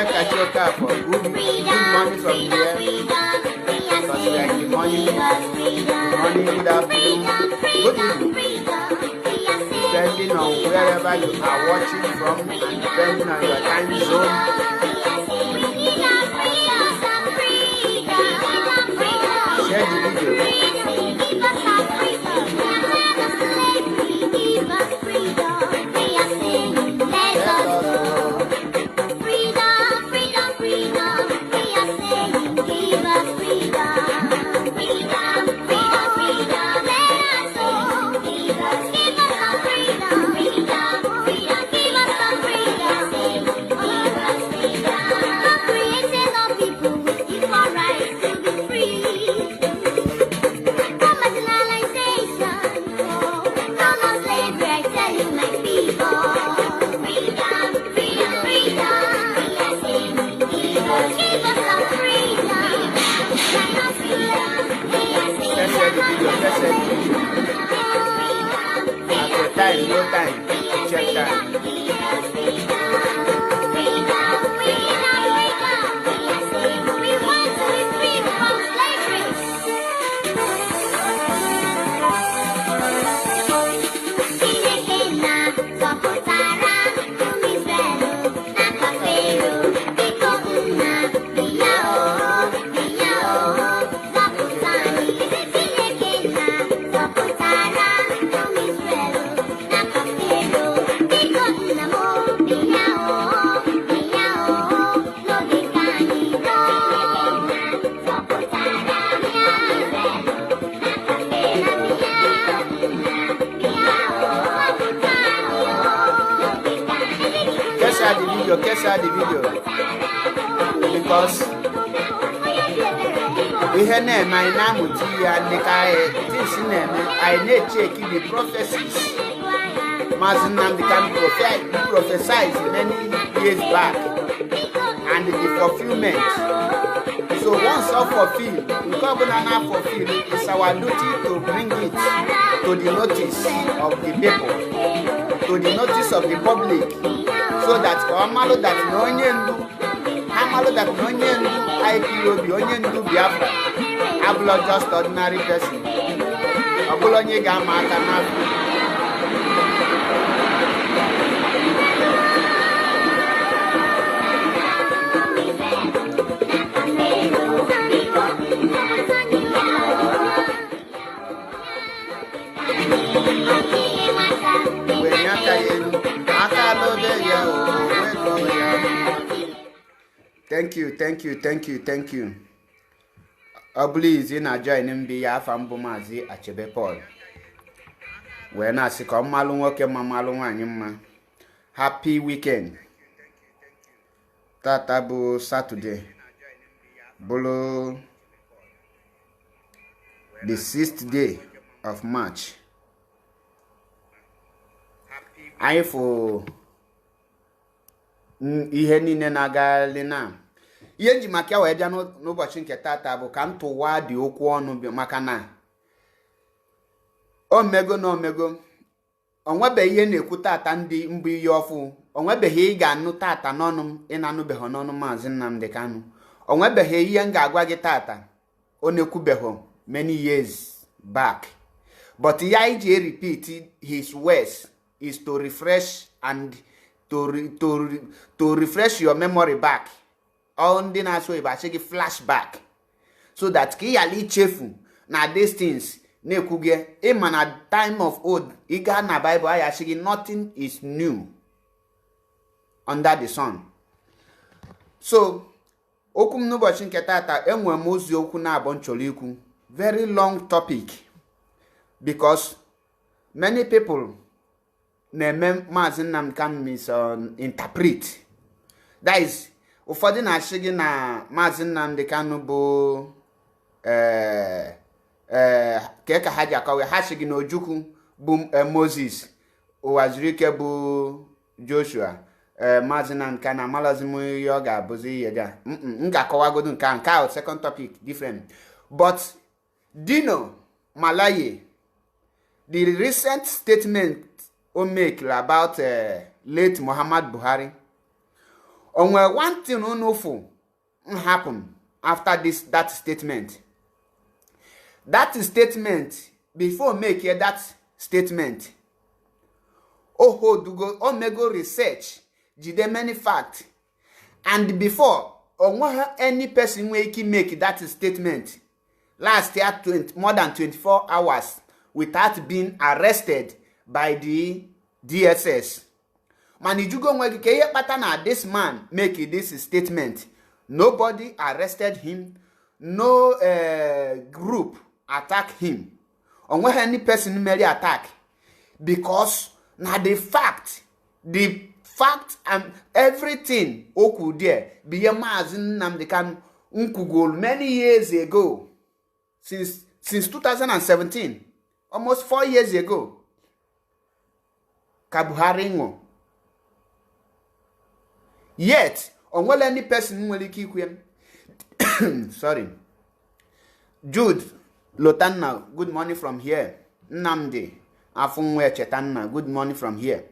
catch your car for good money from here. Because we are in the morning, good afternoon, good evening. Depending on wherever you are watching from and depending on your time zone. Share the video. Time, no time, check time. Catch the video because we have my name I need check the prophecies. Mazinam can prophesize many years back and the fulfillment. So once all fulfilled, it's our duty to bring it to the notice of the people, to the notice of the public. So that Amalo that no IPOB, Onyendu Biafra, Ablo just ordinary person. Abulonye Gamma Thank you. Please, in a joining be a fambumazi Achebe Paul. When I see come Malungoke Mamalunga, happy weekend. Tatabu Saturday. Bolo the 6th day of March. I for ihe niile na-aga lena ihe nji maka wee bịa n'ụbọchị nke tata bụ ka m tụwa dị okwu ọnụ maka na omego onwebeghị ihe na-ekwu tata ndị mbụ ihe ọfụ onwebeghị ị ga-anụ tata n'ọnụ m ị na-anụbeghị n'ọnụ Maazị Nnamdi Kanu onwebeghị ihe m ga-agwa gị tata ọ na-ekwubeghị many years back but ya iji repeat his words is to refresh and to refresh your memory back. All ndị na-asụ Igbo asị gị flashback so that ka ị ghara ichefu na these things na-ekwuge ịma na time of old ị gaa na Bible anyị asị gị nothing is new under the sun. So okwu m n'ụbọchị nke tata enwere m ozi okwu na-abụ nchọrọ ikwu very long topic because many people na-eme Maazị Nnamdi Kanu misinterpret. That is, ụfọdụ na-asị gị na Maazị Nnamdi Kanu bụ ka ha ji akọwa ha sị gị na Ojukwu bụ Moses, Uwazuruike bụ Joshua, Maazị Nnamdi Kanu amalazi m ihe ọ ga-abụzi ihe ga m ga-akọwagodo nke ahụ second topic different. But Dino Malaye, the recent statement o make about late Muhammad Buhari onwe one thing unufu happen after that statement. That statement, before make that statement, omego research, jide many facts, and before any person make that statement last year more than 24 hours without being arrested by the DSS. Manijugo nwegike ihe kpata na this man make this statement. Nobody arrested him. No group attack him. Onwe any person merely attack. Because na the fact and everything oku there biye mazin namdekan unkugol many years ago, since 2017, almost 4 years ago. Buhari ngo. Yet, onwele any person nwere ikwe. Sorry. Jude Lotanna, good morning from here. Nnamdi Afunwe Chetanna, good morning from here.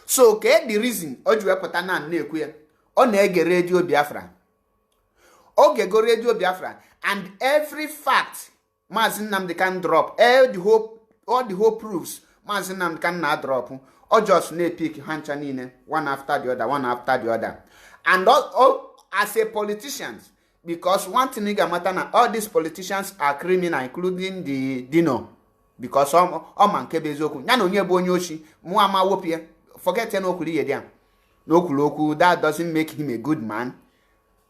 So, the reason ojuwe potana na-ekwe, ọ na-ege radio Biafra. Oge go radio Biafra, and every fact Maazị Nnamdi can drop, all the whole proofs Maazị Nnamdi can na drop, or just na-pick hancha niile, one after the other. And all as a politician, because one thing nigga matter na all these politicians are criminal, including the Dino, because man kebe eziokwu ya na onye bụ onye oshi mụ ama wopie forget no okwu ye dia no okwu that doesn't make him a good man.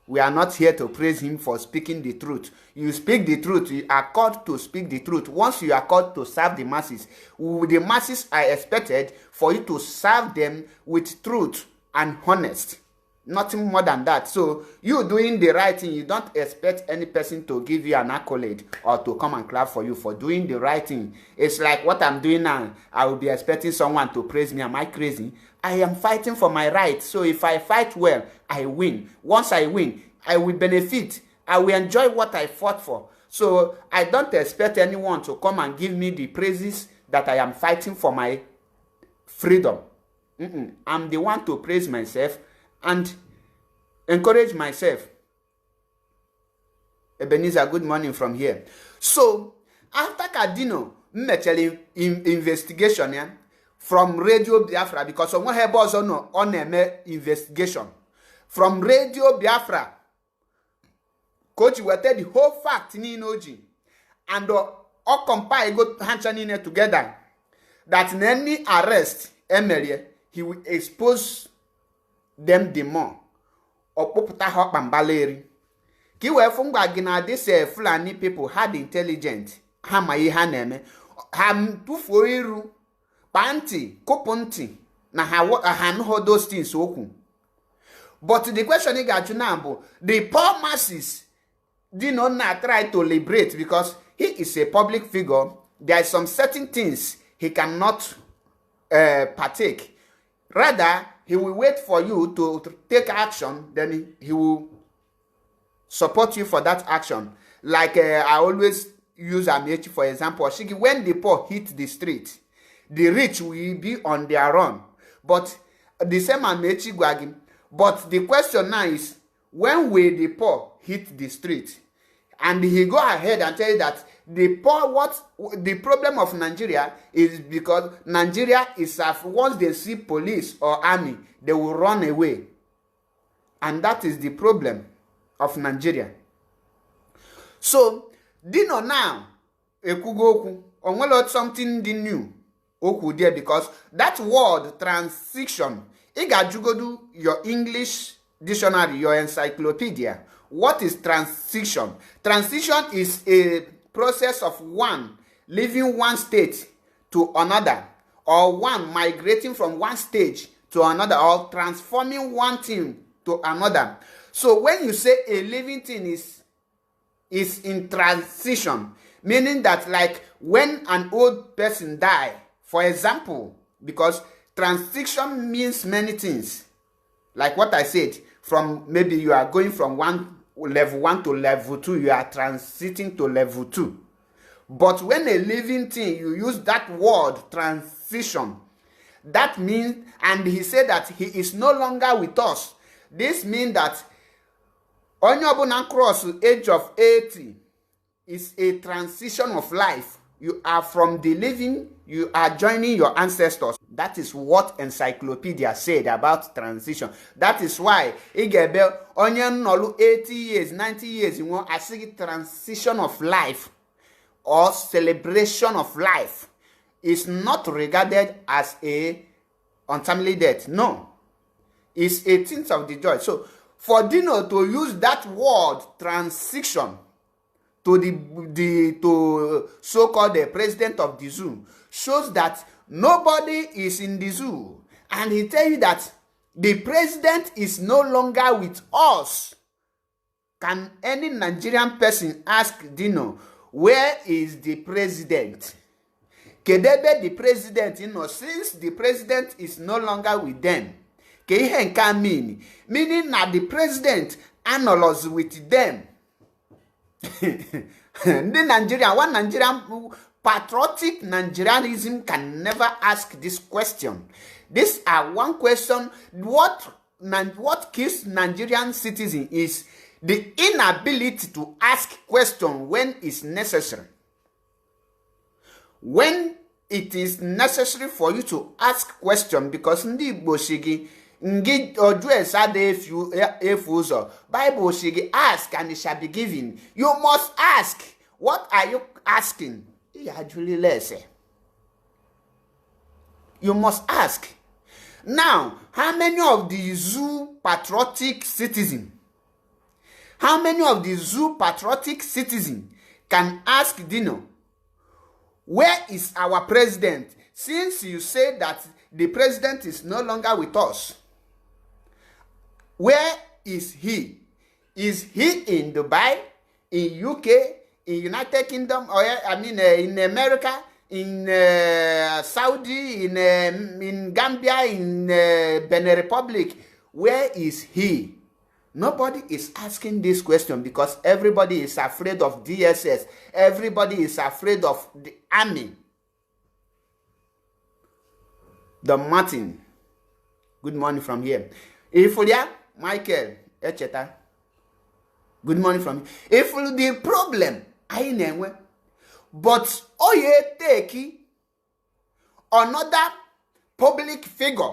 We are not here to praise him for speaking the truth. You speak the truth, you are called to speak the truth. Once you are called to serve the masses are expected for you to serve them with truth and honest. Nothing more than that. So you doing the right thing, you don't expect any person to give you an accolade or to come and clap for you for doing the right thing. It's like what I'm doing now. I will be expecting someone to praise me. Am I crazy? I am fighting for my right. So if I fight well, I win. Once I win, I will benefit. I will enjoy what I fought for. So I don't expect anyone to come and give me the praises that I am fighting for my freedom. I'm the one to praise myself and encourage myself. Ebenezer, good morning from here. So, after Kadino, actually investigation from Radio Biafra, because someone have also no on investigation from Radio Biafra. Coach, we tell the whole fact in Inoji and all compile go hands together that in any arrest, Emily, he will expose them the more. Opoputa hot bambaleri. Ki we fungwa gina this Fulani people had intelligent. Hama yi haneme. Ham tufo iru. Panti, koponti. Na ha those things oku. But the question is the poor masses did not try to liberate because he is a public figure. There are some certain things he cannot partake. Rather, he will wait for you to take action, then he will support you for that action. Like I always use Amechi for example. When the poor hit the street, the rich will be on their own. But the same Amechi Gwagim. But the question now is, when will the poor hit the street? And he go ahead and tell you that the poor, the problem of Nigeria is because Nigeria is once they see police or army, they will run away. And that is the problem of Nigeria. So, Dino now, Ekugoku, on something new, Oku there, because that word transition, Igajugodu, your English dictionary, your encyclopedia. What is transition? Transition is a process of one leaving one state to another, or one migrating from one stage to another, or transforming one thing to another. So when you say a living thing is in transition, meaning that like when an old person die, for example, because transition means many things. Like what I said, from maybe you are going from level 1 to level 2, you are transiting to level 2. But when a living thing, you use that word transition, that means, and he said that he is no longer with us. This means that onye ọbụla cross age of 80 is a transition of life. You are from the living, you are joining your ancestors. That is what encyclopedia said about transition. That is why igebe onye nolu 80 years, 90 years, you want a transition of life or celebration of life is not regarded as a untimely death. No. It's 18th of the joy. So for Dino to use that word transition to the so-called the president of the zoo shows that nobody is in the zoo, and he tell you that the president is no longer with us. Can any Nigerian person ask Dino, where is the president? Kedebe the president, since the president is no longer with them. Ke ihe nke meaning that the president annolos with them. The Nigerian patriotic Nigerianism can never ask this question. These are one question. What kills Nigerian citizens is the inability to ask question when it's necessary. When it is necessary for you to ask question, because ndị Igbo shigi ngi oju esade efuzo Bible shigi ask and it shall be given. You must ask. What are you asking? You must ask. Now, how many of the zoo patriotic citizens? How many of the zoo patriotic citizens can ask Dino, where is our president? Since you say that the president is no longer with us, where is he? Is he in Dubai, in UK, in United Kingdom, or in America, in Saudi, in Gambia, in Benin Republic? Where is he? Nobody is asking this question because everybody is afraid of DSS. Everybody is afraid of the army. The Martin. Good morning from here. Ifulia, Michael, Echeta. Good morning from here. If the problem, I know. But oye take another public figure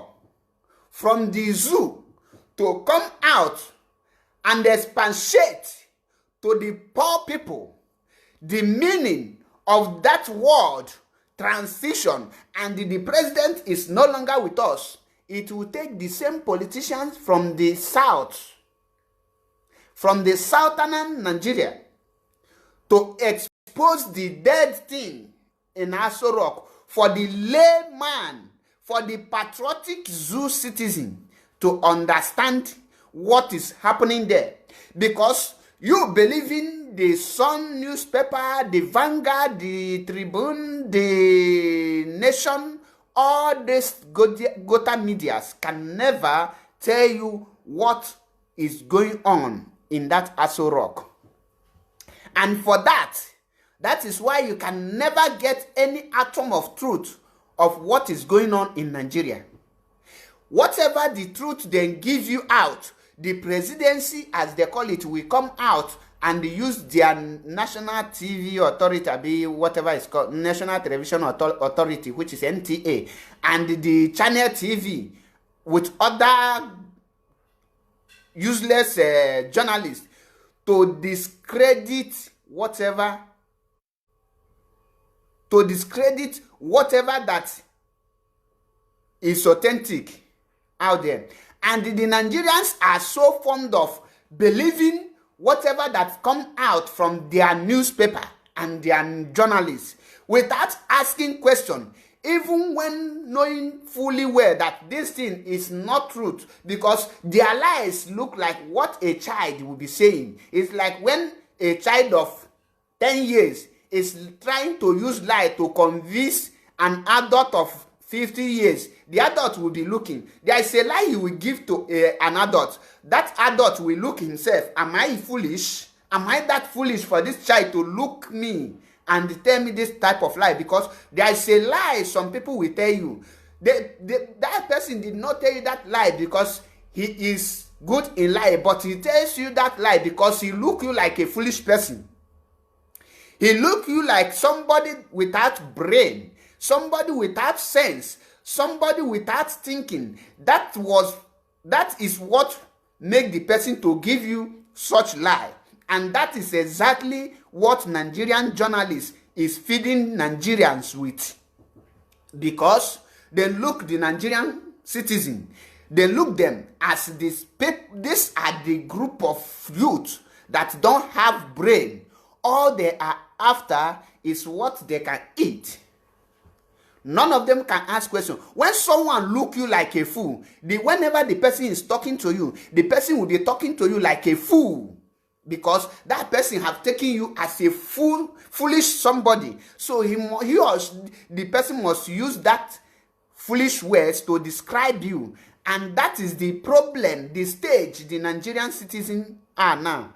from the zoo to come out and expatiate to the poor people the meaning of that word transition, and the president is no longer with us. It will take the same politicians from the south, from the southern Nigeria, to expose the dead thing in Aso Rock for the layman, for the patriotic zoo citizen to understand what is happening there. Because you believe in the Sun newspaper, the Vanguard, the Tribune, the Nation, all these Gota medias can never tell you what is going on in that Aso Rock. And for that is why you can never get any atom of truth of what is going on in Nigeria. Whatever the truth then give you out, the presidency, as they call it, will come out and use their national TV authority, whatever it's called, National Television Authority, which is NTA, and the channel TV with other useless journalists to discredit whatever that is authentic out there. And the Nigerians are so fond of believing whatever that come out from their newspaper and their journalists without asking question, even when knowing fully well that this thing is not truth, because their lies look like what a child will be saying. It's like when a child of 10 years is trying to use lie to convince an adult of 50 years. The adult will be looking. There is a lie he will give to an adult. That adult will look himself. Am I foolish? Am I that foolish for this child to look me and tell me this type of lie? Because there is a lie some people will tell you. That person did not tell you that lie because he is good in lie, but he tells you that lie because he look you like a foolish person. He look you like somebody without brain, somebody without sense, somebody without thinking. That is what make the person to give you such lie. And that is exactly what Nigerian journalists is feeding Nigerians with. Because they look the Nigerian citizen, they look them as these are the group of youth that don't have brain. All they are after is what they can eat. None of them can ask questions. When someone look you like a fool, whenever the person is talking to you, the person will be talking to you like a fool. Because that person have taken you as a foolish somebody. So the person must use that foolish words to describe you. And that is the problem, the stage the Nigerian citizens are now.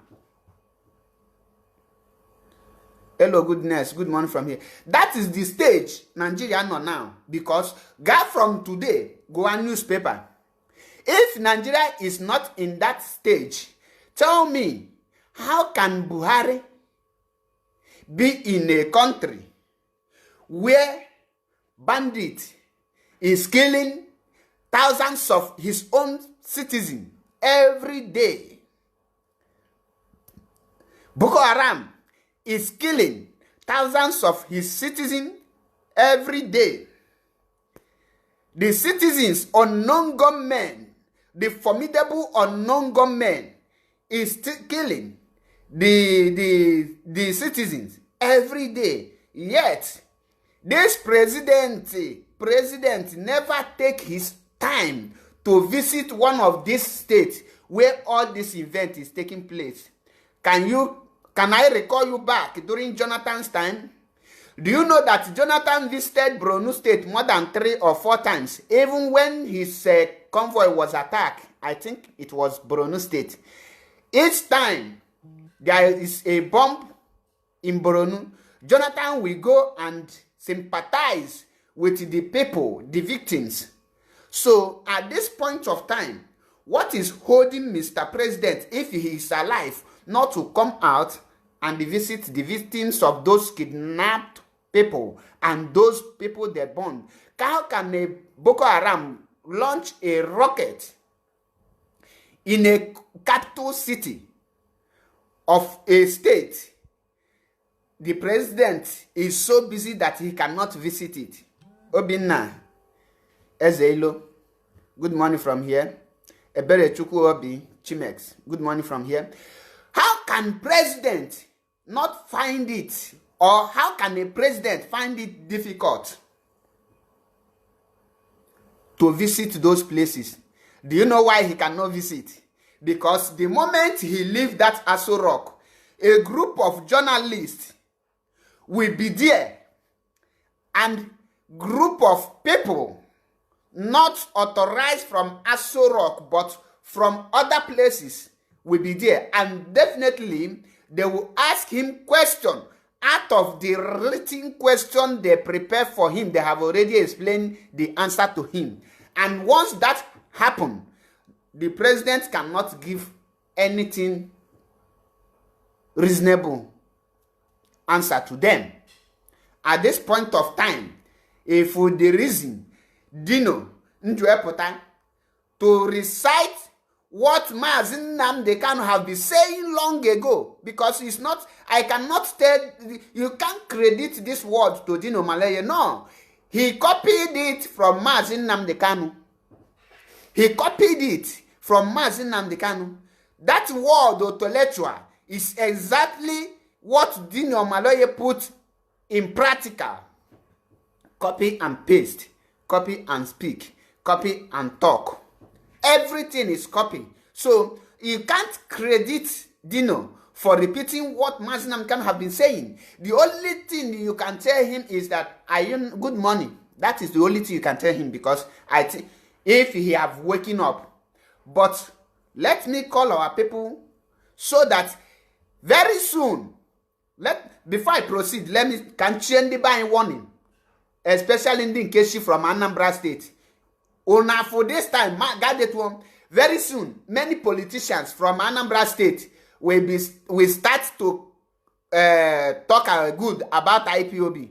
Hello, goodness, good morning from here. That is the stage Nigeria are now. Because from today, go on newspaper. If Nigeria is not in that stage, tell me, how can Buhari be in a country where bandit is killing thousands of his own citizens every day? Boko Haram is killing thousands of his citizens every day. The citizens, unknown gunmen, the formidable unknown gunmen is still killing the citizens every day. Yet this president never take his time to visit one of these states where all this event is taking place. Can I recall you back during Jonathan's time? Do you know that Jonathan visited Borno State more than 3 or 4 times? Even when his convoy was attacked, I think it was Borno State. Each time there is a bomb in Borno, Jonathan will go and sympathize with the people, the victims. So at this point of time, what is holding Mr. President, if he is alive, not to come out and visit the victims of those kidnapped people and those people they burned? How can a Boko Haram launch a rocket in a capital city of a state? The president is so busy that he cannot visit it. Obinna Ezeilo, good morning from here. Ebere Chukwu Obi Chimex, good morning from here. How can president not find it, or how can a president find it difficult to visit those places? Do you know why he cannot visit? Because the moment he leaves that Aso Rock, a group of journalists will be there, and group of people not authorized from Aso Rock but from other places will be there, and definitely they will ask him question. Out of the written question they prepare for him, they have already explained the answer to him. And once that happens, the president cannot give anything reasonable answer to them. At this point of time, if for the reason Dino Njuepota to recite what Mazin Nnamdi Kanu have been saying long ago, because it's not, I cannot tell, you can't credit this word to Dino Maleye. No, he copied it from Mazin Nnamdi Kanu. He copied it from Mazin Nnamdi Kanu. That word Otoletua is exactly what Dino Maleye put in practical. Copy and paste, copy and speak, copy and talk. Everything is copy. So you can't credit Dino for repeating what Mazin Nnamdi Kanu have been saying. The only thing you can tell him is that good morning. That is the only thing you can tell him, because I think if he have waken up. But let me call our people so that very soon, before I proceed, let me can change the by warning, especially in the case from Anambra State. Una for this time, gather to Very soon, many politicians from Anambra State will start to talk good about IPOB.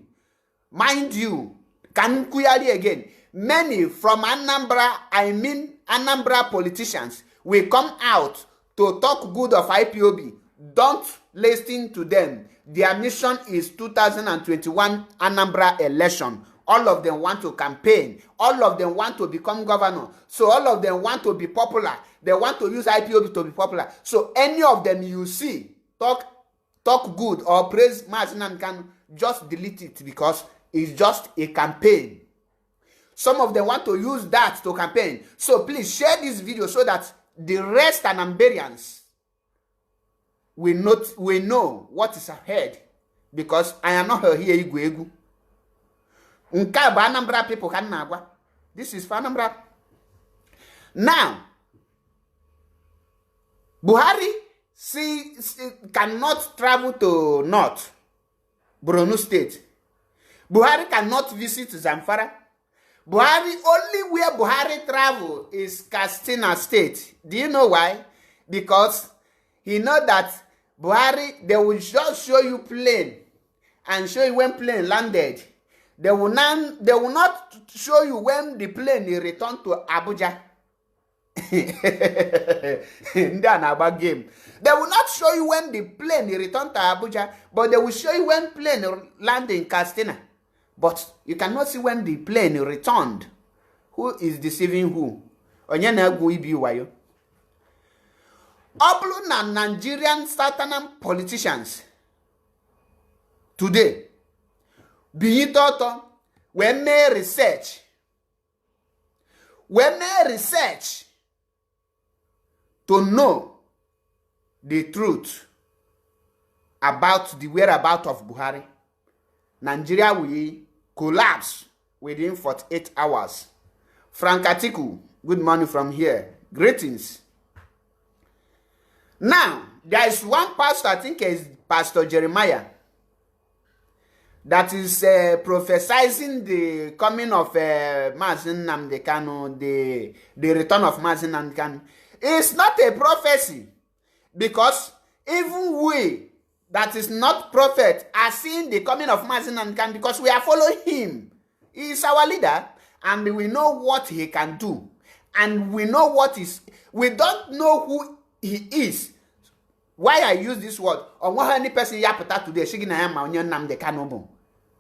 Mind you, can clearly again, many from Anambra, Anambra politicians will come out to talk good of IPOB. Don't listen to them. Their mission is 2021 Anambra election. All of them want to campaign. All of them want to become governor. So all of them want to be popular. They want to use IPOB to be popular. So any of them you see talk good or praise Mazi Nnamdi Kanu, just delete it because it's just a campaign. Some of them want to use that to campaign. So please share this video so that the rest Anambarians will know what is ahead. Because I am not here Igwegu. Anambra people can nagwa. This is for Anambra. Now, Buhari cannot travel to North Borno State. Buhari cannot visit Zamfara. Buhari, only where Buhari travel is Katsina State. Do you know why? Because he know that Buhari, they will just show you plane and show you when plane landed. They will not show you when the plane returned to Abuja. Game. They will not show you when the plane returned to Abuja, but they will show you when plane landed in Katsina. But you cannot see when the plane returned. Who is deceiving who? Obulu na Nigerian Southern politicians today be toto we may research to know the truth about the whereabouts of Buhari. Nigeria will collapse within 48 hours. Frank Atiku, good morning from here. Greetings. Now, there is one pastor, I think is Pastor Jeremiah, that is prophesizing the coming of Mazi Nnamdi Kanu, the return of Mazi Nnamdi Kanu. It's not a prophecy, because even we that is not prophet are seeing the coming of Mazi Nnamdi Kanu because we are following him. He is our leader, and we know what he can do, and we know what is. We don't know who he is. Why I use this word? On what any person yapata today, shigina yama onye Nnamdi Kanu.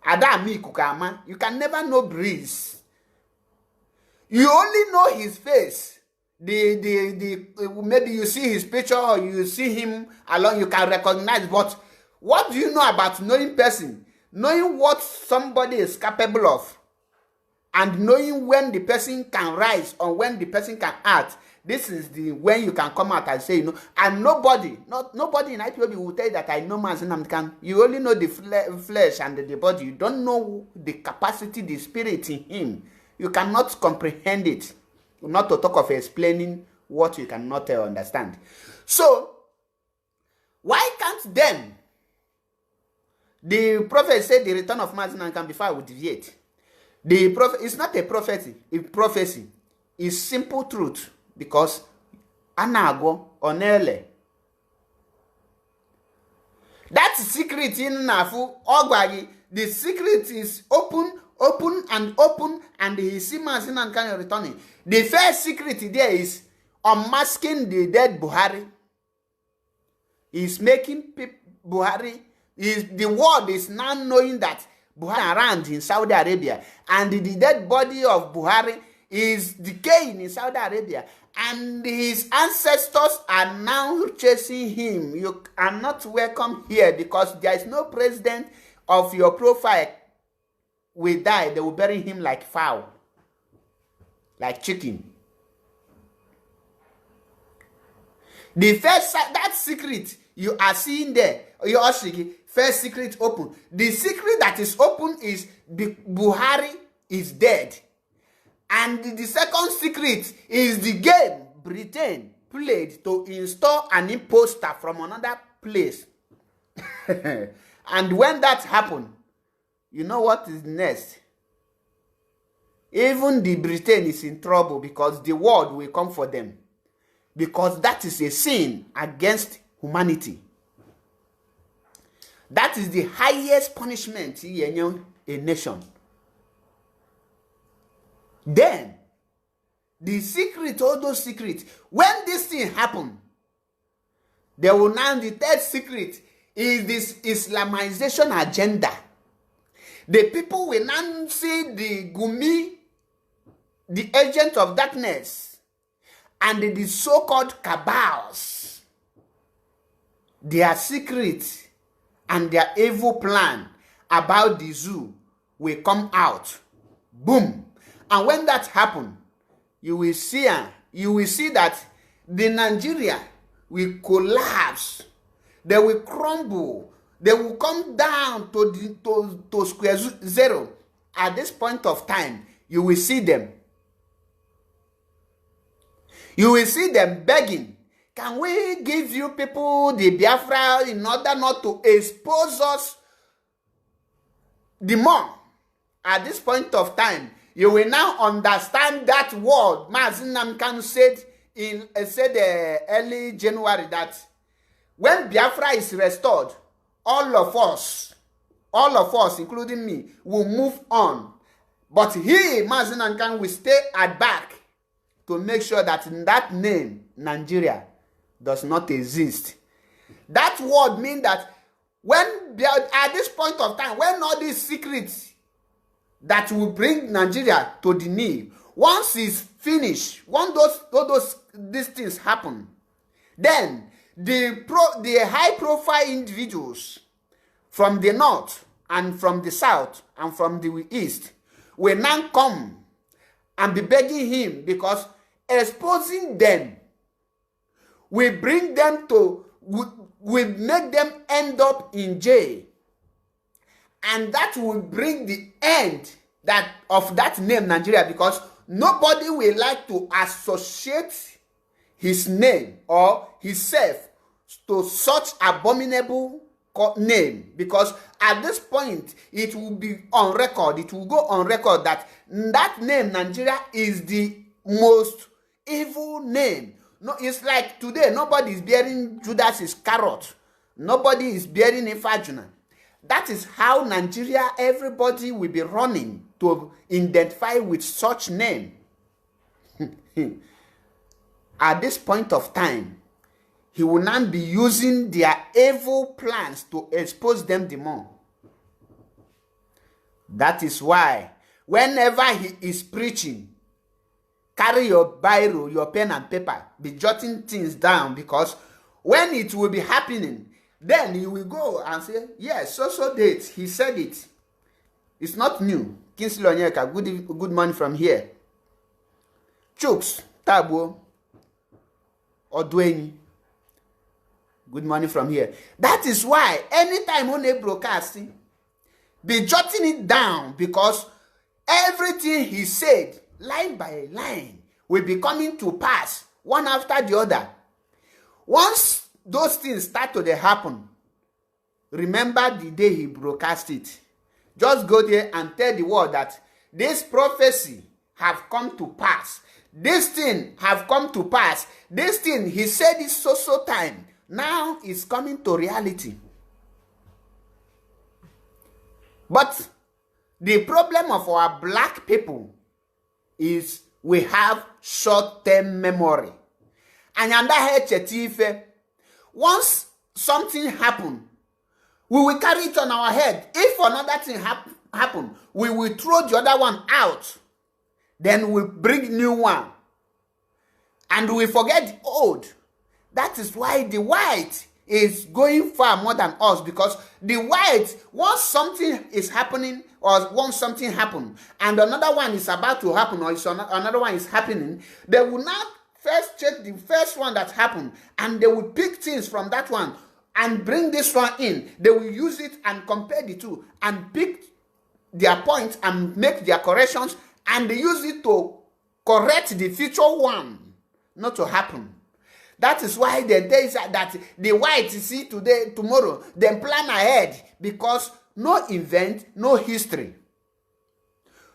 Adami kukama. You can never know breeze. You only know his face. Maybe you see his picture or you see him alone, you can recognize. But what do you know about knowing person? Knowing what somebody is capable of, and knowing when the person can rise or when the person can act. This is the when you can come out and say, and nobody in IPOB will tell you that I know Mazi Nnamdi Kanu. You only know the flesh and the body. You don't know the capacity, the spirit in him. You cannot comprehend it. Not to talk of explaining what you cannot understand. So, why can't then the prophet said the return of Mazi Nnamdi Kanu before I would deviate? The prophet, it's not a prophecy. It's prophecy. It's simple truth. Because anago onele. That secret in Nafu Ogwagi, the secret is open, and he see Mazi Nnamdi Kanu returning. The first secret there is unmasking the dead Buhari. He's making Buhari. The world is now knowing that Buhari around in Saudi Arabia, and the dead body of Buhari is decaying in Saudi Arabia, and his ancestors are now chasing him. You are not welcome here because there is no president of your profile will die. They will bury him like fowl, like chicken. The first, that secret you are seeing there, first secret open. The secret that is open is Buhari is dead. And the second secret is the game Britain played to install an imposter from another place. And when that happened, you know what is next? Even the Britain is in trouble because the world will come for them. because that is a sin against humanity. That is the highest punishment in a nation. Then, the secret, all those secrets, when this thing happen, they will now, the third secret is this Islamization agenda. The people will now see the Gumi, the agent of darkness, and the so-called cabals, their secret and their evil plan about the zoo will come out. Boom. And when that happens, you will see that the Nigeria will collapse. They will crumble. They will come down to square zero. At this point of time, you will see them. You will see them begging, can we give you people the Biafra in order not to expose us the more? At this point of time, you will now understand that word Mazi Nnamdi Kanu said early January, that when Biafra is restored, all of us, including me, will move on. But he, Mazi Nnamdi Kanu, will stay at back to make sure that that name, Nigeria, does not exist. That word means that when, at this point of time, when all these secrets that will bring Nigeria to the knee, once it's finished, once these things happen, then the high-profile individuals from the north and from the south and from the east will now come and be begging him, because exposing them will bring them to, will make them end up in jail. And that will bring the end of that name Nigeria, because nobody will like to associate his name or himself to such abominable name, because at this point it will be on record, it will go on record that that name Nigeria is the most evil name. No, it's like today nobody is bearing Judas Iscariot, nobody is bearing Ifajuna. That is how Nigeria, everybody will be running to identify with such name. At this point of time, he will not be using their evil plans to expose them the more. That is why, whenever he is preaching, carry your biro, your pen and paper, be jotting things down, because when it will be happening, then you will go and say, yes, so date, he said it. It's not new. Kinsley Onyeka, good morning from here. Chooks, Tabo, Odweni, good morning from here. That is why anytime on a broadcasting, be jotting it down, because everything he said, line by line, will be coming to pass, one after the other. Once those things start to happen, remember the day he broadcast it. Just go there and tell the world that this prophecy have come to pass. This thing have come to pass. This thing, he said it so time. Now it's coming to reality. But the problem of our black people is we have short-term memory. And once something happen, we will carry it on our head. If another thing happen, we will throw the other one out. Then we bring new one. And we forget the old. That is why the white is going far more than us, because the white, once something is happening or once something happen and another one is about to happen or another one is happening, they will not first check the first one that happened and they will pick things from that one and bring this one in. They will use it and compare the two and pick their points and make their corrections, and they use it to correct the future one not to happen. That is why they say that the white see today, tomorrow, then plan ahead, because no invent, no history.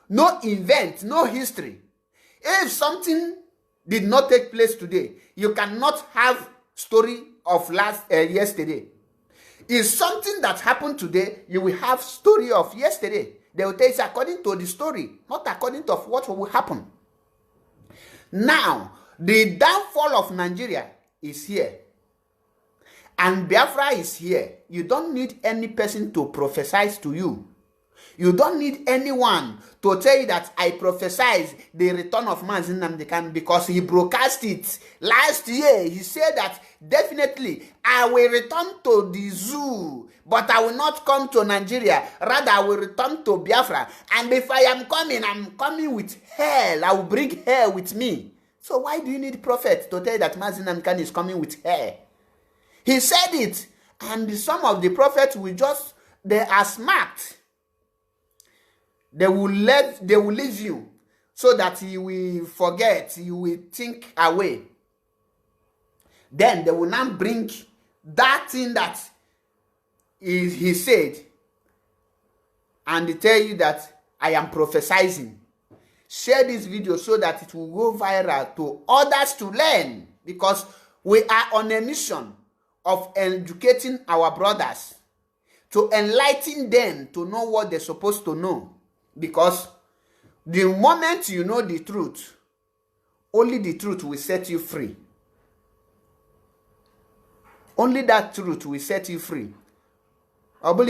No invent, no history. If something did not take place today. You cannot have story of yesterday. If something that happened today, you will have story of yesterday. They will tell you according to the story, not according to what will happen. Now, the downfall of Nigeria is here. And Biafra is here. You don't need any person to prophesy to you. You don't need anyone to tell you that I prophesied the return of Mazi Nnamdi Kanu, because he broadcast it last year. He said that definitely I will return to the zoo, but I will not come to Nigeria. Rather, I will return to Biafra. And if I am coming, I'm coming with hell. I will bring hell with me. So why do you need prophet to tell you that Mazi Nnamdi Kanu is coming with hell? He said it, and some of the prophets will just, they are smart. They will leave you so that you will forget, you will think away. Then they will now bring that thing that he said, and they tell you that I am prophesying. Share this video so that it will go viral to others to learn, because we are on a mission of educating our brothers, to enlighten them to know what they're supposed to know. Because the moment you know the truth, only the truth will set you free. Only that truth will set you free. That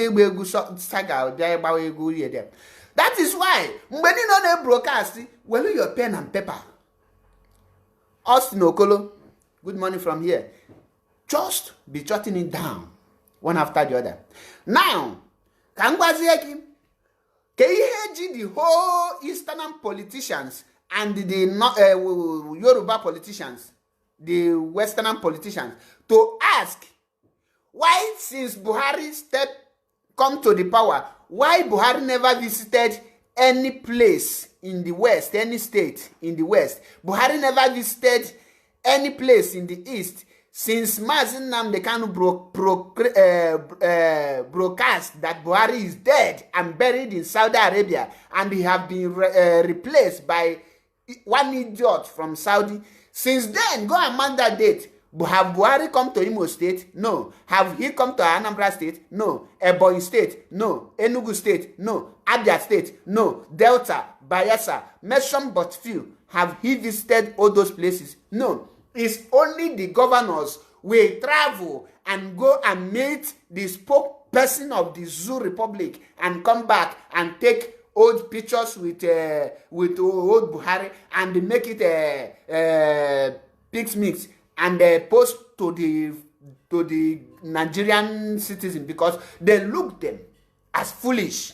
is why when you know they broadcast, well, your pen and paper. Austin Okolo, good morning from here. Just be jotting it down, one after the other. Now, Kangwazieki, the whole Eastern politicians and the Yoruba politicians, the Western politicians, to ask why, since Buhari come to the power, why Buhari never visited any place in the West, any state in the West. Buhari never visited any place in the East. Since Mazi Nnamdi Kanu broadcast that Buhari is dead and buried in Saudi Arabia, and he have been replaced by one idiot from Saudi. Since then, go and mark that date. Have Buhari come to Imo State? No. Have he come to Anambra State? No. Ebonyi State? No. Enugu State? No. Abia State? No. Delta, Bayelsa, mention but few. Have he visited all those places? No. It's only the governors will travel and go and meet the spokesperson of the Zoo Republic and come back and take old pictures with old Buhari and make it a pics mix and post to the Nigerian citizens, because they look them as foolish.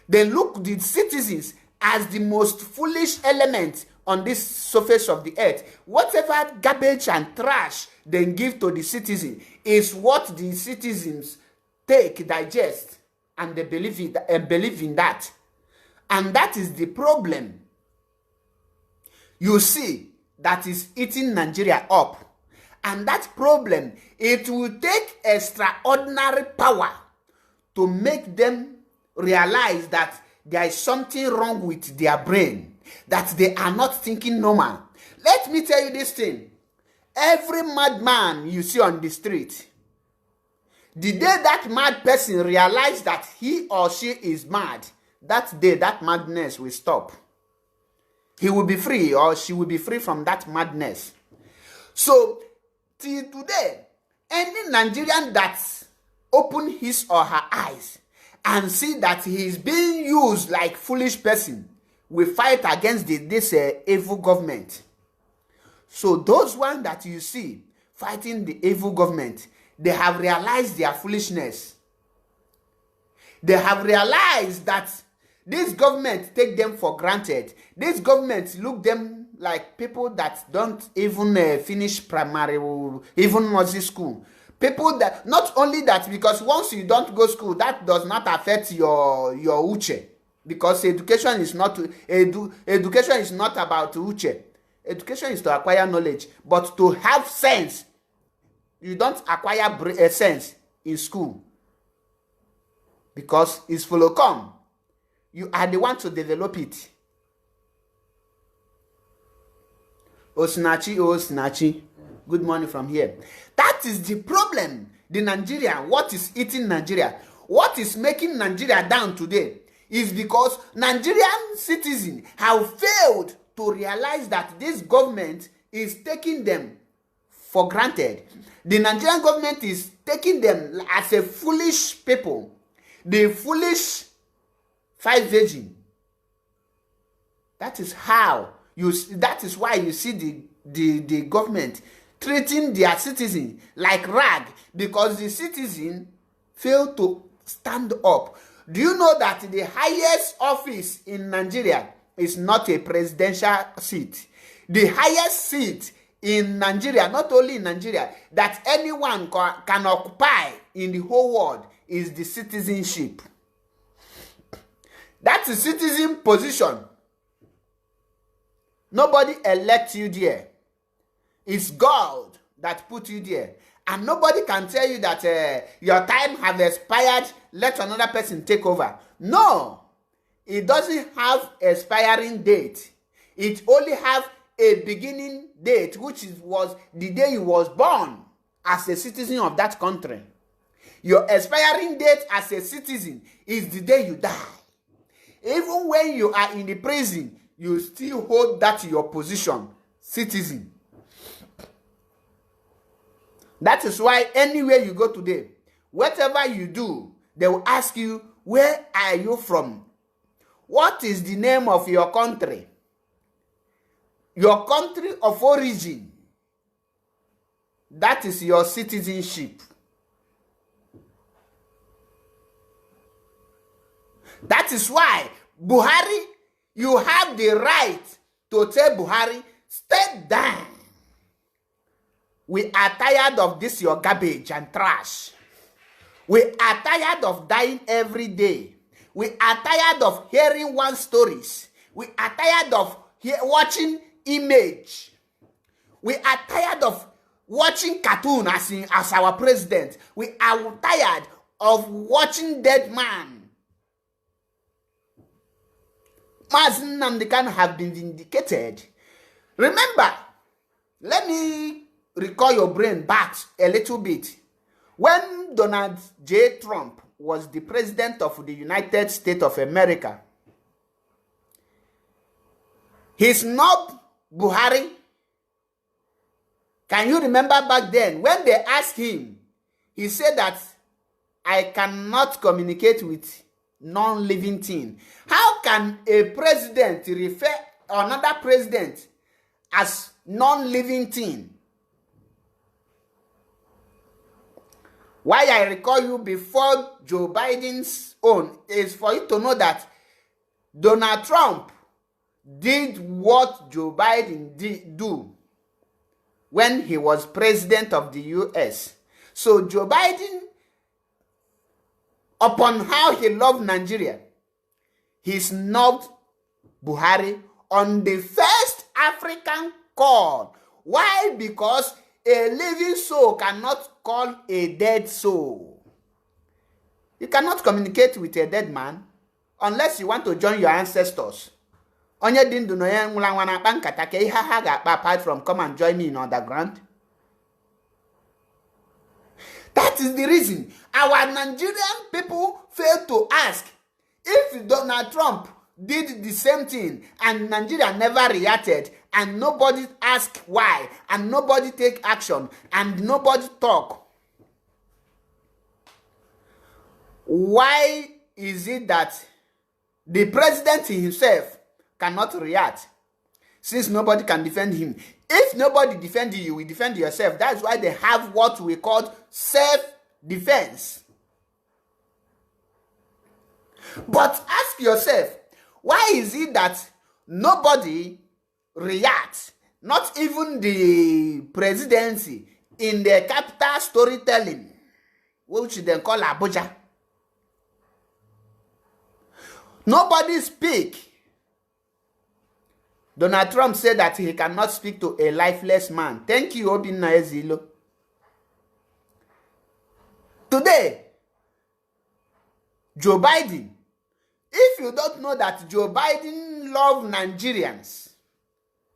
They look the citizens as the most foolish element on this surface of the earth. Whatever garbage and trash they give to the citizen is what the citizens take, digest, and they believe in that. And that is the problem. You see, that is eating Nigeria up. And that problem, it will take extraordinary power to make them realize that there is something wrong with their brain, that they are not thinking normal. Let me tell you this thing. Every madman you see on the street, the day that mad person realizes that he or she is mad, that day that madness will stop. He will be free, or she will be free from that madness. So, till today, any Nigerian that open his or her eyes and see that he is being used like foolish person will fight against this evil government. So those ones that you see fighting the evil government, they have realized their foolishness. They have realized that this government take them for granted. This government look them like people that don't even finish primary, even nursery school. People that, not only that, because once you don't go school, that does not affect your uche. Because education is not about uche. Education is to acquire knowledge, but to have sense. You don't acquire sense in school, because it's follow come. You are the one to develop it. Osinachi, Osinachi. Good morning from here. That is the problem. The Nigeria, what is eating Nigeria? What is making Nigeria down today is because Nigerian citizens have failed to realize that this government is taking them for granted. The Nigerian government is taking them as a foolish people. The foolish five virgin. That is how that is why you see the government treating their citizens like rag, because the citizen fail to stand up. Do you know that the highest office in Nigeria is not a presidential seat? The highest seat in Nigeria, not only in Nigeria, that anyone can occupy in the whole world is the citizenship. That's a citizen position. Nobody elects you there. It's God that put you there. And nobody can tell you that your time have expired, let another person take over. No. It doesn't have expiring date. It only have a beginning date, which was the day you was born as a citizen of that country. Your expiring date as a citizen is the day you die. Even when you are in the prison, you still hold that your position, citizen. That is why anywhere you go today, whatever you do, they will ask you, where are you from? What is the name of your country? Your country of origin. That is your citizenship. That is why Buhari, you have the right to tell Buhari, step down. We are tired of this your garbage and trash. We are tired of dying every day. We are tired of hearing one stories. We are tired of watching image. We are tired of watching cartoon as our president. We are tired of watching dead man. Mazi Nnamdi Kanu have been vindicated. Remember, let me recall your brain back a little bit. When Donald J. Trump was the president of the United States of America, he snubbed Buhari. Can you remember back then when they asked him, he said that I cannot communicate with non-living thing. How can a president refer another president as non-living thing? Why I recall you before Joe Biden's own is for you to know that Donald Trump did what Joe Biden did do when he was president of the US. So Joe Biden, upon how he loved Nigeria, he snubbed Buhari on the first African call. Why? Because a living soul cannot call a dead soul. You cannot communicate with a dead man unless you want to join your ancestors. Onye dindu no ye nwula nwa na nkata ke ihe ha ga-akpa apart from come and join me in underground. That is the reason our Nigerian people fail to ask if Donald Trump did the same thing and Nigeria never reacted and nobody asked why and nobody take action and nobody talk. Why is it that the president himself cannot react since nobody can defend him? If nobody defends you, you will defend yourself. That's why they have what we call self-defense. But ask yourself, why is it that nobody reacts, not even the presidency, in the capital storytelling, which they call Abuja? Nobody speak. Donald Trump said that he cannot speak to a lifeless man. Thank you, Obinna Ezilo. Today, Joe Biden, if you don't know that Joe Biden loves Nigerians,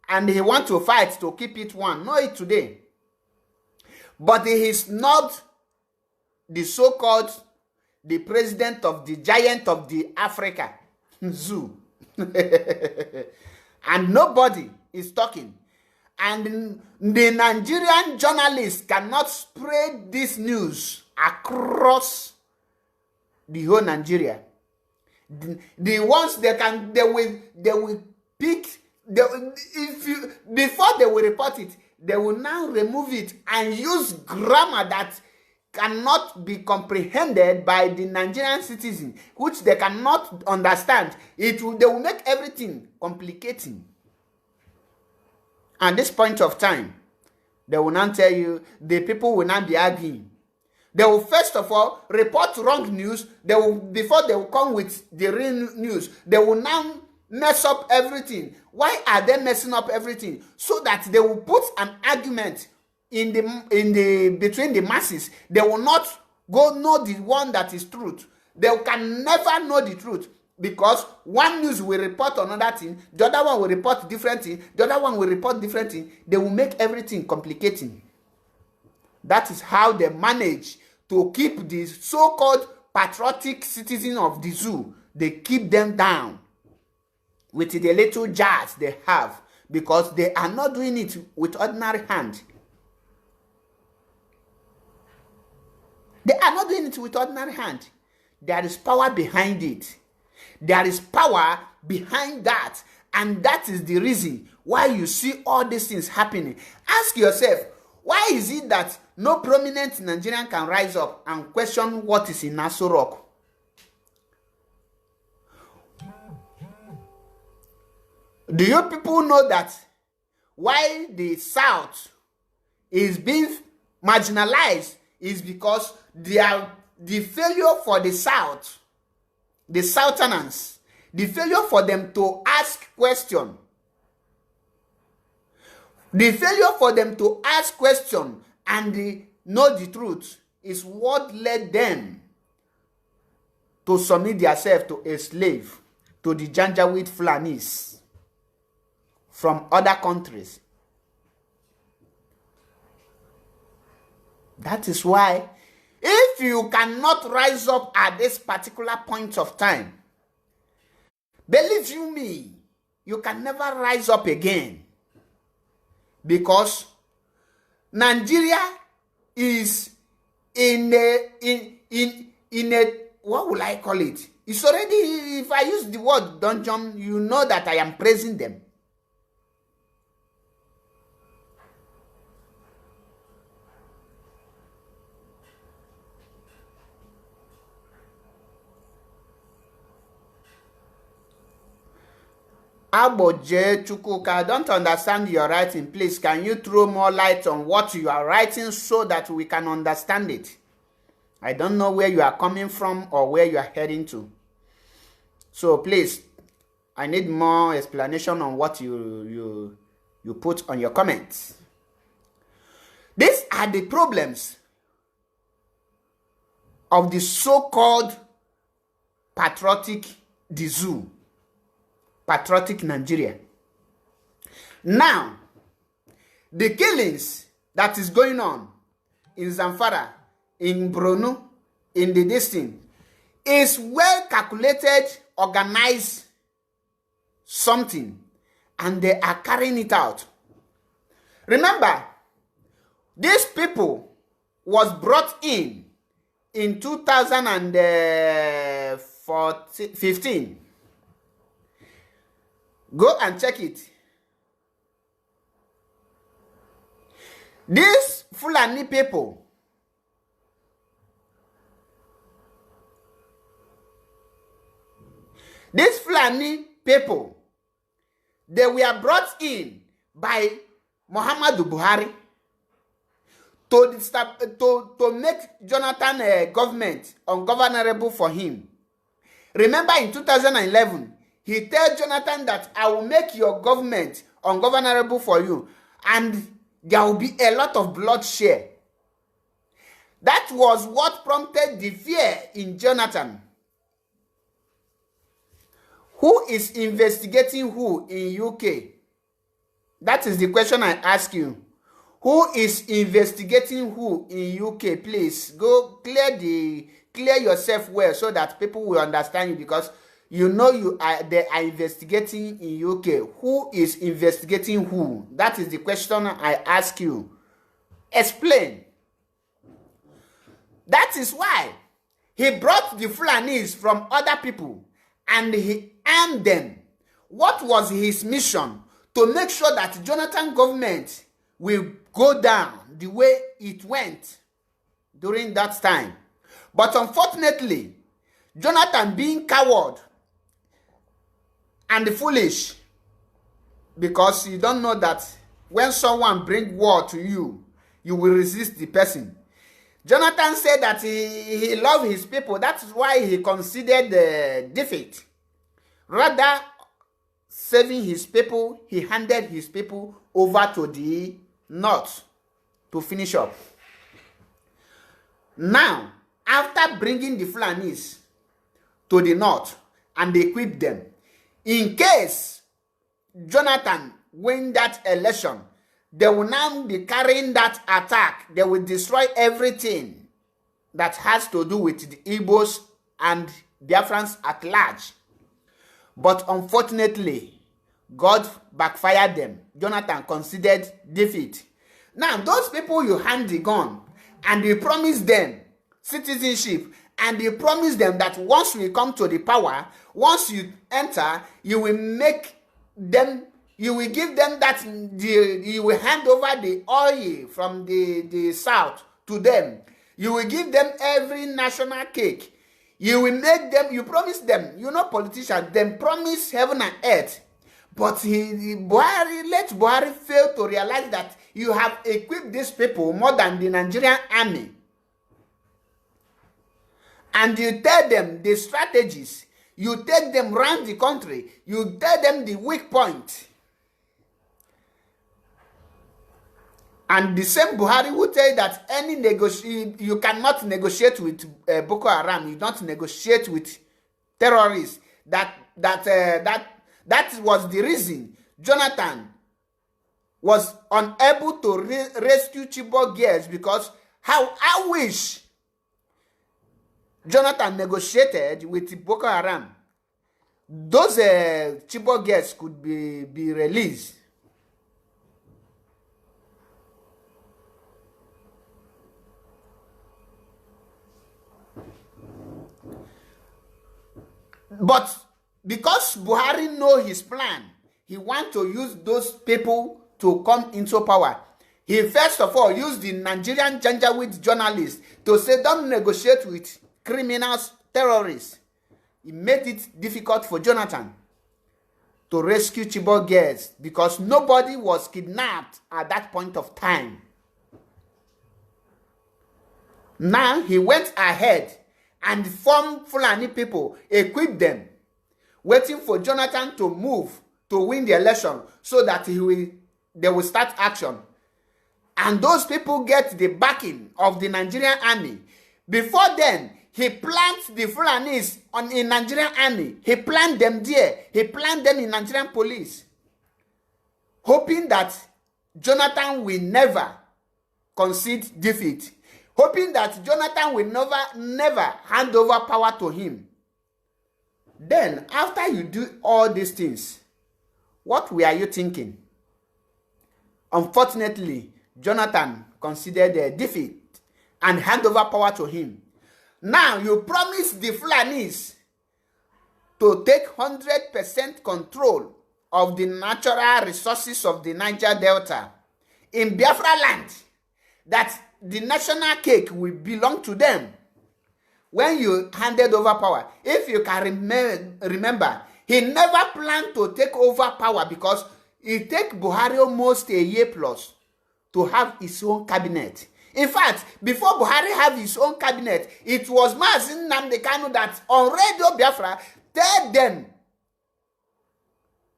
and he wants to fight to keep it one. Know it today. But he is not the so-called the president of the giant of the Africa zoo. And nobody is talking. And the Nigerian journalists cannot spread this news across the whole Nigeria. The ones they will pick. Before they will report it, they will now remove it and use grammar that cannot be comprehended by the Nigerian citizen, which they cannot understand. They will make everything complicating. At this point of time, they will not tell you, the people will not be arguing. They will first of all report wrong news. Before they will come with the real news, they will now mess up everything. Why are they messing up everything? So that they will put an argument between the masses. They will not go know the one that is truth. They can never know the truth, because one news will report another thing, the other one will report different thing, the other one will report different thing. They will make everything complicating. That is how they manage to keep the so-called patriotic citizens of the zoo. They keep them down with the little jars they have, because they are not doing it with ordinary hand. They are not doing it with ordinary hand. There is power behind it. There is power behind that. And that is the reason why you see all these things happening. Ask yourself, why is it that no prominent Nigerian can rise up and question what is in Aso Rock? Do you people know that why the South is being marginalized is because the failure for the South, the Southerners, the failure for them to ask questions, and know the truth is what led them to submit themselves to a slave to the Janjaweed Fulanis from other countries. That is why, if you cannot rise up at this particular point of time, believe you me, you can never rise up again. Because Nigeria is in a what will I call it? It's already, if I use the word dungeon, you know that I am praising them. Aboje Chukwuka, I don't understand your writing. Please, can you throw more light on what you are writing so that we can understand it? I don't know where you are coming from or where you are heading to. So please, I need more explanation on what you put on your comments. These are the problems of the so-called patriotic zoo. Patriotic Nigeria. Now, the killings that is going on in Zamfara, in Borno, in the district, is well calculated, organized something, and they are carrying it out. Remember, these people was brought in 2015. Go and check it. These Fulani people, they were brought in by Muhammadu Buhari to make Jonathan government ungovernable for him. Remember in 2011, he told Jonathan that I will make your government ungovernable for you, and there will be a lot of bloodshed. That was what prompted the fear in Jonathan. Who is investigating who in UK? That is the question I ask you. Who is investigating who in UK? Please go clear yourself well so that people will understand you, because you know they are investigating in UK. Who is investigating who? That is the question I ask you. Explain. That is why he brought the Fulanis from other people and he armed them. What was his mission? To make sure that Jonathan government will go down the way it went during that time. But unfortunately, Jonathan being coward and foolish, because you don't know that when someone bring war to you, you will resist the person. Jonathan said that he loved his people. That's why he considered the defeat. Rather saving his people, he handed his people over to the north to finish up. Now, after bringing the Fulanis to the north and equip them, in case Jonathan win that election, they will now be carrying that attack. They will destroy everything that has to do with the Igbos and Biafrans at large. But unfortunately, God backfired them. Jonathan considered defeat. Now, those people you hand the gun and you promise them citizenship, and you promise them that once we come to the power, once you enter, you will make them, you will give them that, you will hand over the oil from the south to them. You will give them every national cake. You will make them, you promise them, you know, politicians, them promise heaven and earth. But let Buhari fail to realize that you have equipped these people more than the Nigerian army. And you tell them the strategies. You take them around the country. You tell them the weak point. And the same Buhari will tell you that you cannot negotiate with Boko Haram. You don't negotiate with terrorists. That was the reason Jonathan was unable to rescue Chibok girls, because I wish Jonathan negotiated with Boko Haram. Those Chibok girls could be released. But because Buhari know his plan, he want to use those people to come into power. He first of all used the Nigerian Janjaweed journalists to say don't negotiate with criminals, terrorists. It made it difficult for Jonathan to rescue Chibok girls because nobody was kidnapped at that point of time. Now he went ahead and formed Fulani people, equipped them, waiting for Jonathan to move to win the election so that they will start action. And those people get the backing of the Nigerian army. Before then, he planned the Fulanis in Nigerian army. He planned them there. He planned them in Nigerian police, hoping that Jonathan will never concede defeat, hoping that Jonathan will never hand over power to him. Then, after you do all these things, what were you thinking? Unfortunately, Jonathan considered a defeat and hand over power to him. Now, you promise the Fulanis to take 100% control of the natural resources of the Niger Delta in Biafra land, that the national cake will belong to them. When you handed over power, if you can remember, he never planned to take over power because it take Buhari almost a year plus to have his own cabinet. In fact, before Buhari have his own cabinet, it was Mazi Nnamdi Kanu that on Radio Biafra tell them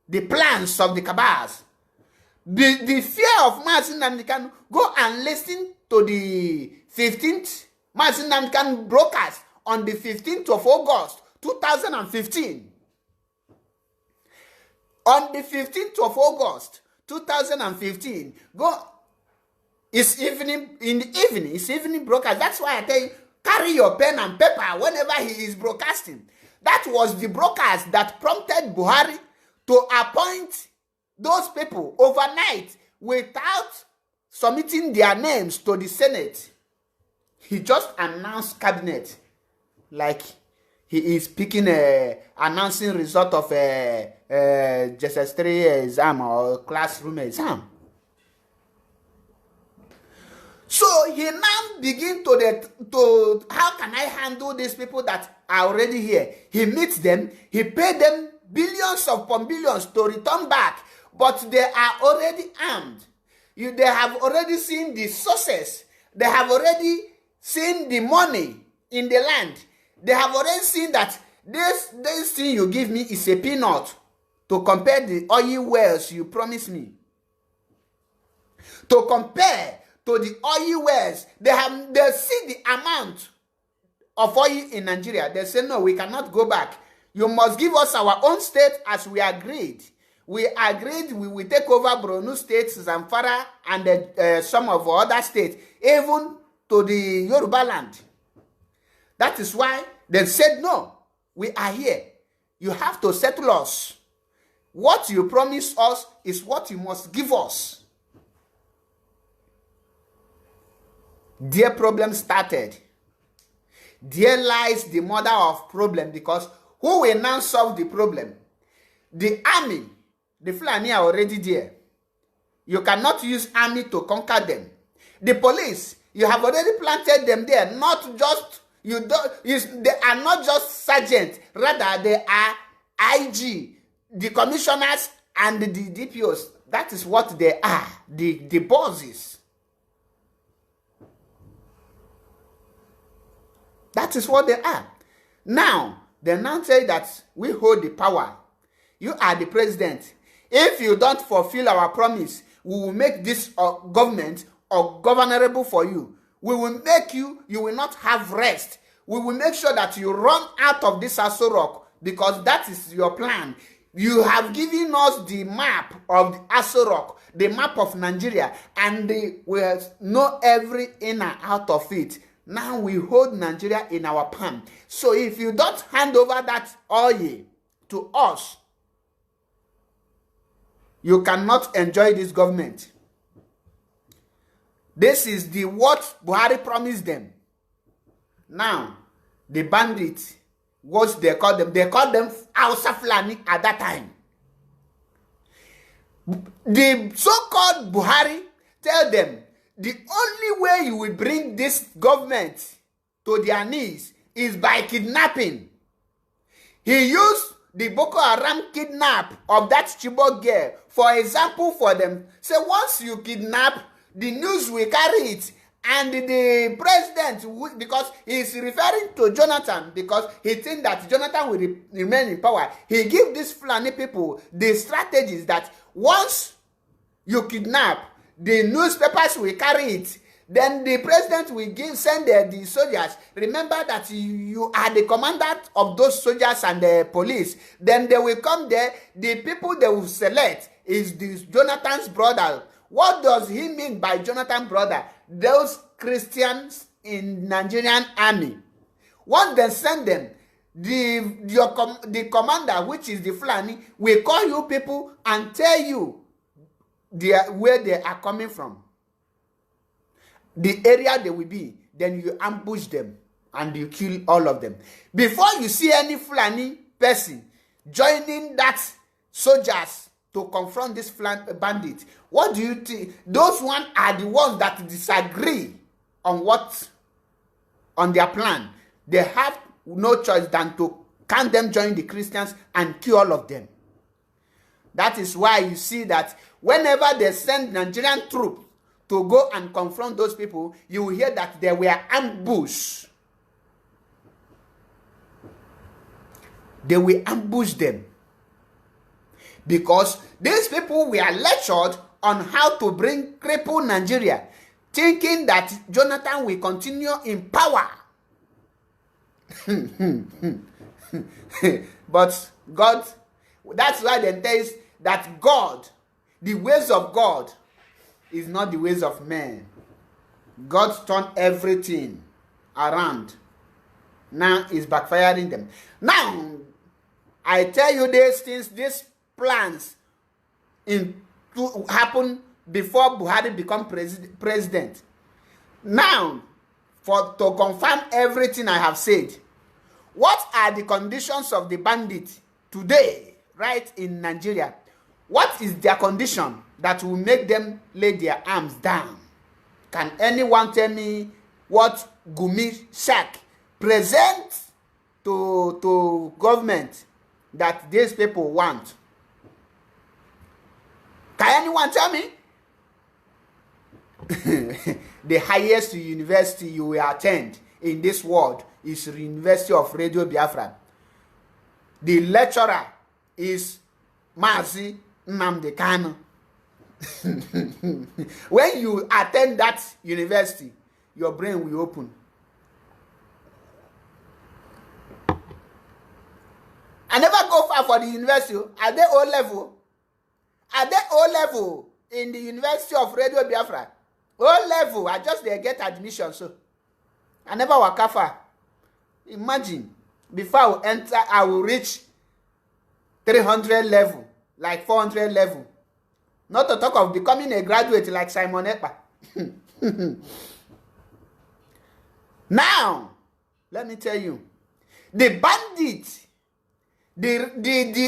the plans of the cabals. The fear of Mazi Nnamdi Kanu, go and listen to the 15th Mazi Nnamdi Kanu broadcast on the 15th of August 2015. On the 15th of August 2015. Go. It's evening in the evening. It's evening broadcast. That's why I tell you, carry your pen and paper whenever he is broadcasting. That was the broadcast that prompted Buhari to appoint those people overnight without submitting their names to the Senate. He just announced cabinet like he is picking announcing result of a JSS3 exam or classroom exam. So he now begin to how can I handle these people that are already here? He meets them, he paid them billions upon billions to return back, but they are already armed. They have already seen the sources. They have already seen the money in the land. They have already seen that this thing you give me is a peanut to compare the oil wells you promised me. To compare to the oil wells, they see the amount of oil in Nigeria. They say, no, we cannot go back. You must give us our own state as we agreed. We agreed we will take over Borno State, Zamfara, and some of other states, even to the Yoruba land. That is why they said, no, we are here. You have to settle us. What you promise us is what you must give us. Their problem started. There lies the mother of problem, because who will now solve the problem? The army, the Fulani are already there. You cannot use army to conquer them. The police, you have already planted them there. Not just they are not just sergeants, rather they are IG, the commissioners and the DPOs. That is what they are, the bosses. That is what they are. Now, they now say that we hold the power. You are the president. If you don't fulfill our promise, we will make this government ungovernable for you. We will make you will not have rest. We will make sure that you run out of this Aso Rock, because that is your plan. You have given us the map of the Aso Rock, the map of Nigeria, and we will know every in and out of it. Now we hold Nigeria in our palm. So if you don't hand over that oil to us, you cannot enjoy this government. This is what Buhari promised them. Now, the bandits, what they call them Hausa Fulani at that time. The so-called Buhari tell them, the only way you will bring this government to their knees is by kidnapping. He used the Boko Haram kidnap of that Chibok girl for example for them. So once you kidnap, the news will carry it, and the president, because he is referring to Jonathan, because he thinks that Jonathan will remain in power, he give these Fulani people the strategies that once you kidnap, the newspapers will carry it. Then the president will send the soldiers. Remember that you are the commander of those soldiers and the police. Then they will come there. The people they will select is this Jonathan's brother. What does he mean by Jonathan brother? Those Christians in Nigerian army. Once they send them, the commander, which is the Fulani, will call you people and tell you where they are coming from, the area they will be. Then you ambush them and you kill all of them. Before you see any Fulani person joining that soldiers to confront this bandit, what do you think? Those ones are the ones that disagree on their plan. They have no choice than to can them join the Christians and kill all of them. That is why you see that whenever they send Nigerian troops to go and confront those people, you will hear that they were ambushed. They will ambush them. Because these people were lectured on how to cripple Nigeria, thinking that Jonathan will continue in power. But God, that's why they tell us that God, the ways of God is not the ways of men. God turned everything around. Now it's backfiring them. Now, I tell you these things, these plans to happen before Buhari become president. Now, to confirm everything I have said, what are the conditions of the bandits today, right in Nigeria? What is their condition that will make them lay their arms down? Can anyone tell me what Gumi Shak present to government that these people want? Can anyone tell me? The highest university you will attend in this world is the University of Radio Biafra. The lecturer is Mazi Nnamdi Kanu. When you attend that university, your brain will open. I never go far for the university. Are they O level? Are they O level in the University of Radio Biafra? O level, I just get admission, so I never walk far. Imagine, before I will enter, I will reach 300 level, like 400 level. Not to talk of becoming a graduate like Simon Ekpa. Now, let me tell you, the bandits,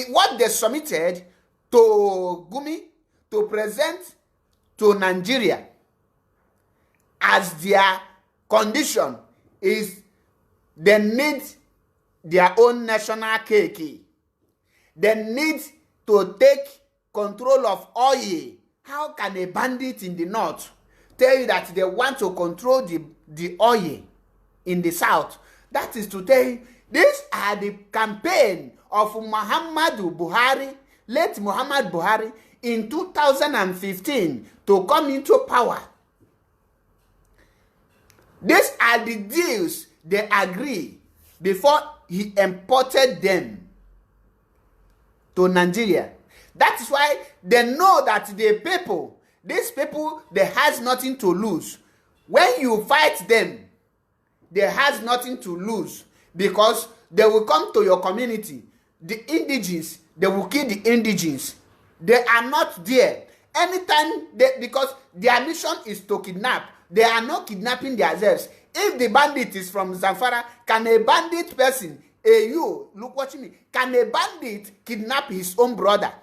what they submitted to Gumi to present to Nigeria as their condition is they need their own national cake. They need to take control of oil. How can a bandit in the north tell you that they want to control the oil in the south? That is to tell you, these are the campaign of Muhammadu Buhari, late Muhammad Buhari, in 2015 to come into power. These are the deals they agree before he imported them to Nigeria. That is why they know that these people, they has nothing to lose. When you fight them, they has nothing to lose because they will come to your community. The indigenous, they will kill the indigenous. They are not there. Anytime, because their mission is to kidnap. They are not kidnapping themselves. If the bandit is from Zamfara, can a bandit person, look watching me, can a bandit kidnap his own brother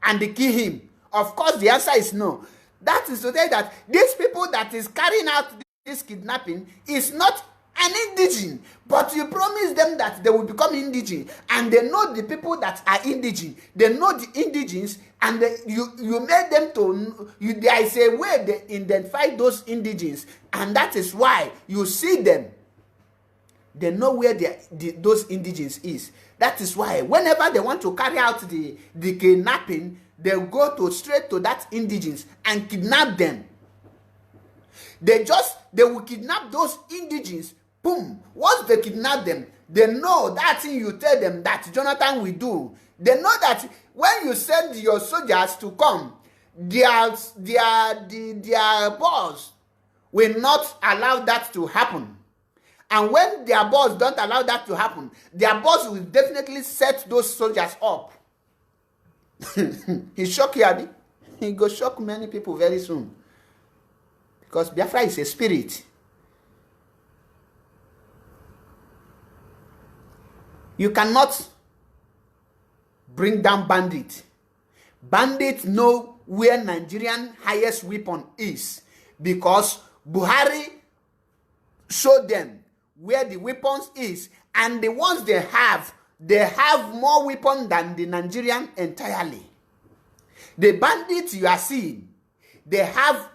and kill him? Of course, the answer is no. That is to say that these people that is carrying out this kidnapping is not an indigene, but you promise them that they will become indigene, and they know the people that are indigene. They know the indigenes, and you made them to. There is a way they identify those indigenes, and that is why you see them. They know where those indigenes is. That is why whenever they want to carry out the kidnapping, they go straight to that indigenes and kidnap them. They will kidnap those indigenes. Boom. Once they kidnap them, they know that thing you tell them that Jonathan will do. They know that when you send your soldiers to come, their boss will not allow that to happen. And when their boss don't allow that to happen, their boss will definitely set those soldiers up. He shock you, Abi. He go shock many people very soon. Because Biafra is a spirit. You cannot bring down bandits. Bandits know where Nigerian highest weapon is because Buhari showed them where the weapons is, and the ones they have more weapons than the Nigerian entirely. The bandits you are seeing, they have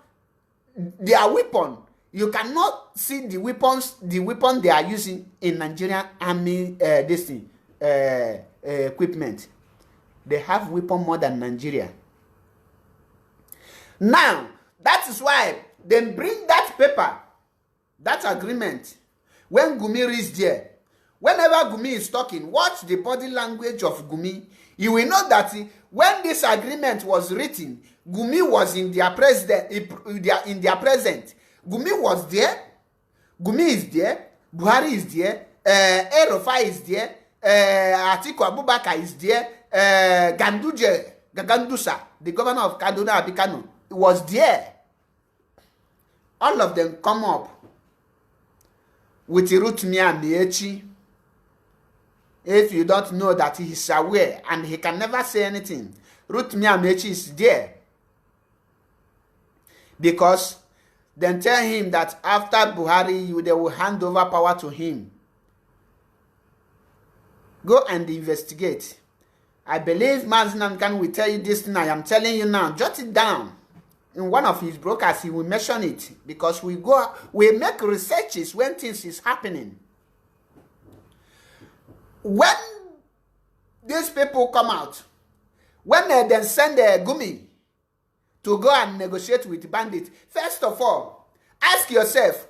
their weapon. You cannot see the weapon they are using in Nigerian army equipment. They have weapon more than Nigeria. Now, that is why they bring that paper, that agreement. When Gumi reads there, whenever Gumi is talking, watch the body language of Gumi. You will know that when this agreement was written, Gumi was in their present. Gumi was there. Gumi is there. Buhari is there. Erofai is there. Atiku Abubakar is there. Gandusa, the governor of Kaduna Abikano, was there. All of them come up with Rotimi Amaechi. If you don't know that he is aware and he can never say anything, Rotimi Amaechi is there. Because then tell him that after Buhari, they will hand over power to him. Go and investigate. I believe Mazinamkan will tell you this thing I am telling you now. Jot it down. In one of his brokers, he will mention it. Because we make researches when things is happening. When these people come out, when they then send Gumi to go and negotiate with bandits, first of all, ask yourself,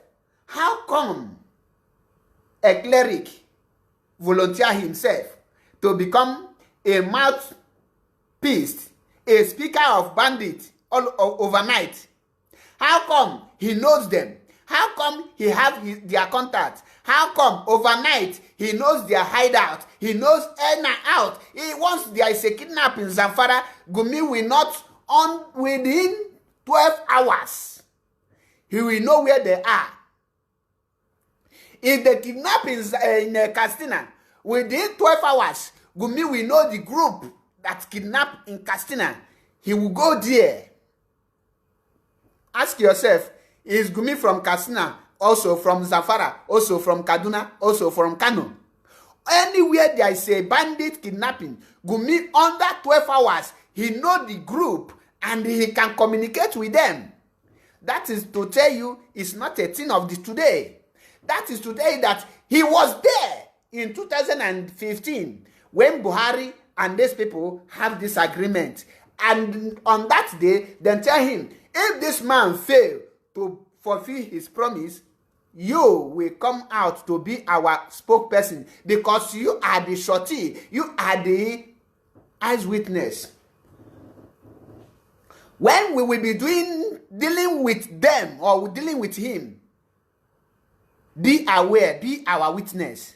how come a cleric volunteer himself to become a mouthpiece, a speaker of bandits overnight? How come he knows them? How come he have their contacts? How come overnight he knows their hideout? He knows in and out. Once there is a kidnap in Zamfara, Gumi will not within 12 hours. He will know where they are. If the kidnap is in Castina, within 12 hours, Gumi will know the group that kidnapped in Castina. He will go there. Ask yourself, is Gumi from Castina, also from Zamfara, also from Kaduna, also from Kano? Anywhere there is a bandit kidnapping, Gumi under 12 hours, he know the group and he can communicate with them. That is to tell you it's not a thing of the today. That is to tell you that he was there in 2015 when Buhari and these people have this agreement. And on that day, then tell him, if this man fail to fulfill his promise, you will come out to be our spokesperson because you are the shorty, you are the eyewitness. When we will be dealing with them or dealing with him, be aware, be our witness.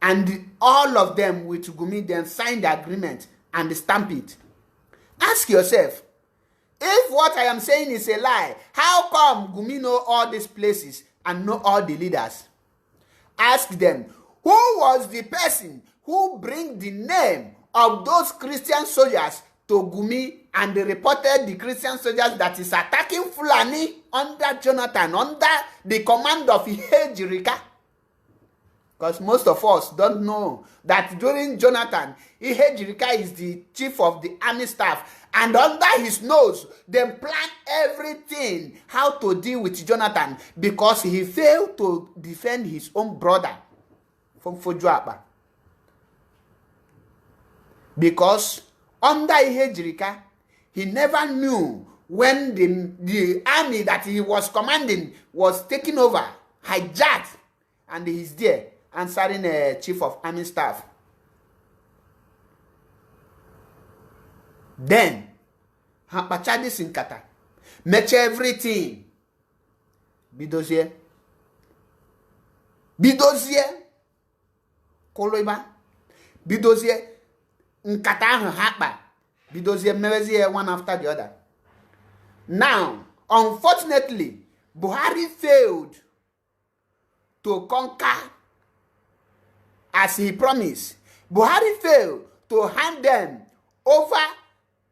And all of them with Gumi then sign the agreement and stamp it. Ask yourself, if what I am saying is a lie, how come Gumi know all these places and know all the leaders? Ask them, who was the person who bring the name of those Christian soldiers to Gumi and they reported the Christian soldiers that is attacking Fulani under Jonathan, under the command of Uwazuruike? Because most of us don't know that during Jonathan, Uwazuruike is the chief of the army staff. And under his nose, they plan everything how to deal with Jonathan because he failed to defend his own brother from Fojuapa. Because under Uwazuruike, he never knew when the army that he was commanding was taken over, hijacked, and he's there answering a chief of army staff. Then, Hapachadi Sinkata, match everything. Bidozie, Koloiba, Bidozie, Nkata Hapa, Bidozie Merezie one after the other. Now, unfortunately, Buhari failed to conquer as he promised. Buhari failed to hand them over,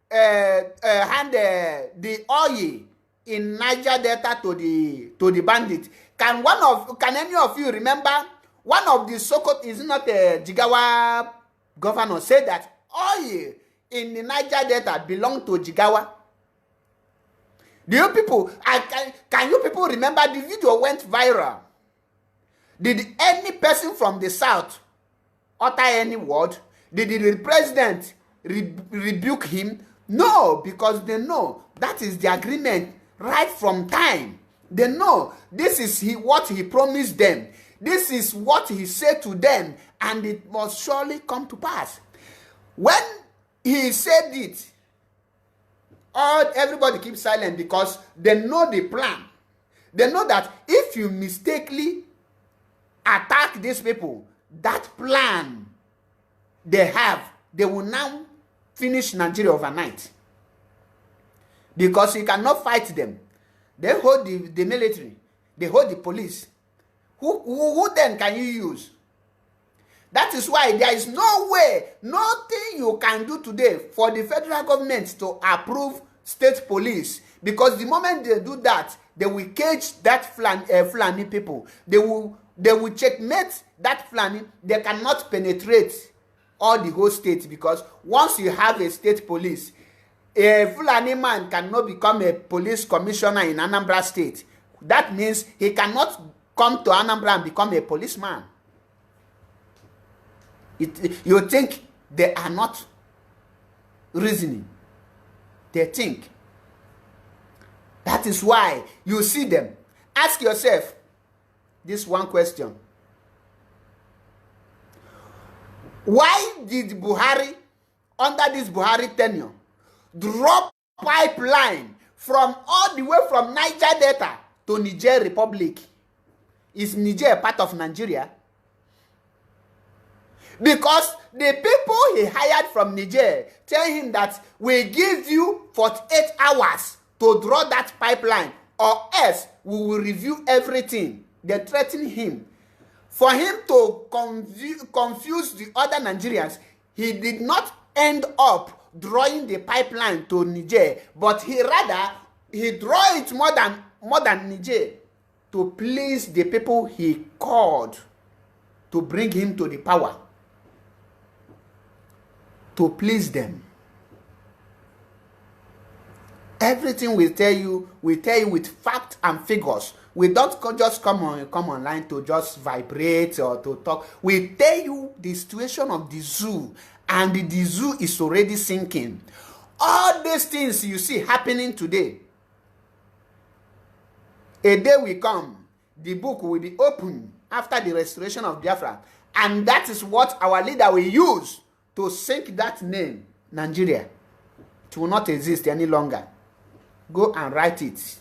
the oil in Niger Delta to the bandit. Can any of you remember one of the Sokoto, is not a Jigawa governor, said that oil in the Niger Delta belonged to Jigawa? Do you people, can you people remember the video went viral? Did any person from the south utter any word? Did the president rebuke him? No, because they know that is the agreement right from time. They know this is what he promised them. This is what he said to them, and it must surely come to pass. When he said it, everybody keeps silent because they know the plan. They know that if you mistakenly attack these people, that plan they have, they will now finish Nigeria overnight. Because you cannot fight them. They hold the military. They hold the police. Who then can you use? That is why there is no way, nothing you can do today for the federal government to approve state police. Because the moment they do that, they will cage that Fulani people. They will checkmate that Fulani. They cannot penetrate all the whole state, because once you have a state police, a Fulani man cannot become a police commissioner in Anambra State. That means he cannot come to Anambra and become a policeman. You think they are not reasoning. They think. That is why you see them. Ask yourself this one question. Why did Buhari, under this Buhari tenure, drop pipeline from all the way from Niger Delta to Niger Republic? Is Niger a part of Nigeria? Because the people he hired from Niger tell him that we give you 48 hours to draw that pipeline, or else we will review everything. They threaten him. For him to confuse the other Nigerians, he did not end up drawing the pipeline to Niger, but he draw it more than Niger to please the people he called to bring him to the power. To please them. Everything we tell you with fact and figures. We don't just come online to just vibrate or to talk. We tell you the situation of the zoo, and the zoo is already sinking. All these things you see happening today, a day will come, the book will be opened after the restoration of Biafra, and that is what our leader will use to sink that name, Nigeria. It will not exist any longer. Go and write it.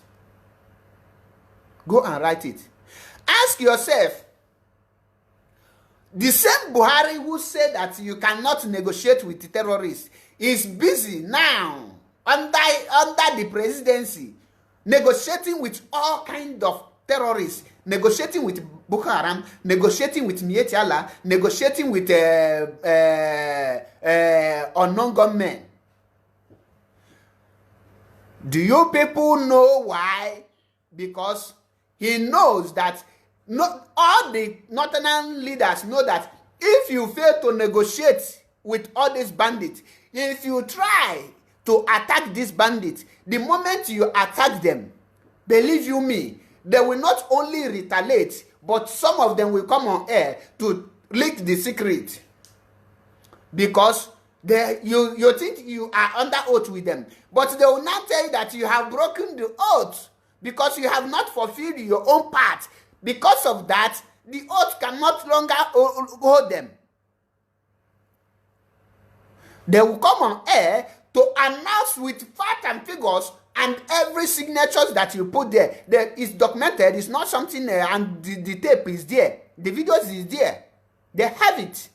Go and write it. Ask yourself, the same Buhari who said that you cannot negotiate with the terrorists is busy now under the presidency, negotiating with all kinds of terrorists, negotiating with Boko Haram, negotiating with Mieti Allah, negotiating with unknown gunmen. Do you people know why? Because he knows that all the northern leaders know that if you fail to negotiate with all these bandits, if you try to attack these bandits, the moment you attack them, believe you me, they will not only retaliate, but some of them will come on air to leak the secret. Because you think you are under oath with them, but they will not tell you that you have broken the oath because you have not fulfilled your own part. Because of that, the oath cannot longer hold them. They will come on air to announce with fact and figures, and every signature that you put there is documented. It's not something and the tape is there. The videos is there. They have it.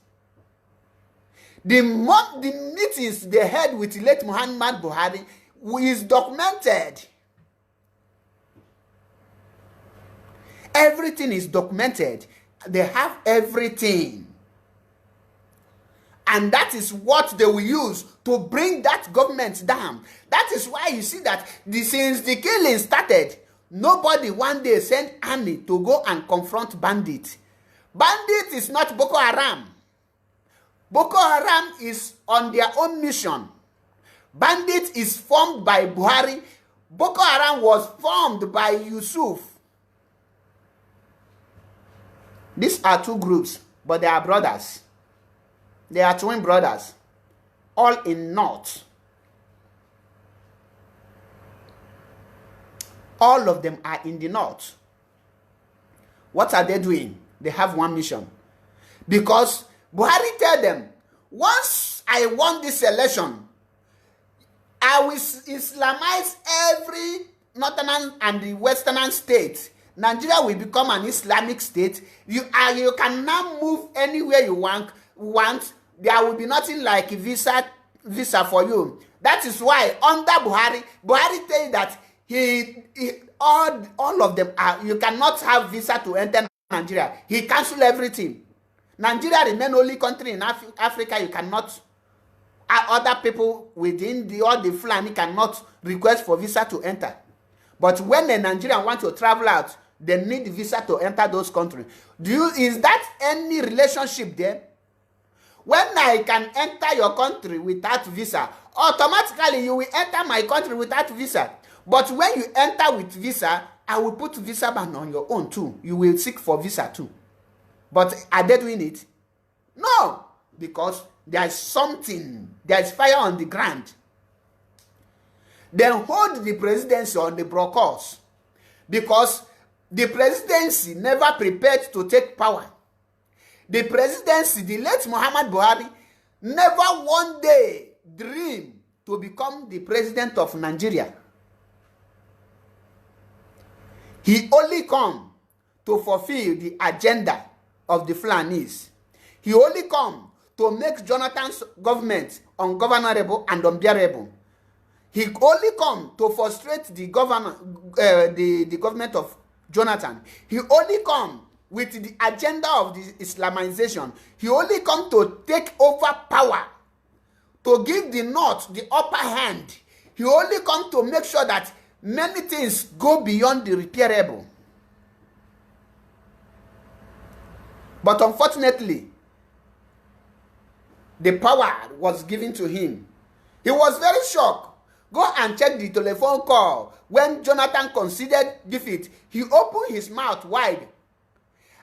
The meetings they had with late Muhammad Buhari is documented. Everything is documented. They have everything. And that is what they will use to bring that government down. That is why you see that since the killing started, nobody one day sent army to go and confront bandits. Bandit is not Boko Haram. Boko Haram is on their own mission. Bandit is formed by Buhari. Boko Haram was formed by Yusuf. These are two groups, but they are brothers. They are twin brothers, all in North. All of them are in the North. What are they doing? They have one mission. Because Buhari tell them, once I won this election, I will Islamize every northern and the western states. Nigeria will become an Islamic state. You can now move anywhere you want. There will be nothing like visa for you. That is why under Buhari tell you that all of them are, you cannot have visa to enter Nigeria. He cancelled everything. Nigeria remain only country in Africa you cannot. Other people within all the Fulani cannot request for visa to enter. But when a Nigerian want to travel out, they need visa to enter those countries. Is that any relationship there? When I can enter your country without visa, automatically you will enter my country without visa. But when you enter with visa, I will put visa ban on your own too. You will seek for visa too. But are they doing it? No, because there is something, there is fire on the ground. Then hold the presidency on the broad course, because the presidency never prepared to take power. The presidency, the late Muhammad Buhari, never one day dreamed to become the president of Nigeria. He only come to fulfill the agenda of the Fulanis. He only come to make Jonathan's government ungovernable and unbearable. He only come to frustrate the government of Jonathan. He only come with the agenda of the Islamization. He only come to take over power, to give the North the upper hand. He only come to make sure that many things go beyond the repairable. But unfortunately, the power was given to him. He was very shocked. Go and check the telephone call when Jonathan considered defeat. He opened his mouth wide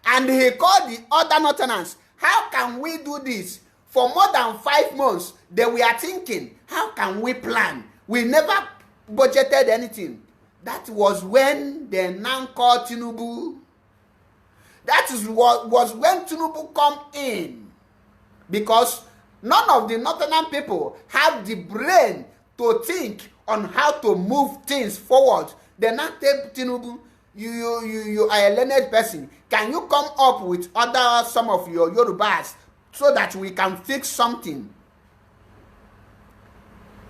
and he called the other Northerners. How can we do this? For more than 5 months, they were thinking, how can we plan? We never budgeted anything. That was when they now called Tinubu. That was when Tinubu come in. Because none of the Northern people have the brain to think on how to move things forward. They now tell Tinubu, you are a learned person. Can you come up with some of your Yorubas so that we can fix something?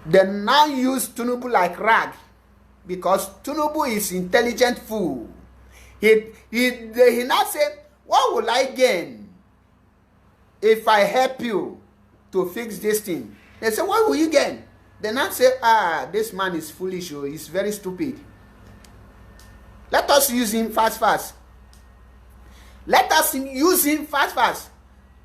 They now use Tinubu like rag, because Tinubu is intelligent fool. He now said, what will I gain if I help you to fix this thing? They say, what will you gain? They now say, this man is foolish, or he's very stupid. Let us use him fast. Let us use him fast.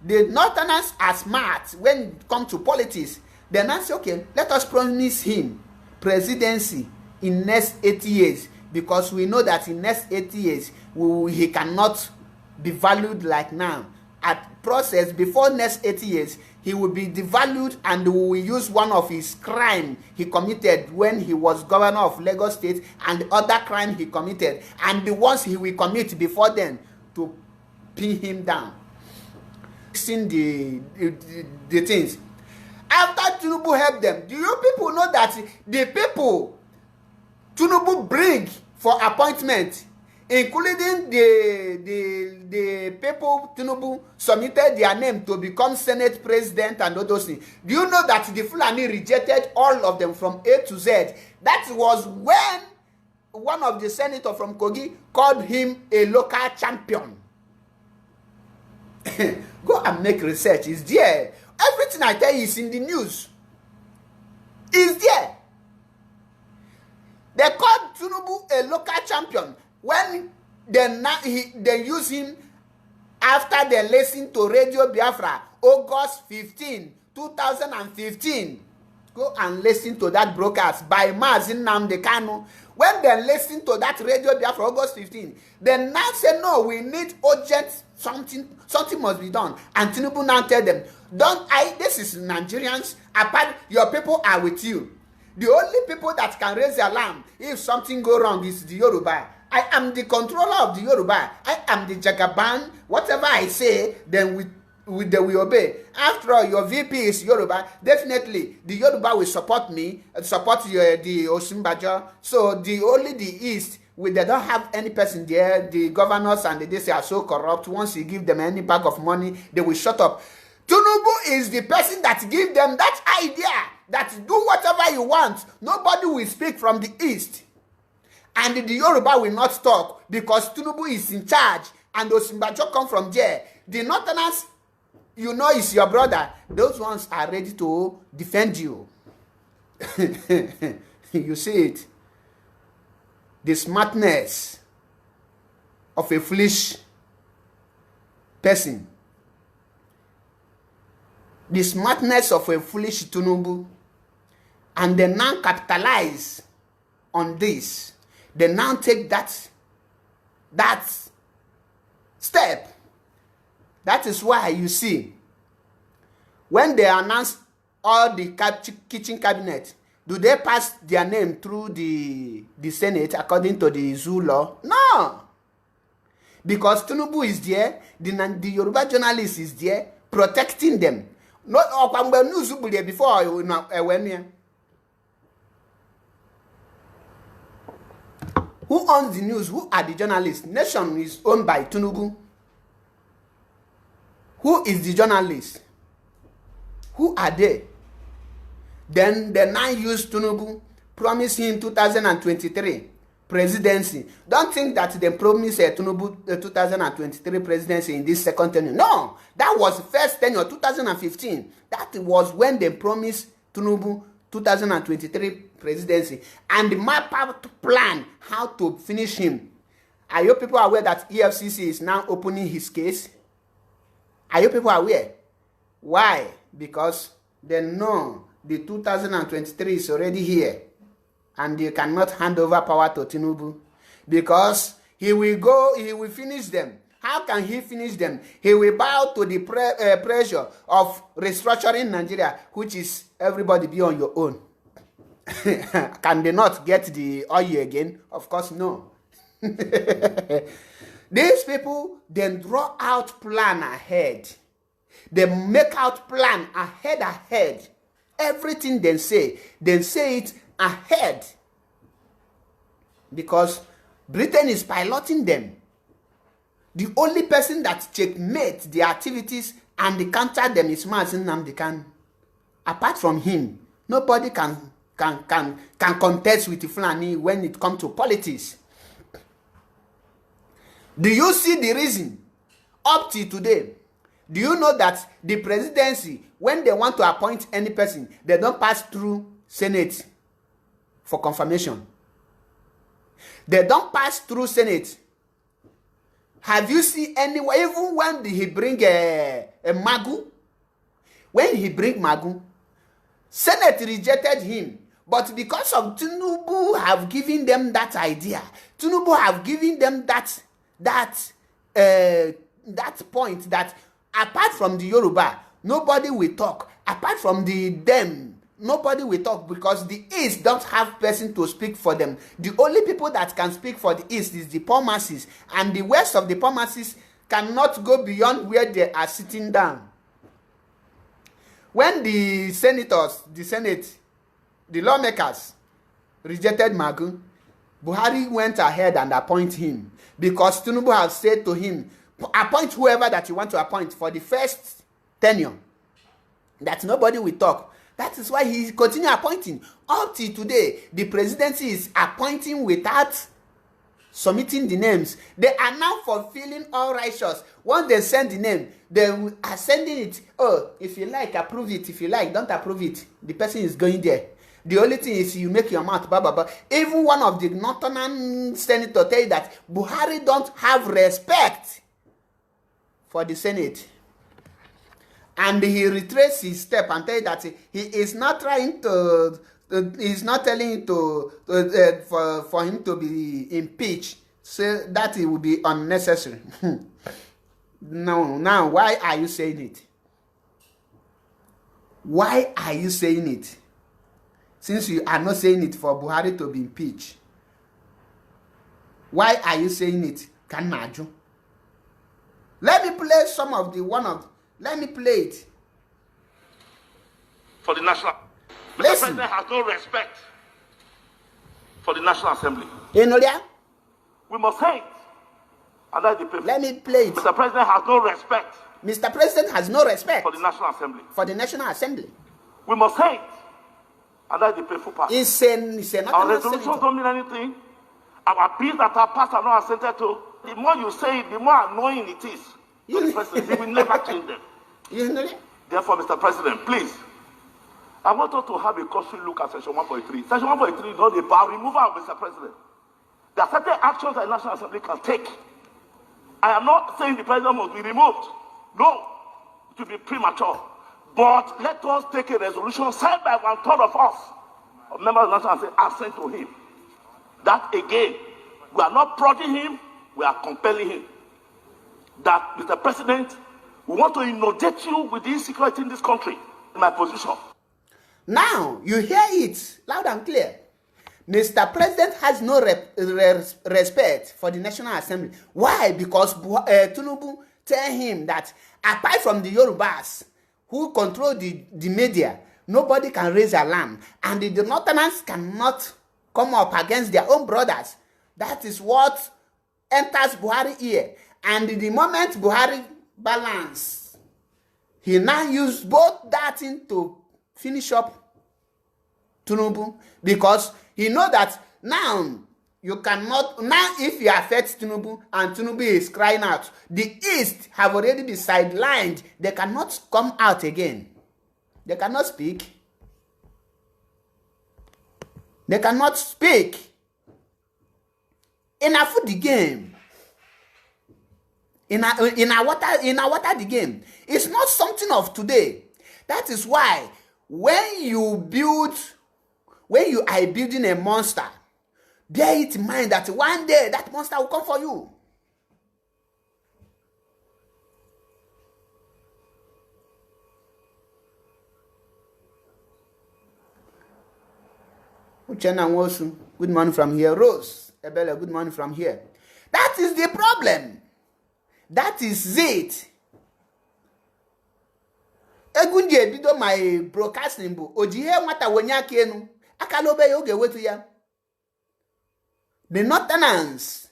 The Northerners are smart when it comes to politics. They now say, okay, let us promise him presidency in next 8 years, because we know that in next 8 years he cannot be valued like now. At process, before next 8 years, he will be devalued, and we will use one of his crime he committed when he was governor of Lagos State, and the other crime he committed, and the ones he will commit before then, to pin him down. Seeing the things. After Tinubu helped them, do you people know that the people Tinubu bring for appointment, including the people Tinubu submitted their name to become Senate President and all those things. Do you know that the Fulani rejected all of them from A to Z? That was when one of the senators from Kogi called him a local champion. Go and make research. It's there. Everything I tell you is in the news. It's there. They called Tinubu a local champion when they use him after they listened to Radio Biafra, August 15, 2015. Go and listen to that broadcast by Mazin Nnamdi Kanu. When they listen to that Radio Biafra, August 15, they now say, no, we need urgent something must be done. And Tinubu now tell them, this is Nigerians, apart, your people are with you. The only people that can raise the alarm if something go wrong is the Yoruba. I am the controller of the Yoruba. I am the Jagaban. Whatever I say, then they will obey. After all, your VP is Yoruba. Definitely, the Yoruba will support me, support the Osinbajo. So only the East, they don't have any person there. The governors and the DC are so corrupt. Once you give them any bag of money, they will shut up. Tinubu is the person that give them that idea that do whatever you want. Nobody will speak from the East. And the Yoruba will not talk because Tinubu is in charge and Osinbajo come from there. The Northerners, you know, is your brother. Those ones are ready to defend you. You see it. The smartness of a foolish person. The smartness of a foolish Tinubu. And they now capitalize on this. They now take that step. That is why you see, when they announce all the kitchen cabinet, do they pass their name through the Senate according to the zoo law? No. Because Tinubu is there, the Yoruba journalist is there, protecting them. Not before when here. Who owns the news? Who are the journalists? Nation is owned by Tinubu. Who is the journalist? Who are they? Then they now use Tinubu, promise him 2023 presidency. Don't think that they promised Tinubu 2023 presidency in this second tenure. No, that was first tenure, 2015. That was when they promised Tinubu 2023 presidency and map out plan how to finish him. Are you people aware that EFCC is now opening his case? Are you people aware? Why? Because they know the 2023 is already here and you cannot hand over power to Tinubu because he will finish them. How can he finish them? He will bow to the pressure of restructuring Nigeria, which is everybody be on your own. Can they not get the oil again? Of course, no. These people then draw out plan ahead. They make out plan ahead. Everything they say it ahead. Because Britain is piloting them. The only person that checkmate the activities and counter them is Mazi Nnamdi Kanu. Apart from him, nobody can contest with Fulani when it comes to politics. Do you see the reason? Up to today, do you know that the presidency, when they want to appoint any person, they don't pass through Senate for confirmation? They don't pass through Senate. Have you seen anywhere, even when he bring a Magu? When he bring Magu, Senate rejected him. But because of Tinubu have given them that idea, Tinubu have given them that point that apart from the Yoruba, nobody will talk. Apart from them, nobody will talk because the East don't have person to speak for them. The only people that can speak for the East is the poor masses, and the West of the poor masses cannot go beyond where they are sitting down. When the senators, the Senate, the lawmakers rejected Magu, Buhari went ahead and appointed him because Tinubu has said to him, appoint whoever that you want to appoint for the first tenure, that nobody will talk. That is why he continues appointing. Up till today, the presidency is appointing without submitting the names. They are now fulfilling all righteous. Once they send the name, they are sending it. Oh, if you like, approve it. If you like, don't approve it. The person is going there. The only thing is you make your mouth, blah, blah, blah. Even one of the northern senators tell you that Buhari don't have respect for the Senate. And he retraces his step and tell you that he is not trying to, he's not telling for him to be impeached, so that it will be unnecessary. No, now why are you saying it? Why are you saying it? Since you are not saying it for Buhari to be impeached, why are you saying it? Kanaju. Let me play some of the Let me play it. For the National... Mr. Listen. President has no respect for the National Assembly. You know that? We must say it. And that's the people. Let me play it. Mr. President has no respect Mr. President has no respect for the National Assembly. for the National Assembly. We must say it. And that's the painful part. He's not Our resolutions don't mean anything. Our bills that are passed are not assented to. The more you say it, the more annoying it is. To the President, he will never change them. You know that? Therefore, Mr. President, please, I want us to have a costly look at Section 143. Section 143 is not about removal of Mr. President. There are certain actions that the National Assembly can take. I am not saying the President must be removed. No, it will be premature. But let us take a resolution signed by 1/3 of us, of members of the National Assembly, assent to him. That again, we are not prodding him, we are compelling him. That, Mr. President, we want to inundate you with insecurity in this country, in my position. Now, you hear it loud and clear. Mr. President has no respect for the National Assembly. Why? Because Tinubu tell him that apart from the Yorubas who control the media, nobody can raise alarm. And the Northerners cannot come up against their own brothers. That is what enters Buhari ear. And the moment Buhari balance, he now used both that thing to finish up Tinubu, because he know that now you cannot, now if you affect Tinubu and Tinubu is crying out, the East have already been sidelined. They cannot come out again. They cannot speak. They cannot speak. Enough of the game. In a water the game. It's not something of today. That is why when you are building a monster, bear it in mind that one day that monster will come for you. Uchenna Nwosu, good morning from here. Rose Ebele, good morning from here. That is the problem. That is it. Egunje ebido my broadcasting bụ ojihe nwata wenye aka enu akala obe ya oge wetu ya. The Northerners,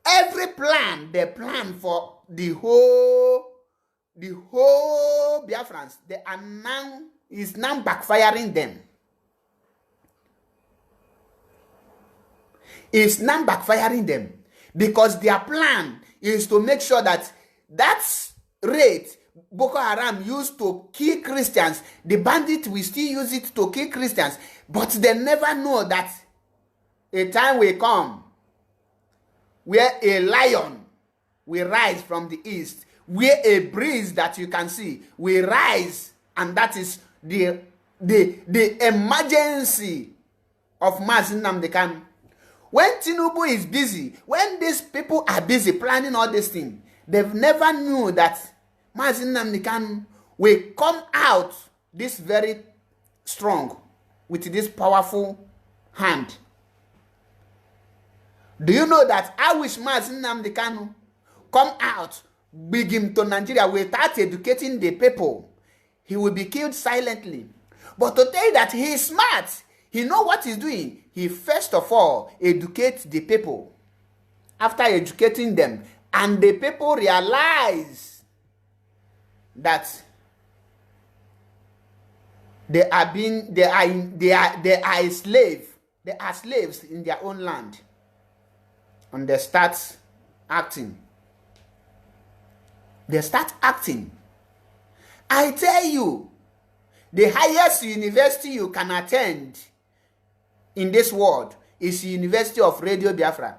every plan they plan for the whole Biafrans, they are now is now backfiring them. It's now backfiring them because their plan is to make sure that that rate Boko Haram used to kill Christians, the bandits will still use it to kill Christians, but they never know that a time will come where a lion will rise from the east, where a breeze that you can see will rise, and that is the emergency of Mazi Nnamdi Kanu. When Tinubu is busy, when these people are busy planning all these things, they've never knew that Mazi Nnamdi Kanu will come out this very strong with this powerful hand. Do you know that I wish Mazi Nnamdi Kanu come out, begin to Nigeria without educating the people? He will be killed silently. But to tell you that he is smart, he knows what he's doing. He first of all educates the people. After educating them, and the people realize that they are slaves. They are slaves in their own land. And they start acting. They start acting. I tell you, the highest university you can attend in this world is the University of Radio Biafra.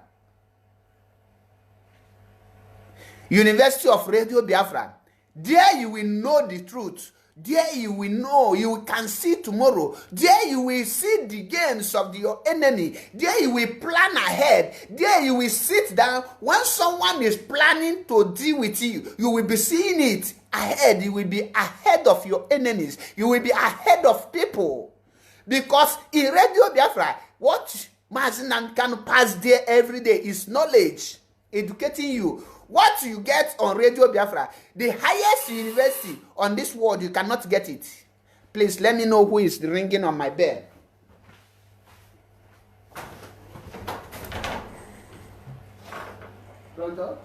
University of Radio Biafra. There you will know the truth. There you will know, you can see tomorrow. There you will see the games of your enemy. There you will plan ahead. There you will sit down. When someone is planning to deal with you, you will be seeing it ahead. You will be ahead of your enemies. You will be ahead of people. Because in Radio Biafra, what Mazi Nnamdi Kanu pass there every day is knowledge, educating you. What you get on Radio Biafra, the highest university on this world, you cannot get it. Please let me know who is ringing on my bell. Pronto?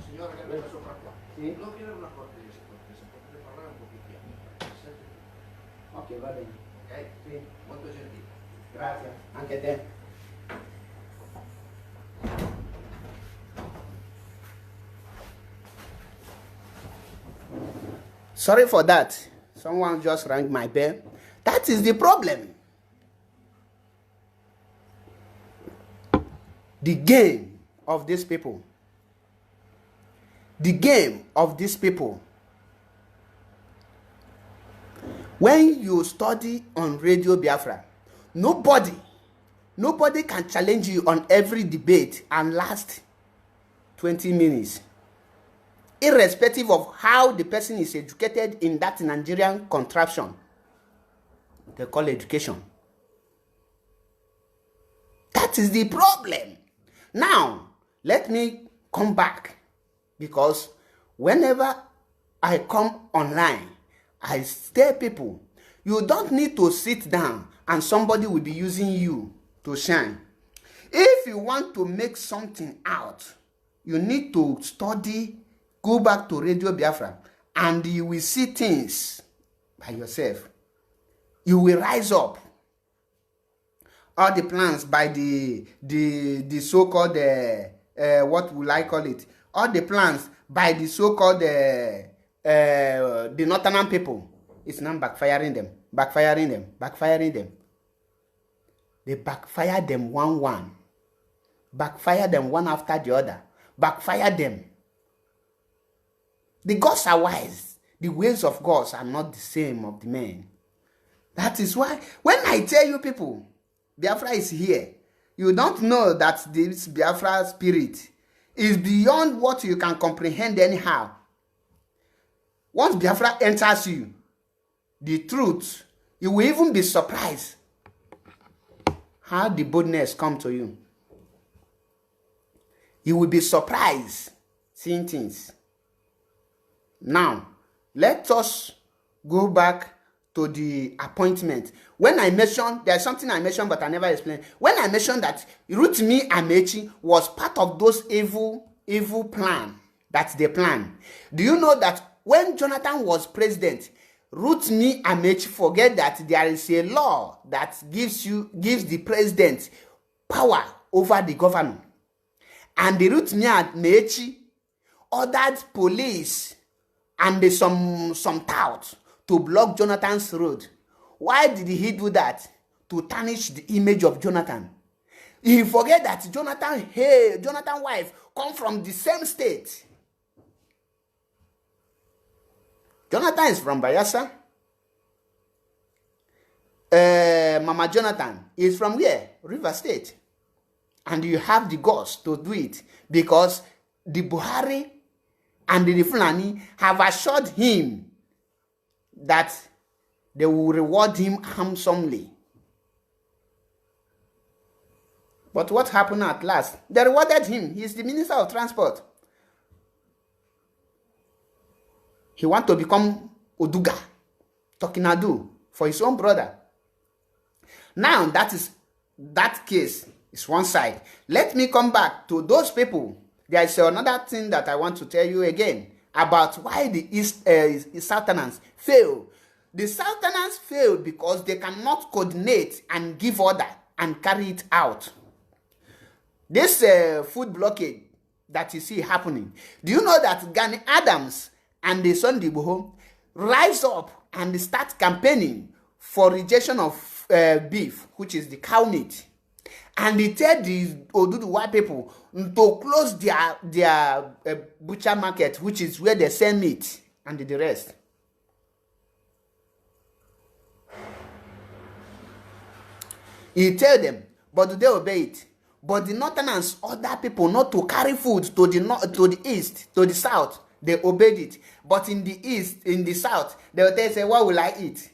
Signora che è sopra qua. Sì? Non chiedere una cortesia, se potete parlare un po' più piano. Ok, va bene. Ok? Sì. Molto gentile. Grazie. Anche te. Sorry for that. Someone just rang my bell. That is the problem. The game of these people. The game of these people. When you study on Radio Biafra, nobody can challenge you on every debate and last 20 minutes. Irrespective of how the person is educated in that Nigerian contraption they call education. That is the problem. Now, let me come back, because whenever I come online, I tell people, you don't need to sit down and somebody will be using you to shine. If you want to make something out, you need to study, go back to Radio Biafra, and you will see things by yourself. You will rise up. All the plans by the so-called, what will I call it? All the plans by the so-called, the northern people, it's not backfiring them. They backfire them one. Backfire them one after the other. Backfire them. The gods are wise. The ways of gods are not the same of the men. That is why, when I tell you people, Biafra is here, you don't know that this Biafra spirit is beyond what you can comprehend anyhow. Once Biafra enters you, the truth, you will even be surprised how the boldness come to you. You will be surprised seeing things. Now, let us go back to the appointment. When I mentioned, there's something I mentioned but I never explained. When I mentioned that Rotimi Amaechi was part of those evil plan that they planned. Do you know that when Jonathan was president, Rotimi Amaechi forget that there is a law that gives the president power over the governor. And the Rotimi Amaechi ordered police and some touts to block Jonathan's road. Why did he do that? To tarnish the image of Jonathan. He forget that Jonathan's wife come from the same state. Jonathan is from Bayelsa. Mama Jonathan is from where? River State. And you have the guts to do it because the Buhari and the Fulani have assured him that they will reward him handsomely. But what happened at last? They rewarded him. He is the Minister of Transport. He wants to become Oduga, Tokinadu, for his own brother. Now, that case is one side. Let me come back to those people. There is another thing that I want to tell you again about why the Southerners fail. The Southerners fail because they cannot coordinate and give order and carry it out. This food blockade that you see happening, do you know that Gani Adams and the Sunday Igboho rise up and start campaigning for rejection of beef, which is the cow meat? And they tell the Oduduwa people to close their butcher market, which is where they sell meat, and the rest. He tell them, but do they obey it? But the Northerners order people not to carry food to the north, to the east, to the south. They obeyed it. But in the east, in the south, they will say, what will I eat?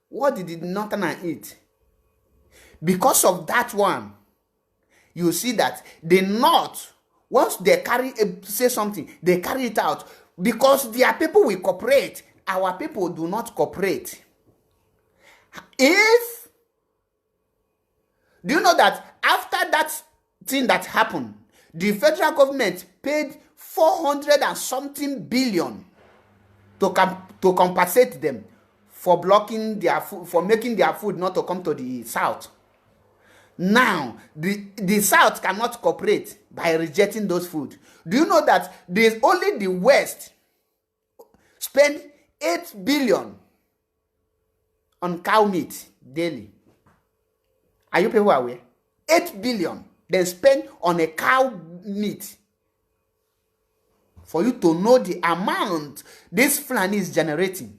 What did the Northerners eat? Because of that one, you see that the North, once they say something, they carry it out. Because their people will cooperate. Our people do not cooperate. Do you know that after that thing that happened, the federal government paid 400 and something billion to compensate them for blocking their food, for making their food not to come to the South. Now, the South cannot cooperate by rejecting those food. Do you know that there's only the West spend 8 billion on cow meat daily? Are you people aware? 8 billion they spend on a cow meat. For you to know the amount this Fulani is generating.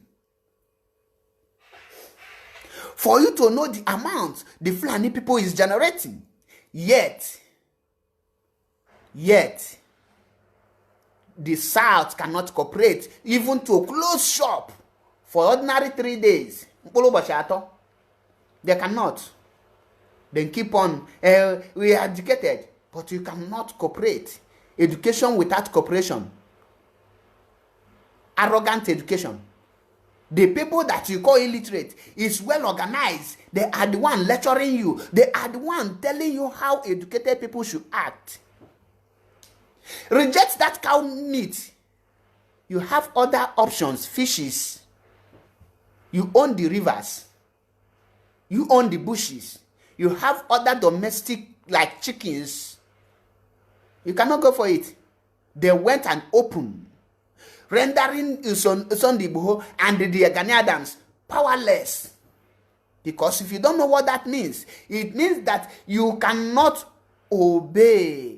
For you to know the amount the Fulani people is generating. Yet, the South cannot cooperate even to close shop for ordinary 3 days. They cannot. Then keep on. We are educated, but you cannot cooperate. Education without cooperation. Arrogant education. The people that you call illiterate is well organized. They are the one lecturing you. They are the one telling you how educated people should act. Reject that cow meat. You have other options, fishes. You own the rivers. You own the bushes. You have other domestic like chickens. You cannot go for it. They went and opened, rendering Sunday Buho and the Ghanaians powerless. Because if you don't know what that means, it means that you cannot obey.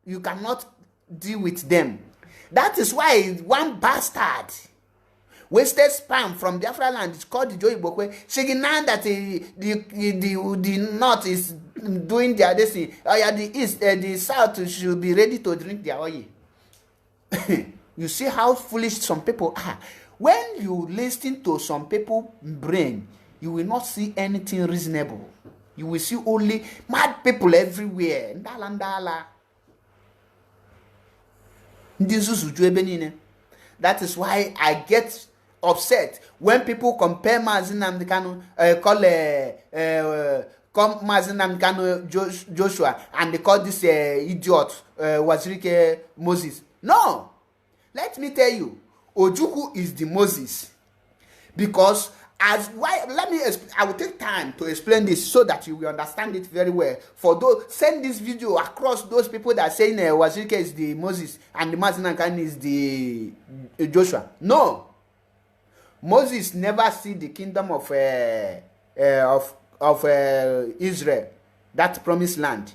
You cannot deal with them. That is why one bastard wasted sperm from Biafra land is called the Joy Bokwe. Saying now that the North is doing their destiny. The East, the South should be ready to drink their oil. You see how foolish some people are. When you listen to some people's brain, you will not see anything reasonable. You will see only mad people everywhere. That is why I get upset when people compare Mazi Nnamdi Kanu, call Mazi Nnamdi Kanu Joshua, and they call this idiot Uwazuruike Moses. No, let me tell you, Ojukwu is the Moses, because I will take time to explain this so that you will understand it very well. For those, send this video across those people that are saying Uwazuruike is the Moses and the Mazi Nnamdi Kanu is the Joshua. No, Moses never see the kingdom of Israel, that promised land,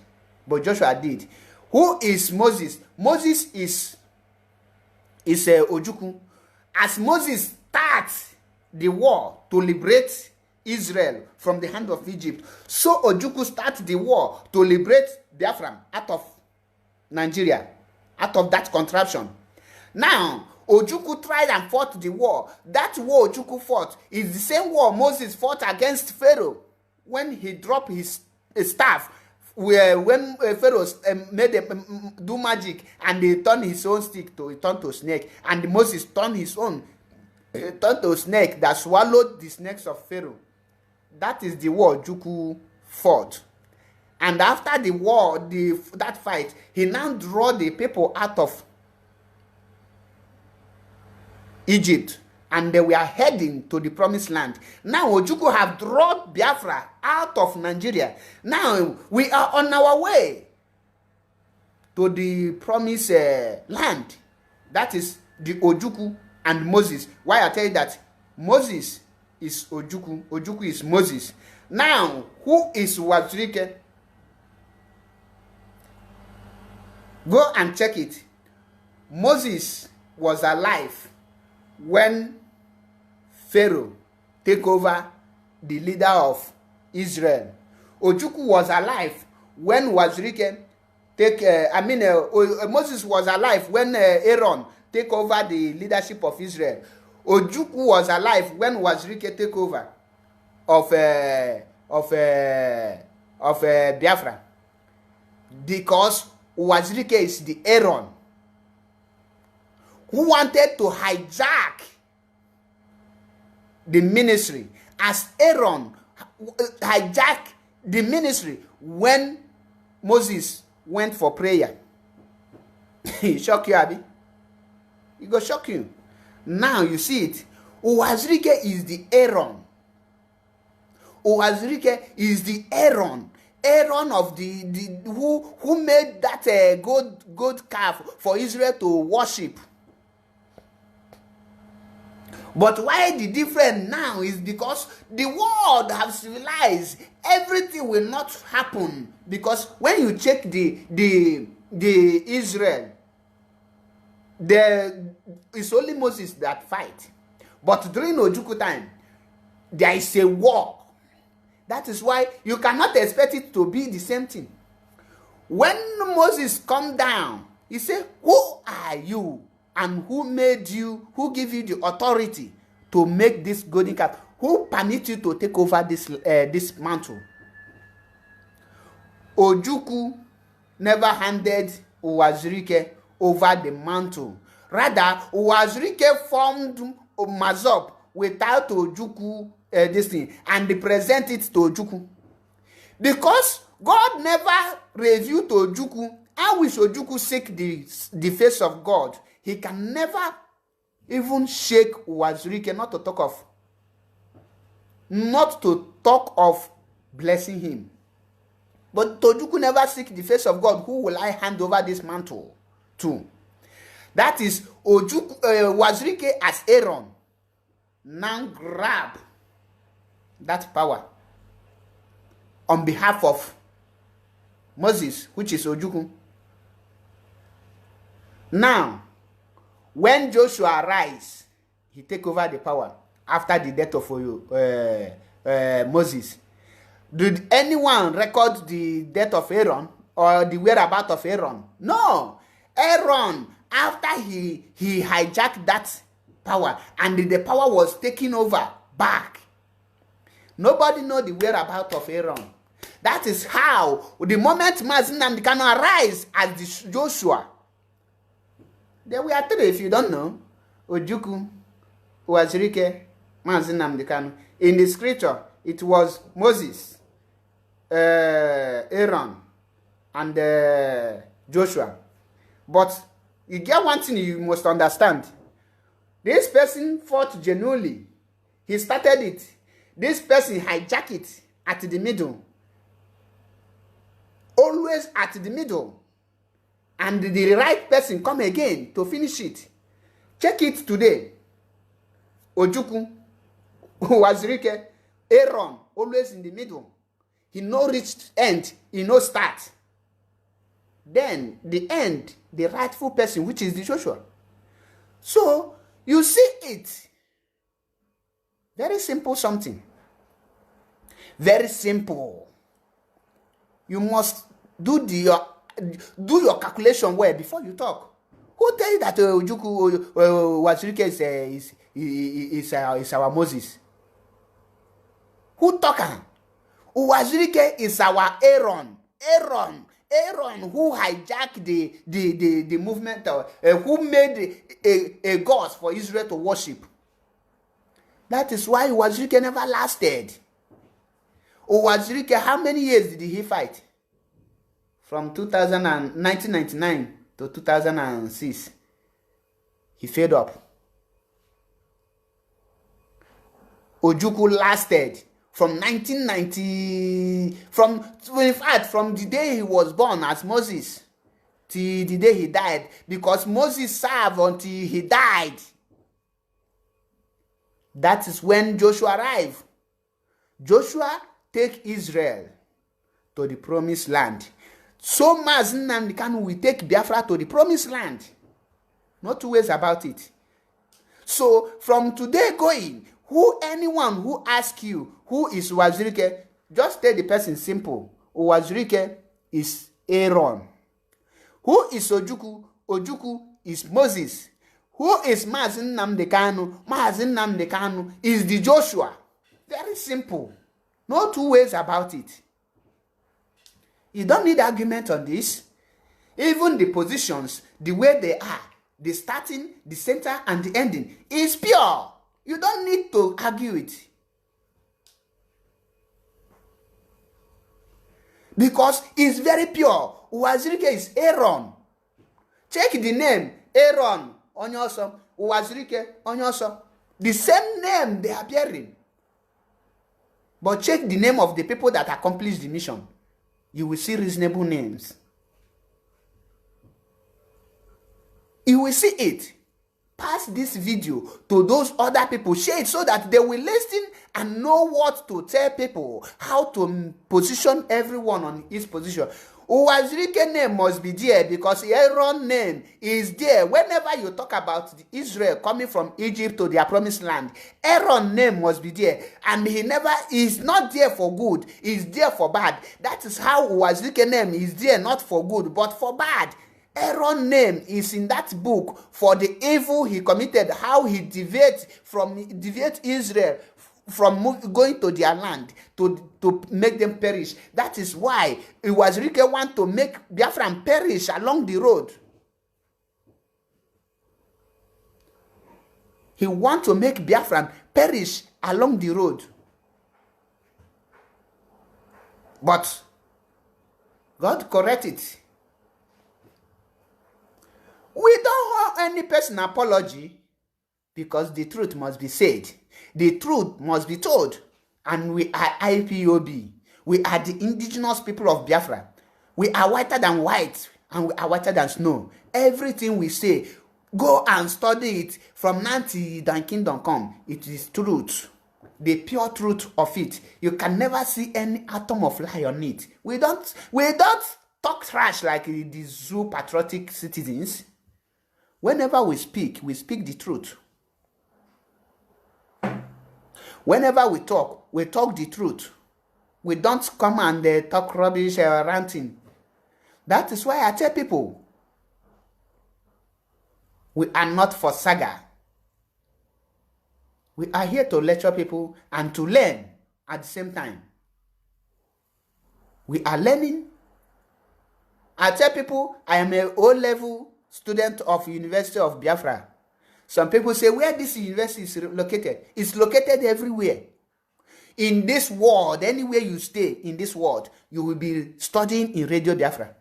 but Joshua did. Who is Moses? Moses is Ojukwu. As Moses starts the war to liberate Israel from the hand of Egypt, so Ojukwu starts the war to liberate Biafra out of Nigeria, out of that contraption. Now, Ojukwu tried and fought the war. That war Ojukwu fought is the same war Moses fought against Pharaoh when he dropped his staff. When Pharaoh made do magic and he turned his own stick to turn to snake, and Moses turned his own turned to snake that swallowed the snakes of Pharaoh. That is the war Ojukwu fought. And after the war, that fight, he now drew the people out of Egypt, and they were heading to the promised land. Now Ojukwu have drawn Biafra out of Nigeria. Now we are on our way to the promised land. That is the Ojukwu and Moses. Why I tell you that Moses is Ojukwu, Ojukwu is Moses. Now, who is Uwazuruike? Go and check it. Moses was alive when Pharaoh take over the leader of Israel. Ojukwu was alive when Uwazuruike Moses was alive when Aaron take over the leadership of Israel. Ojukwu was alive when Uwazuruike take over of of Biafra, because Uwazuruike is the Aaron who wanted to hijack the ministry, as Aaron hijacked the ministry when Moses went for prayer. It shock you, Abi? It go shock you. Now you see it. Uwazuruike is the Aaron. Uwazuruike is the Aaron of the who made that gold calf for Israel to worship. But why the difference now is because the world has realized everything will not happen, because when you check the Israel, it's only Moses that fight. But during Ojukwu time, there is a war. That is why you cannot expect it to be the same thing. When Moses come down, he said, "Who are you? And who made you, who gave you the authority to make this golden calf? Who permit you to take over this mantle?" Ojukwu never handed Uwazuruike over the mantle. Rather, Uwazuruike formed Mazop without Ojukwu this thing, and they present it to Ojukwu. Because God never revealed to Ojukwu how which Ojukwu seek the face of God. He can never even shake Uwazuruike, not to talk of blessing him. But Ojukwu never seek the face of God. Who will I hand over this mantle to? That is Uwazuruike as Aaron now grab that power on behalf of Moses, which is Ojukwu. Now, when Joshua rise, he take over the power after the death of Moses. Did anyone record the death of Aaron or the whereabouts of Aaron? No. Aaron, after he hijacked that power and the power was taken over back, nobody know the whereabouts of Aaron. That is how the moment Mazi Nnamdi Kanu arise as the Joshua, there were three, if you don't know: Ojukwu, Uwazuruike, Mazi Nnamdi Kanu. In the scripture, it was Moses, Aaron, and Joshua. But you get one thing you must understand. This person fought genuinely. He started it. This person hijacked it at the middle. Always at the middle. And the right person come again to finish it. Check it today. Ojukwu, Uwazuruike, Aaron, always in the middle. He no reach end, he no start. Then the end, the rightful person, which is the Joshua. So you see it. Very simple something. Very simple. You must do your calculation well before you talk. Who tell you that Ojukwu Uwazuruike is our Moses? Who talking? Uwazuruike is our Aaron. Aaron who hijacked the movement, who made a god for Israel to worship. That is why Uwazuruike never lasted. Uwazuruike, how many years did he fight? From 1999 to 2006. He fed up. Ojukwu lasted from 1990, from the day he was born as Moses till the day he died, because Moses served until he died. That is when Joshua arrived. Joshua take Israel to the promised land. So Mazi Nnamdi Kanu will take Biafra to the promised land. Not two ways about it. So from today going, anyone who asks you who is Uwazuruike, just tell the person simple. Uwazuruike is Aaron. Who is Ojukwu? Ojukwu is Moses. Who is Mazi Nnamdi Kanu? Mazi Nnamdi Kanu is the Joshua. Very simple. No two ways about it. You don't need argument on this. Even the positions, the way they are, the starting, the center, and the ending is pure. You don't need to argue it. Because it's very pure. Uwazuruike is Aaron. Check the name. Aaron, Onyoso. Uwazuruike, Onyoso. The same name they are bearing. But check the name of the people that accomplished the mission. You will see reasonable names. You will see it. Pass this video to those other people. Share it so that they will listen and know what to tell people. How to position everyone on his position. Uwazuruike name must be there because Aaron's name is there. Whenever you talk about Israel coming from Egypt to their promised land, Aaron's name must be there. And he never is not there for good. He's there for bad. That is how Uwazuruike name is there, not for good, but for bad. Aaron's name is in that book for the evil he committed, how he deviated Israel from going to their land to make them perish. That is why Uwazuruike want to make Biafran perish along the road. He want to make Biafran perish along the road. But God correct it. We don't want any personal apology because the truth must be said. The truth must be told. And we are IPOB. We are the indigenous people of Biafra. We are whiter than white and we are whiter than snow. Everything we say, go and study it from now till thy kingdom come. It is truth. The pure truth of it. You can never see any atom of lie on it. We don't talk trash like the zoo patriotic citizens. Whenever we speak the truth. Whenever we talk the truth. We don't come and talk rubbish or ranting. That is why I tell people, we are not for saga. We are here to lecture people and to learn at the same time. We are learning. I tell people I am a O-level student of University of Biafra. Some people say where this university is located. It's located everywhere. In this world, anywhere you stay in this world, you will be studying in Radio Biafra.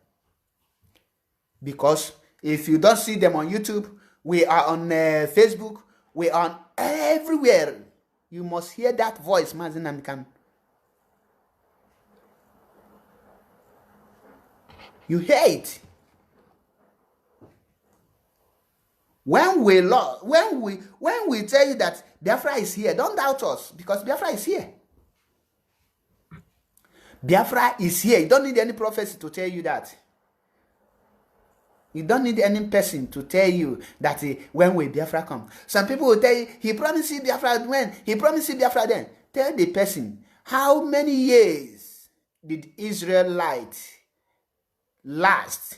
Because if you don't see them on YouTube, we are on Facebook, we are on everywhere. You must hear that voice, Mazen Amikan. You hear it. When we tell you that Biafra is here, don't doubt us because Biafra is here. Biafra is here. You don't need any prophecy to tell you that. You don't need any person to tell you that when will Biafra come. Some people will tell you, he promised you Biafra when? He promised you Biafra then. Tell the person, how many years did Israelites last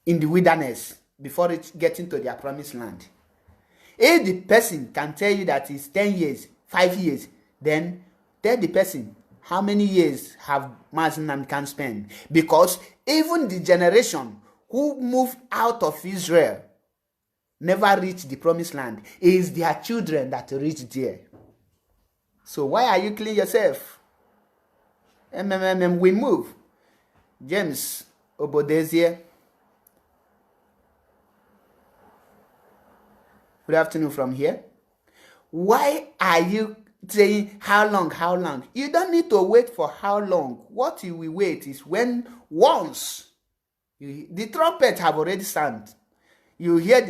in the wilderness before getting to their promised land? If the person can tell you that it's 10 years, 5 years, then tell the person how many years have Mazen and can spend. Because even the generation who moved out of Israel never reached the promised land. It is their children that reached there. So why are you killing yourself? We move. James Obodezie. Good afternoon from here. Why are you saying how long? You don't need to wait for how long. What you will wait is when once the trumpet have already sounded. You hear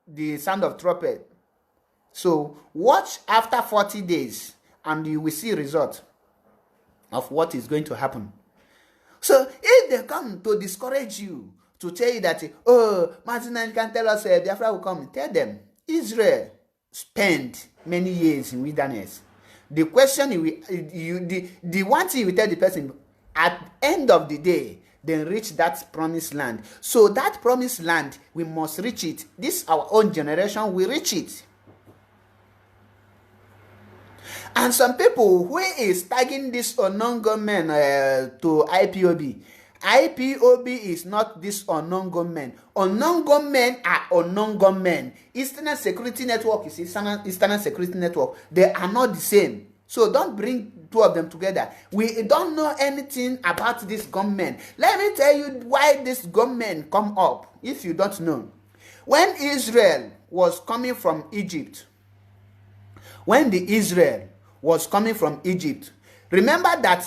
the sound of trumpet. So watch after 40 days and you will see result of what is going to happen. So if they come to discourage you, to tell you that, oh, Martin can tell us Biafra will come, tell them, Israel spent many years in wilderness. The question the one thing you tell the person, at the end of the day, they reach that promised land. So that promised land, we must reach it. This our own generation will reach it. And some people who is tagging this unknown government to IPOB. IPOB is not this unknown government. Unknown government are unknown government. Eastern Security Network is Eastern Security Network. They are not the same. So don't bring two of them together. We don't know anything about this government. Let me tell you why this government come up, if you don't know. When Israel was coming from Egypt, remember that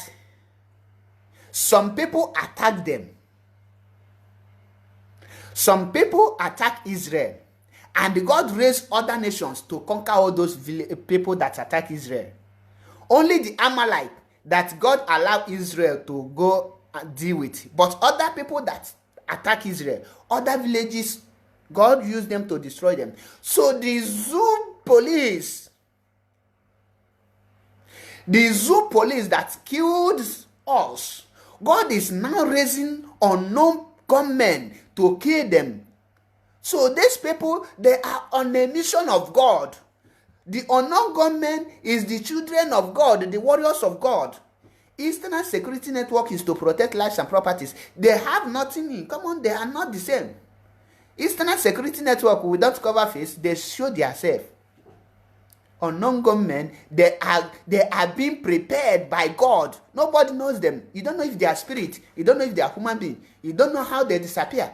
some people attacked them. Some people attacked Israel. And God raised other nations to conquer all those people that attack Israel. Only the Amalek that God allowed Israel to go and deal with. But other people that attack Israel, other villages, God used them to destroy them. So the zoo police that killed us, God is now raising unknown gunmen to kill them. So these people, they are on a mission of God. The unknown gunmen is the children of God, the warriors of God. Eastern Security Network is to protect lives and properties. They have nothing in common. They are not the same. Eastern Security Network without cover face, they show themselves. Unknown gunmen, they are being prepared by God. Nobody knows them. You don't know if they are spirit. You don't know if they are human beings. You don't know how they disappear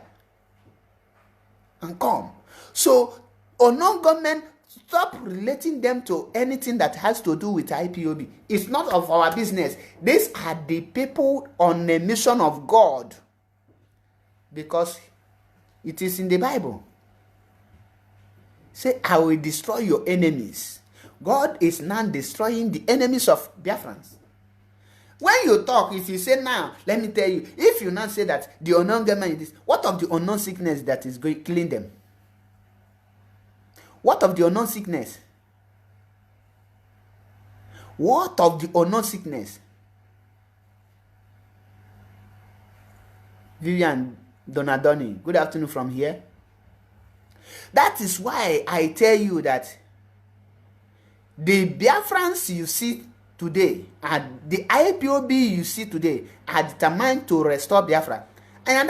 and come. So unknown gunmen, stop relating them to anything that has to do with IPOB. It's not of our business. These are the people on a mission of God, because it is in the Bible. Say, I will destroy your enemies. God is now destroying the enemies of Biafrans. When you talk, if you say now, let me tell you, if you now say that the unknown government is this, what of the unknown sickness that is killing them? What of the unknown sickness? What of the unknown sickness? Vivian Donadoni, good afternoon from here. That is why I tell you that the Biafrans you see today and the IPOB you see today are determined to restore Biafra. And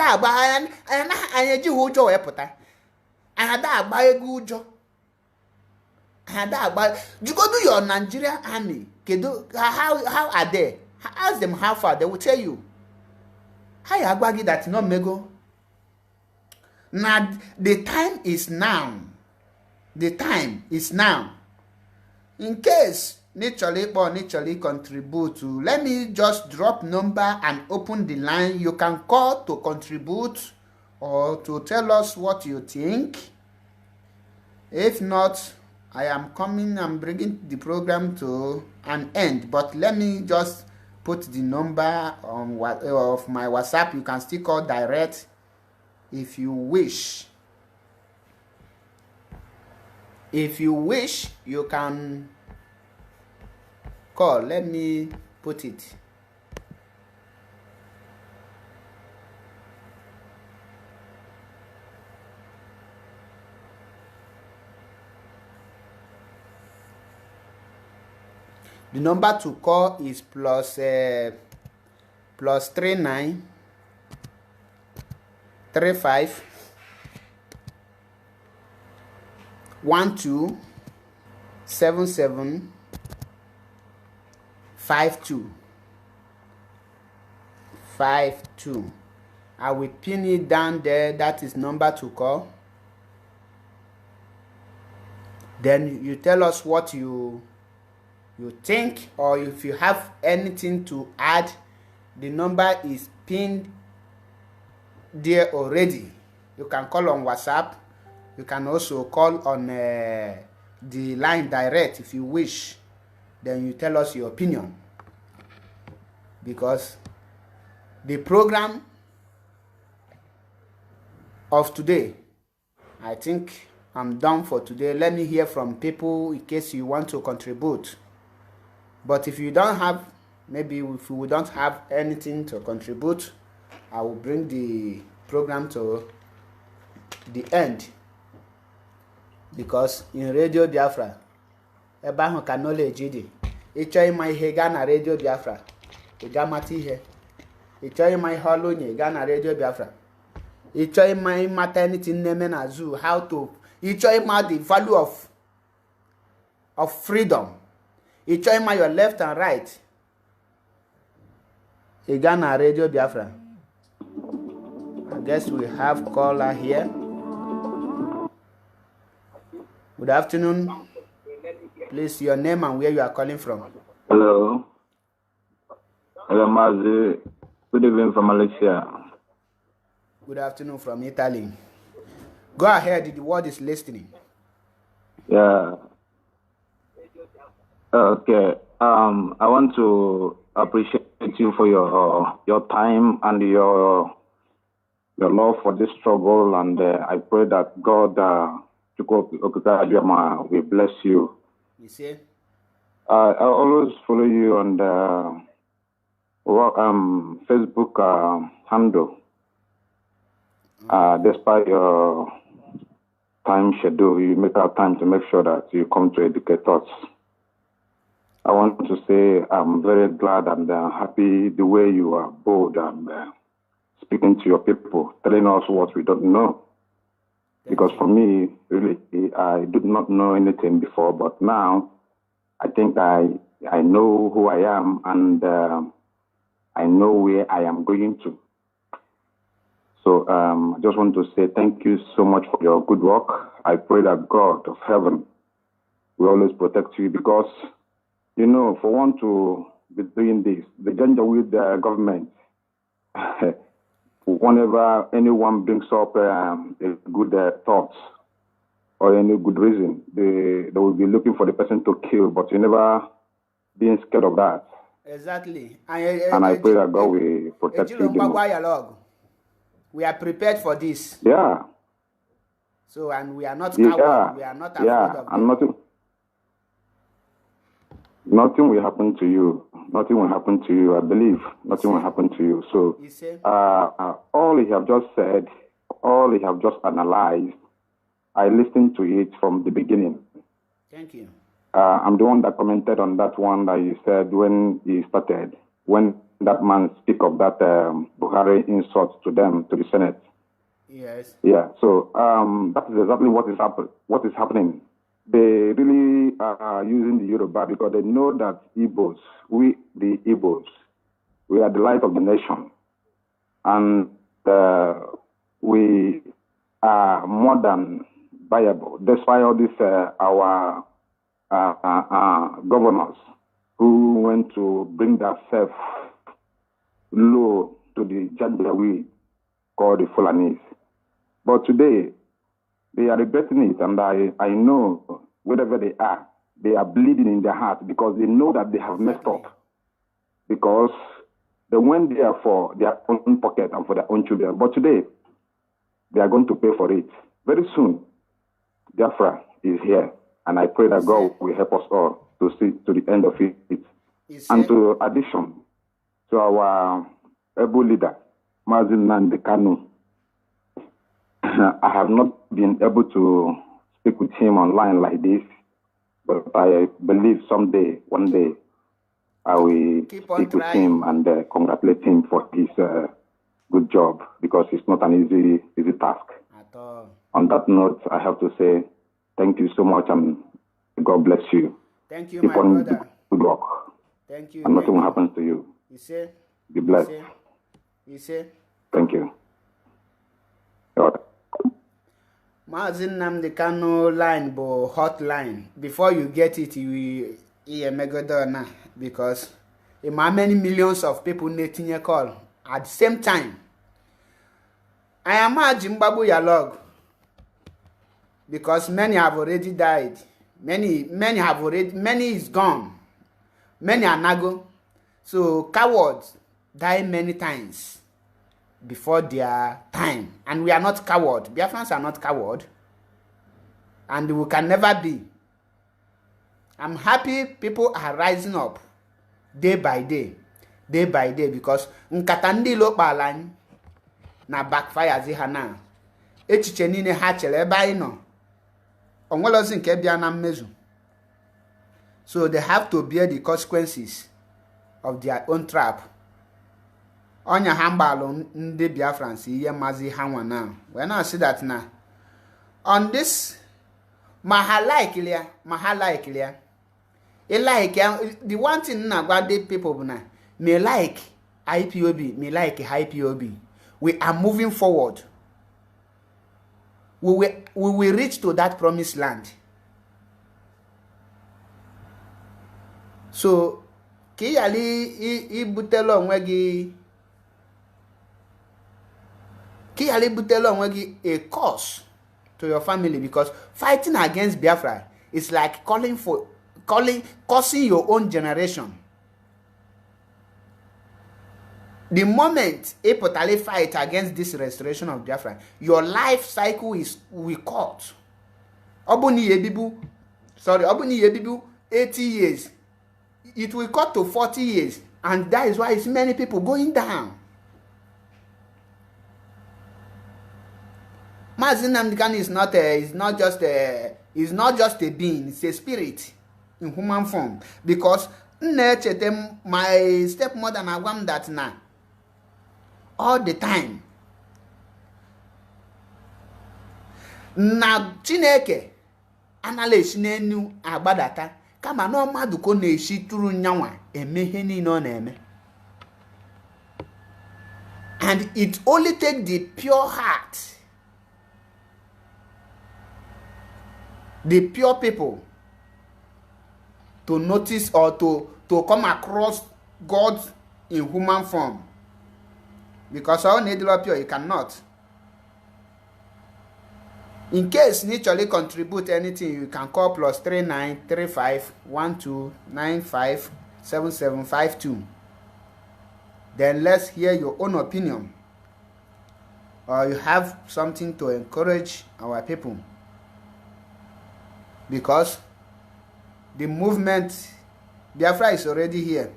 you go to your Nigerian army. How are they? Ask them how far. They will tell you. How you that no mego? Now the time is now. The time is now. In case naturally contribute to, let me just drop number and open the line. You can call to contribute or to tell us what you think. If not, I am coming and bringing the program to an end. But let me just put the number on of my WhatsApp. You can still call direct if you wish. If you wish, you can call. Let me put it. The number to call is plus 39 35 12 77 52. I will pin it down there. That is number to call. Then you tell us what you think, or if you have anything to add. The number is pinned there already. You can call on WhatsApp. You can also call on the line direct if you wish. Then you tell us your opinion, because the program of today, I think I'm done for today. Let me hear from people in case you want to contribute. But if you don't have, maybe if we don't have anything to contribute, I will bring the program to the end, because in Radio Biafra, ebe ahụ ka knowledge dị. ịchọ ịma ihe gaa na redio Biafra ị ga mata ihe ịchọ ịma ihe ọlụ onye gaa na redio Biafra ịchọ ịmata anything na-eme na zoo how to ịchọ ịma the value of freedom ịchọ ịma your left and right ị gaa na redio Biafra. I guess we have caller here. Good afternoon. Please, your name and where you are calling from. Hello. Hello, Mazi. Good evening from Malaysia. Good afternoon from Italy. Go ahead, the world is listening. Yeah. Okay. I want to appreciate you for your time and your love for this struggle, and I pray that God will bless you. You see? I always follow you on the Facebook handle. Despite your time schedule, you make out time to make sure that you come to educate us. I want to say I'm very glad and happy the way you are bold and speaking to your people, telling us what we don't know. Because for me, really, I did not know anything before, but now I think I know who I am, and I know where I am going to. So I just want to say thank you so much for your good work. I pray that God of heaven will always protect you, because, you know, for one to be doing this, the danger with the government, whenever anyone brings up a good thought or any good reason, they will be looking for the person to kill, but you never being scared of that. Exactly. And I pray that God will protect you. We are prepared for this. Yeah. So, and we are not cowards. Yeah. We are not afraid of and nothing will happen to you. Nothing will happen to you. I believe nothing will happen to you. So, all you have just said, all you have just analyzed, I listened to it from the beginning. Thank you. I'm the one that commented on that one that you said when you started, when that man speak of that Buhari insult to them, to the Senate. Yes. Yeah. So that is exactly what is happening. They really are using the Yoruba because they know that Igbos, we the Igbos, we are the light of the nation, and we are more than viable. That's why all these our governors who went to bring that self low to the gender we call the Fulanis. But today, they are regretting it, and I know wherever they are bleeding in their heart because they know that they have messed up. Because they went there for their own pocket and for their own children. But today, they are going to pay for it. Very soon, Biafra is here, and I pray that God will help us all to see to the end of it. And to addition to our able leader, Mazin Nandekanu, I have not been able to speak with him online like this, but I believe someday, one day, I will speak with him and congratulate him for his good job, because it's not an easy task. At all. On that note, I have to say thank you so much, and God bless you. Thank you, Keep my on brother. Good luck. Thank you. And nothing will happen to you. You see? Be blessed. You see? Thank you. Mazin Namdekano line bo hotline. Before you get it, you megadona, because many millions of people needing a call at the same time. I imagine Babu Yalog, because many have already died. Many is gone. Many are nago. So cowards die many times before their time. And we are not coward. Biafrans are not coward. And we can never be. I'm happy people are rising up day by day, because nkata ndị ilo kpala anyị na backfire zi ha na echiche niile ha chere ebe anyị nọ onwelozi nke bịa na mmezu. So they have to bear the consequences of their own trap. Onya hambalo ndị Biafrans ihe mazi ha nwa now. When I see that now, on this, maha clear. The one thing now about the people now, me like IPOB, me like IPOB. We are moving forward. We will reach to that promised land. So, Kiyali butelo onwegi a cause to your family, because fighting against Biafra is like causing your own generation. The moment a totally fight against this restoration of Biafra, your life cycle will cut. Obuni yebibu 80 years. It will cut to 40 years, and that is why it's many people going down. Mazi Nnamdi Kanu is not just a being, it's a spirit in human form. Because my stepmother na that now all the time. Na Chineke analeshi n'enu agbadata kama na mmadụ ko na-eshi tụrụ nyanwa eme ihe niile ọ na-eme. And it only takes the pure heart, the pure people, to notice or to come across God in human form. Because all need pure, you cannot. In case you need to contribute anything, you can call +39 35 12 95 7752. Then let's hear your own opinion, or you have something to encourage our people. Because the movement Biafra is already here.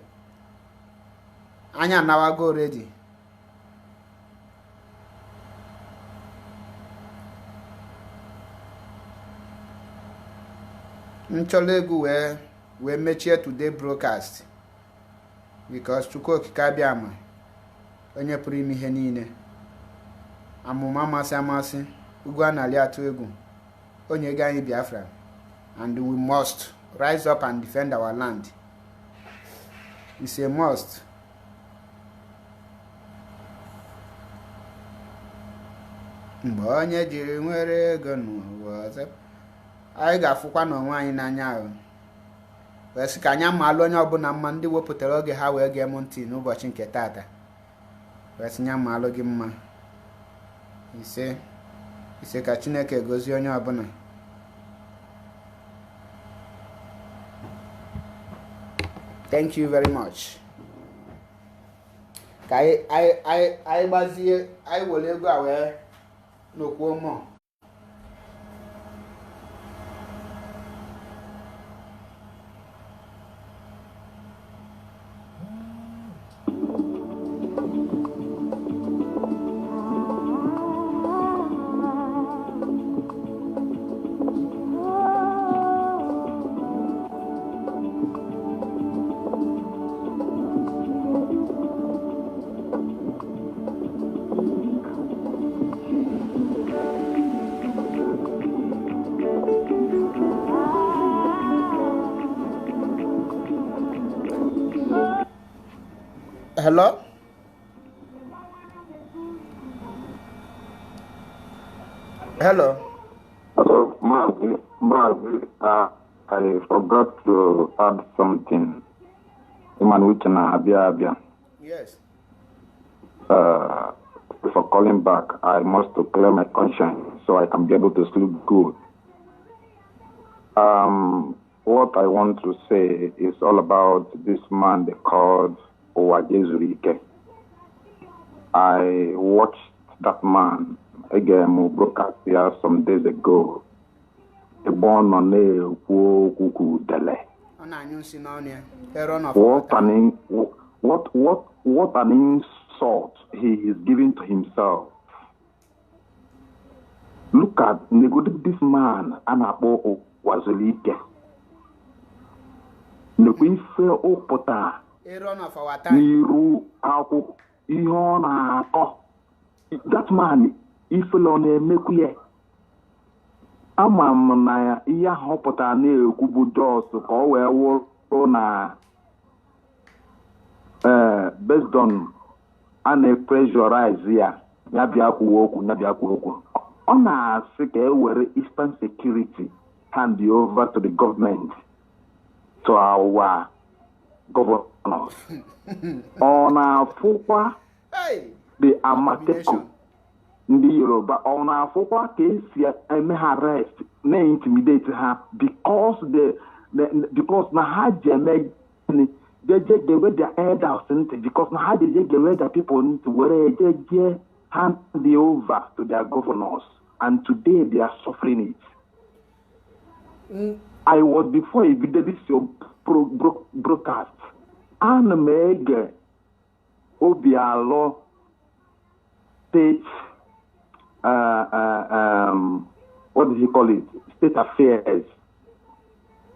Anya Nawago already. Ncholegu we mechie today broadcast, because Chukwu Okike Abiama onye pụrụ ime ihe niile, amụma amasị ugwu anali atụ egwu onye ga anyị Biafra, and we must rise up and defend our land. It's a must. Mgbe onye jiri nwere ego n'ụwa ọzọ, anyị ga-afụkwa n'onwe anyị n'anya ahụ. Wee sị ka anya maalụ onye ọbụla mma ndị wepụtara oge ha wee gee m ntị n'ụbọchị nke taata. Wee sị nya maalụ gị mma. Ise ka Chineke gozie onye ọbụla. Thank you very much. Ka anyị gbazie, anyị were ego a wee n'okwu mmụọ. Hello? Hello? Hello, Mazi, I forgot to add something. Yes. Before calling back, I must to clear my conscience so I can be able to sleep good. What I want to say is all about this man they called Uwazuruike. I watched that man again who broadcast here some days ago. The born on a what an insult he is giving to himself. Look at this man, Anapo Uwazuruike. nekwe ife ụpụta Aaron of our time. n'iru akwụkwọ ihe ọ na-akọ. That man ifelo na-emekwu ya. Ama m na ya ihe ahụ pụtara na-ekwu bụ jos ka ọ wee wụrụ na based on a na-pressurize ya bịa kwuo okwu. Ọ na-asị ka e were Eastern Security hand over to the government, to our governors. Ọ na-afụkwa the Amateku ndị Yoruba, ọ na-afụkwa ka esi eme ha arrest na intimidate ha because na ha ji eme they get their elders because na ha ji get their people were they hand over to their governors, and today they are suffering it. I was before I did this broadcast. Anna Meg Obialo state what do you call it? State affairs.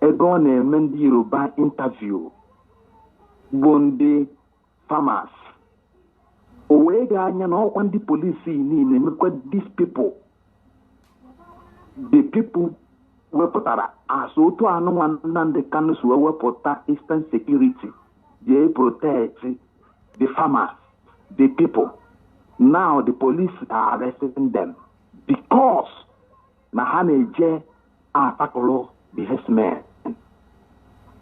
Egon Mendi Yoruba interview. Bonde farmers. Owega no one the police in these people. The people were put as to one the canoes were put Eastern Security. They protect the farmers, the people. Now the police are arresting them because Nahaneje are tackle the herdsmen.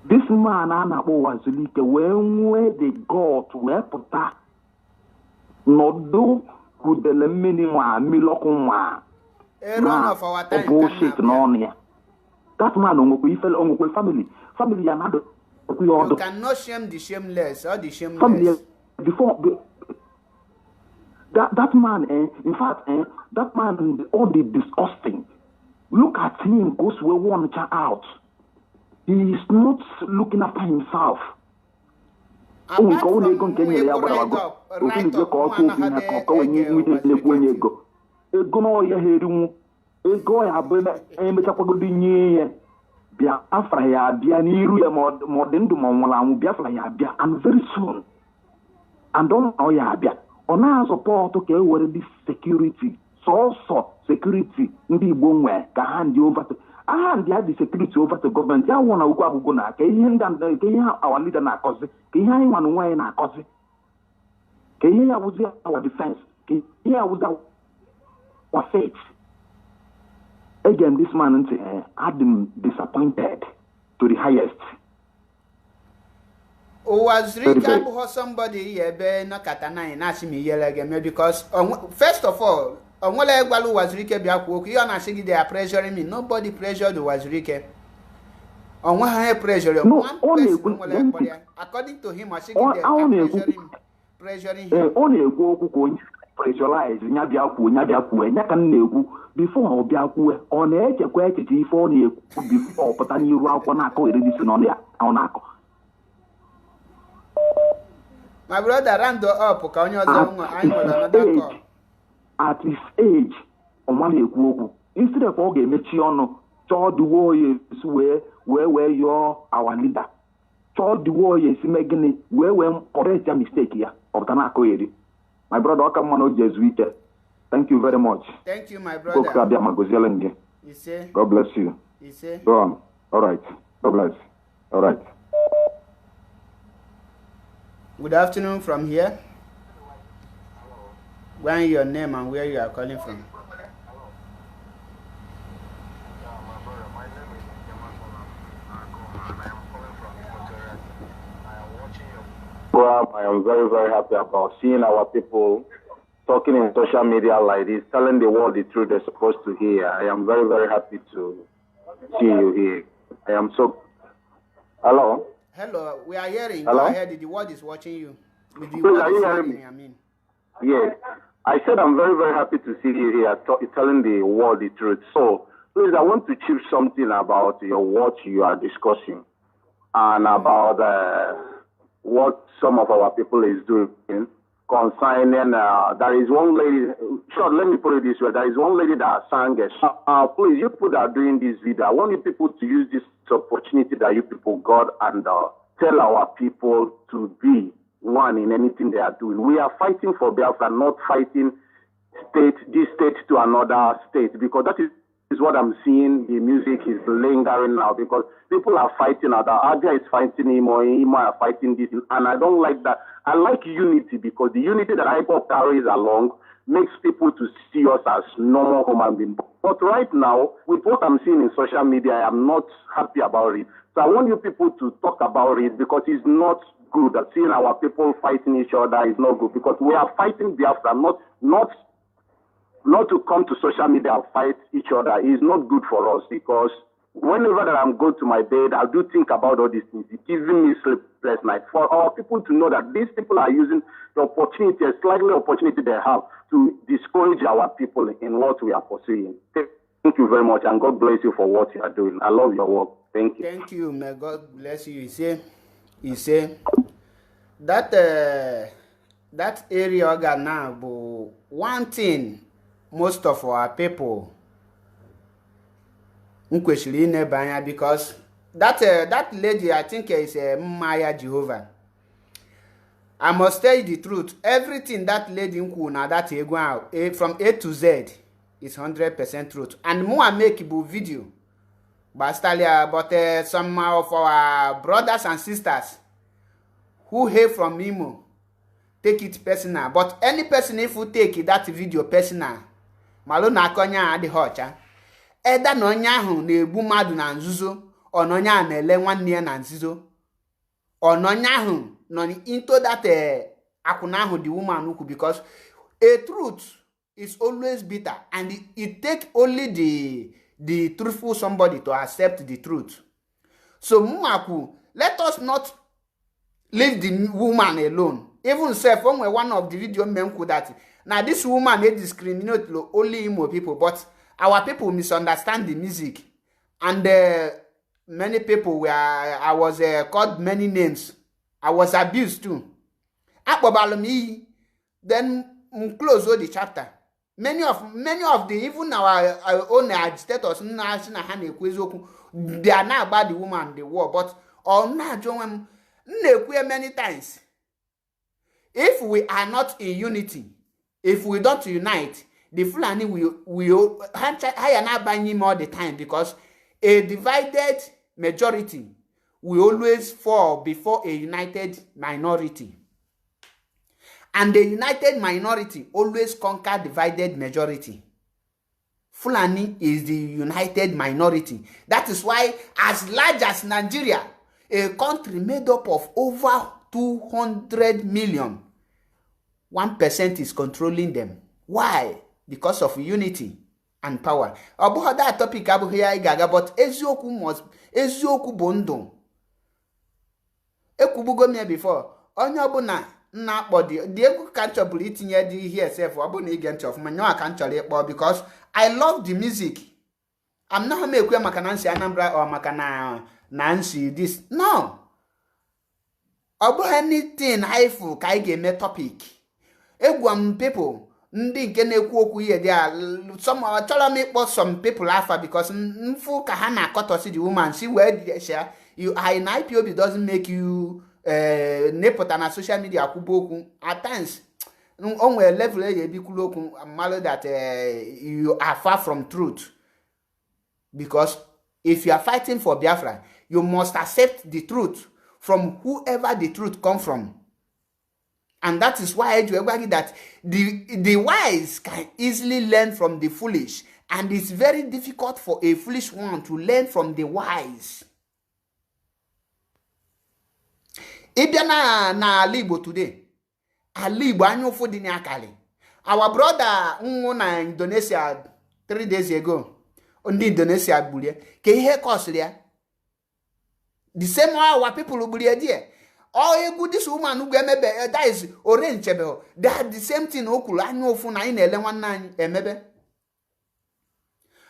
This man Uwazuruike when they go to where put no do with the minimum milokuma. Of our time. Bullshit no here. That man on family another. You cannot shame the shameless or the shameless. Family before that man, in fact, that man, all the disgusting. Look at him, goes where one child out. He is not looking after himself. And very soon, and don't know on our support okay where this security so security ndị Igbo nwe ka hand over to the security over to government. Ya wona ukwu agugo na ka ihe ndị ka ihe our leader na akọzi ka ihe anyị nwanụ nwaanyị na akọzi ka ihe ya wuzi our defense ka ihe ya wuzi our faith. Again, this man had been disappointed to the highest. Uwazuruike abụghị somebody ebe nọkata na na-asị m iyere gị because first of all onwere egwala Uwazuruike bịa kwuo okwu ihe ọ na-asị gị they are pressuring me. Nobody pressured Uwazuruike. Onwe ha pressure one person nwere ekpọrọ ya. According to him, ọ sị gị they are pressuring him. Ọ na-ekwu okwu ka onye pressurize nya bịa kwuo nya ka m na-ekwu before ọ bịa kwuo ọ na-echekwa echiche ife ọ na-ekwu before ọ pụta n'iru akwụkwọ na-akọ eredisi n'ọnụ ya ọ na-akọ. My brother round up ka onye ọzọ anyị nwere another call. At his age, ọma na-ekwu okwu. Instead of ọ ga-emechi ọnụ chọọ the warriors wee yọọ our leader. Chọọ the warriors mee gịnị wee correct ya mistake ya ọ pụta na-akọ eri. My brother ọka mma na Uwazuruike. Thank you very much. Thank you, my brother. God bless you. Go on. All right. God bless. All right. Good afternoon from here. What's your name and where you are calling from? I am very, very happy about seeing our people talking in social media like this, telling the world the truth they're supposed to hear. I am very, very happy to see you here. I am so... Hello? Hello, we are hearing. Hello? Go ahead, the world is watching you. Are you hearing me? I mean. Yes. I said I'm very, very happy to see you here telling the world the truth. So, please, I want to chip something about what you are discussing and about what some of our people is doing concerning, there is one lady, sure, let me put it this way. There is one lady that sang a song. Please, you people that are doing this video, I want you people to use this opportunity that you people got and tell our people to be one in anything they are doing. We are fighting for Biafra, not fighting this state to another state, because that is what I'm seeing. The music is lingering now because people are fighting. Abia is fighting Imo are fighting this, and I don't like that. I like unity because the unity that IPOP carries along makes people to see us as normal human beings. But right now, with what I'm seeing in social media, I am not happy about it. So I want you people to talk about it because it's not good. Seeing our people fighting each other is not good because we are fighting Biafra, not to come to social media and fight each other is not good for us because whenever that I'm going to my bed, I do think about all these things. It's giving me sleepless night. For our people to know that these people are using the opportunity, a slightly opportunity they have to discourage our people in what we are pursuing. Thank you very much, and God bless you for what you are doing. I love your work. Thank you. Thank you. May God bless you. You say that that area organ now, but one thing most of our people because that lady, I think, is Maya Jehovah. I must tell you the truth. Everything that lady now that from A to Z is 100% truth. And more make a video but some of our brothers and sisters who hail from Imo take it personal. But any person if you take that video personal, malona konya adi hocha. Eda na onye ahụ na-egbu mmadụ na nzuzo, ọ na onye a na-ele nwanne ya na nzuzo, ọ na onye ahụ nọ into that akwụna ahụ the woman ukwu, because a truth is always bitter and it take only the truthful somebody to accept the truth. So Mumaku, let us not leave the woman alone. Even self, when one of the video men could that now this woman they discriminate only Imo people, but our people misunderstand the music, and many people were. I was called many names. I was abused too. Then close all the chapter. Many of the even our own agitators, they are now about the woman, the war, but many times. If we are not in unity, if we don't unite, the Fulani will hire not buying him all the time, because a divided majority will always fall before a united minority. And the united minority always conquer divided majority. Fulani is the united minority. That is why, as large as Nigeria, a country made up of over 200 million, 1% is controlling them. Why? Because of unity and power. About that topic, but Ezioku Bondo. Ekubugo me before. Onyabuna na body. Diego can't trouble eating here self. Abuna against of man. No, I can't tell it, because I love the music. I'm not make we Makanansi Anambra or Makana Nancy this. No. About anything haifu kaige me topic. Egwam people. Ndị nke na-ekwu okwu ihe there, some people laugh because mfu ka ha na-akọtọsi the woman, see where the share you in IPOB doesn't make you nepota na social media kwubo okwu. At times on a level ebikwulu okwu malo that you are far from truth, because if you are fighting for Biafra, you must accept the truth from whoever the truth come from. And that is why I argue that the wise can easily learn from the foolish. And it's very difficult for a foolish one to learn from the wise. Ibiana na Alibo today. Alibo anyo fodi ni akali. Our brother na Indonesia 3 days ago. Ondi Indonesia bulie. Ke ihe koslia. The same way our people bulie there. Oh, good this woman who maybe that is orange. They had the same thing. Okulu anyo fu na ina ele nwanna emebe.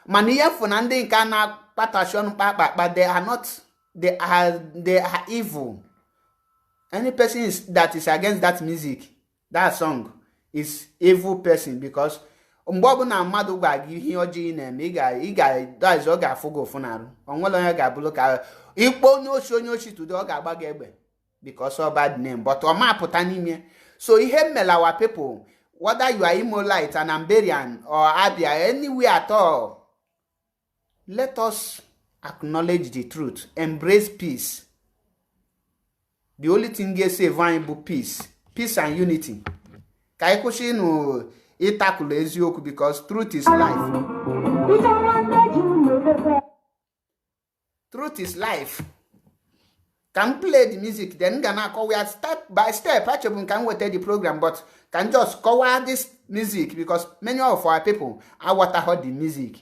Maniya funande kana patashon papa, but they are not. They are evil. Any person that is against that music, that song is evil person because mgbe ọbụla mmadụ gwa gị ihe ọjọọ ị na-eme ị ga-dazi ọ ga-afụ gị ụfụ n'arụ onwere onye ga-abụrụ ka ikpo onye ochi tudo ọ ga-agba gị egbe because of bad name but ọ ma pụta n'ime so ihe mmela our people whether you are Imolite and Amberian or Abia anywhere at all, let us acknowledge the truth, embrace peace. The only thing they say viable peace and unity. Because truth is life. Truth is life. Can play the music, then gonna call we are step by step. Actually, can we take the program, but can just cover this music because many of our people are water the music.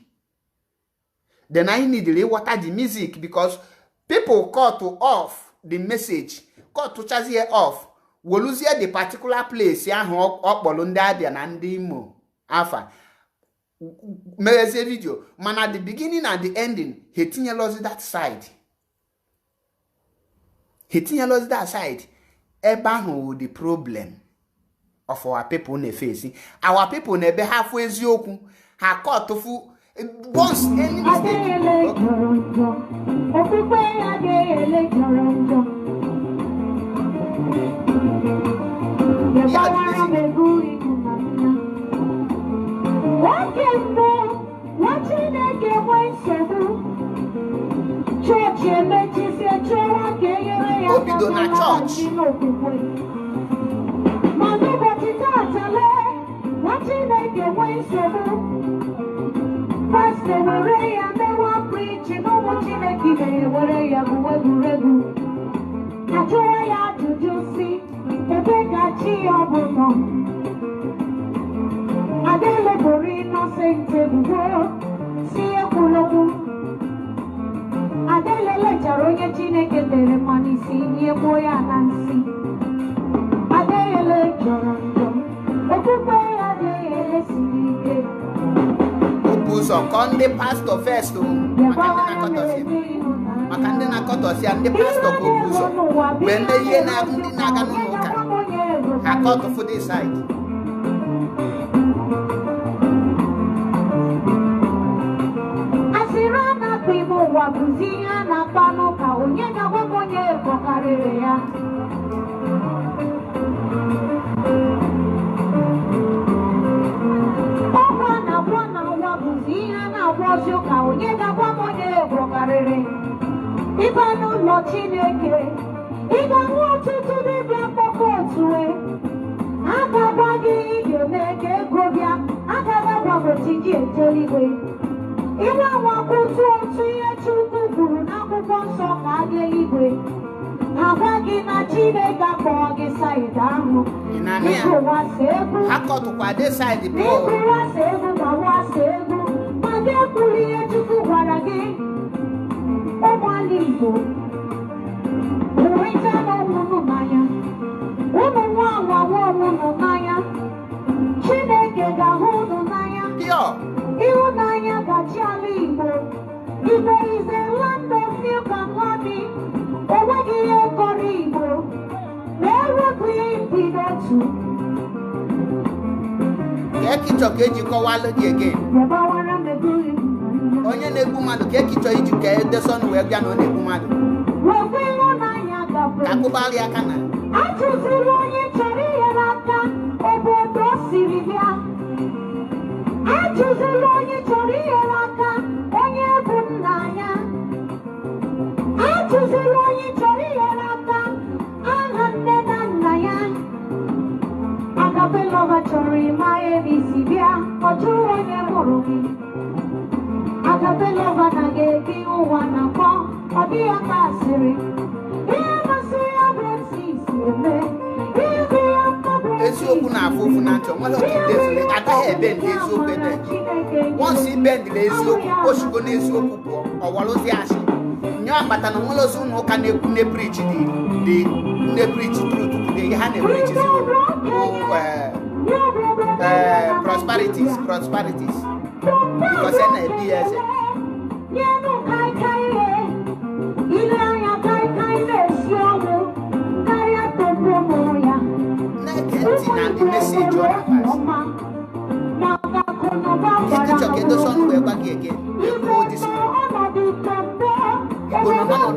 Then I need to water the music because people call to off the message, call to charge here off. We lose here the particular place here up Bolundabian and Dimo Alpha. There's a video. Man, at the beginning and the ending, he lost that side. He lost that side. Eba the problem of our people in the face. Our people never halfway zoku. Ha caught to full once any mistake. Obidona Church. Adelele charonye Chineke tere manisi nye boya nansi. Adelele charonjo. Okukwe adelele sirike. Upuso konde pastor first o. Makande na kotosi ande pastor kupuso. Bende ye na ndi na kanu noka. Hakoto for this side. Wabuzia na pano ka onyega wamonye kokarere ya Bwana wabuzia na wazio ka onyega wamonye kokarere Ibanu lo Chineke Iga wotutu dibia pokotue Aka bagi igemeke gobia Aka wabwa tiji eteligwe Iwa wakutu otu ihe Chukwu kwuru n'akwụkwọ nsọ ka a ga-eluigwe. Agwa gị na Chineke akpọọ gị saịdị ahụ. Ịbụ wasa egwu. Akọtụkwa dị saịdị bụ. Ịbụ wasa egwu ma wasa egwu. Ma ga-ekwuru ihe Chukwu gwara gị. Ụmụala Igbo. Hụrịta n'ọnwụnụ n'anya. Ụmụ nwaanyị ọnwụnụ n'anya. Chineke ga-ahụ unu n'anya. Ịhụnanya gachi ala Igbo. Igbo is a land of milk and honey. Onweghị ihe kọrọ Igbo. Na-ewepụ ihe mbido otu. Ekichọ ka eji kọwalụ gị again. Yabawara meguri. Onye na-egbu mmadụ ka ekichọ iji ka edesọnụ wee bịa na ọ na-egbu mmadụ. Wepụ ịhụnanya gafere. Ka akụbalị aka na. Achụziri onye chọrọ inyere aka obodo siri bịa. Achụziri onye chọrọ inyere aka onye bụ nna ya. Achụziri onye chọrọ inyere aka aha nne na nna ya. Agabelova chọrọ ịma ebe isi bịa ọ jụrụ onye mụrụ gị. Agabelova na ga-ebi ụwa na mkpọ ọ dị ya ka asịrị. Ihe masịrị ya bụ esi isi eme. Ihe dị ya mkpa bụ eziokwu na-afụ ụfụ na ntị nwere otu ndị ezule agaghị ebe ndị eziokwu ebe once ibe ndị eziokwu oshigo n'eziokwu bụ ọwalụzi asị nye akpata na nwere ozi ụlọ ụka na-ekwu na-eprichi na-eprichi truth today ha na-eprichi prosperities because ya na-ebi ya eze na-ege ntị na and the message on our past. Get the chocolate, the sun will back again. You go this way. You go no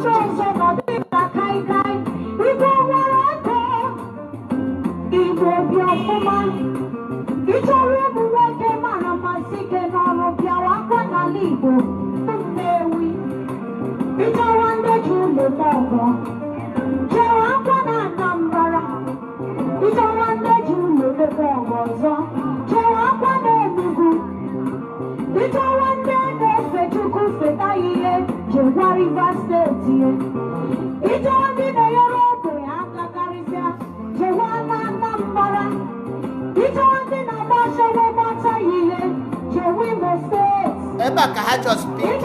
Eba ka just speak.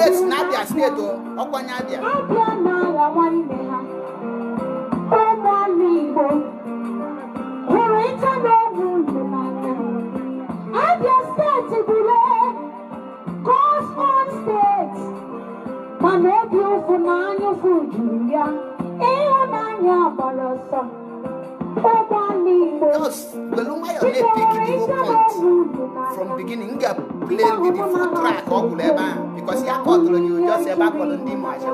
It's not their state or Okwanyabia. From beginning, you play with the full track because you are caught you just say back on the mana.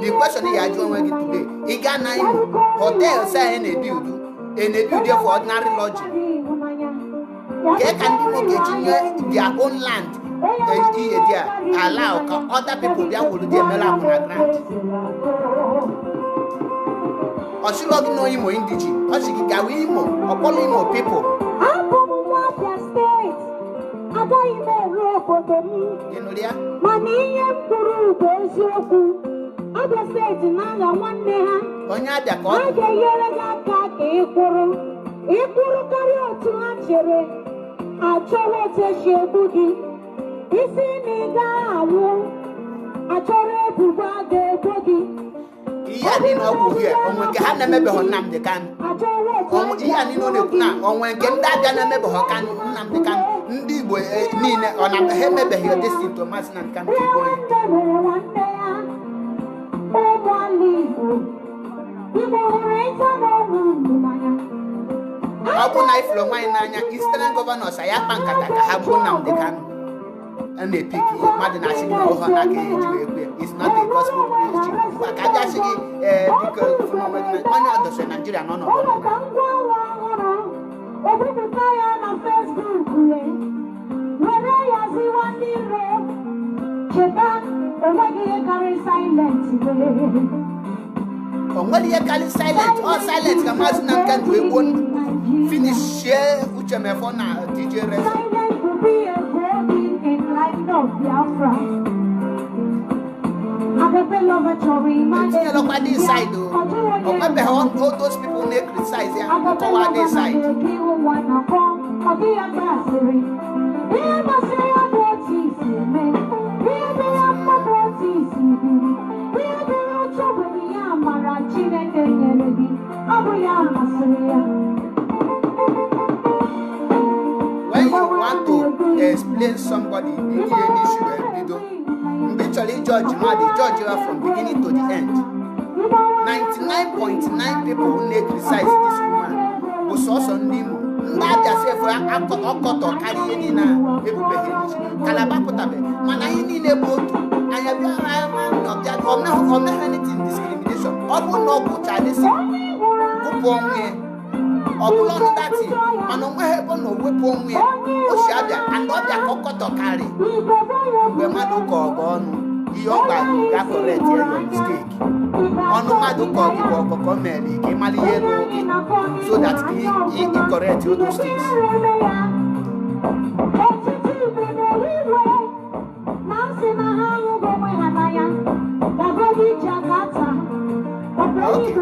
The question is, you are today. You got 9 hotels in a building for ordinary lodging. They can get their own land. Allow other people there will do their grant. Or she not know him or indigenous, or she can go him or call him or people. Iya ni no ku here onwe ke ha na mebe ho nam de kan iya ni no ne kuna onwe ke nda ga na mebe ho kan nam de kan ndi Igbo ni ne ona he mebe here this to mas na kan ke go Abu na iflo nwan na anya Eastern governors aya pankata ka ha bu nam de kan and they pick Madina singing over it's not a gospel preaching. But I just say because from Nigeria, no. When you call it silent, all silent, the Muslim can do it won't finish share which I'm for now, DJ Reza. Look at this side, all those people they criticize here. Look at this side. When you want to explain somebody the issue and you literally judge from beginning to the end. 99.9 people who criticize this woman was also Nemo. Not just if I am to carry any now, people behave. Calabapotabe, Manai boat, I am not that or not anything discrimination. Or no good Chinese. Okulon dati anonwe hebo no wepo nwe oshabia and obia kokoto carry we madu ko ogonu iyo gba ga correct your mistake onu madu ko ki ko ko meli ki mali yelo so that he correct all those things. Okay.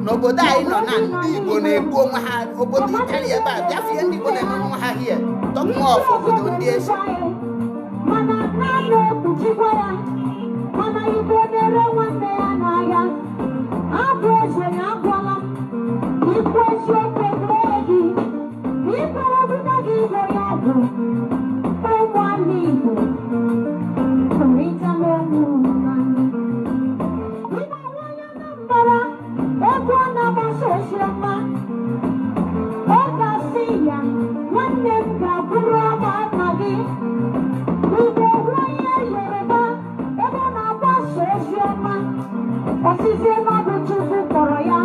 No obodo anyị nọ na ndị Igbo na-egbu onwe ha obodo Itali ebe a bịafie ndị Igbo na-eme onwe ha hie tọkmọ ọfụ obodo ndị eze mana naanị ekpuchikwa ya mana Igbo na-ere nwanne ya n'ahịa abụ eze ya agwala m ikwu eziokwu ebere gị ikpere ọbụla gị Igbo ya bụ ụmụala Igbo kọrịta n'ọnụ n'anya ịma nwanyị na mbara ego ọ na-agbasa oziọma ọ ga-asị ya nwanne m ga-abụrụ ama nna gị Igbo nwanyị Yoruba ebe ọ na-agbasa oziọma osisi mmadụ Chukwu kpọrọ ya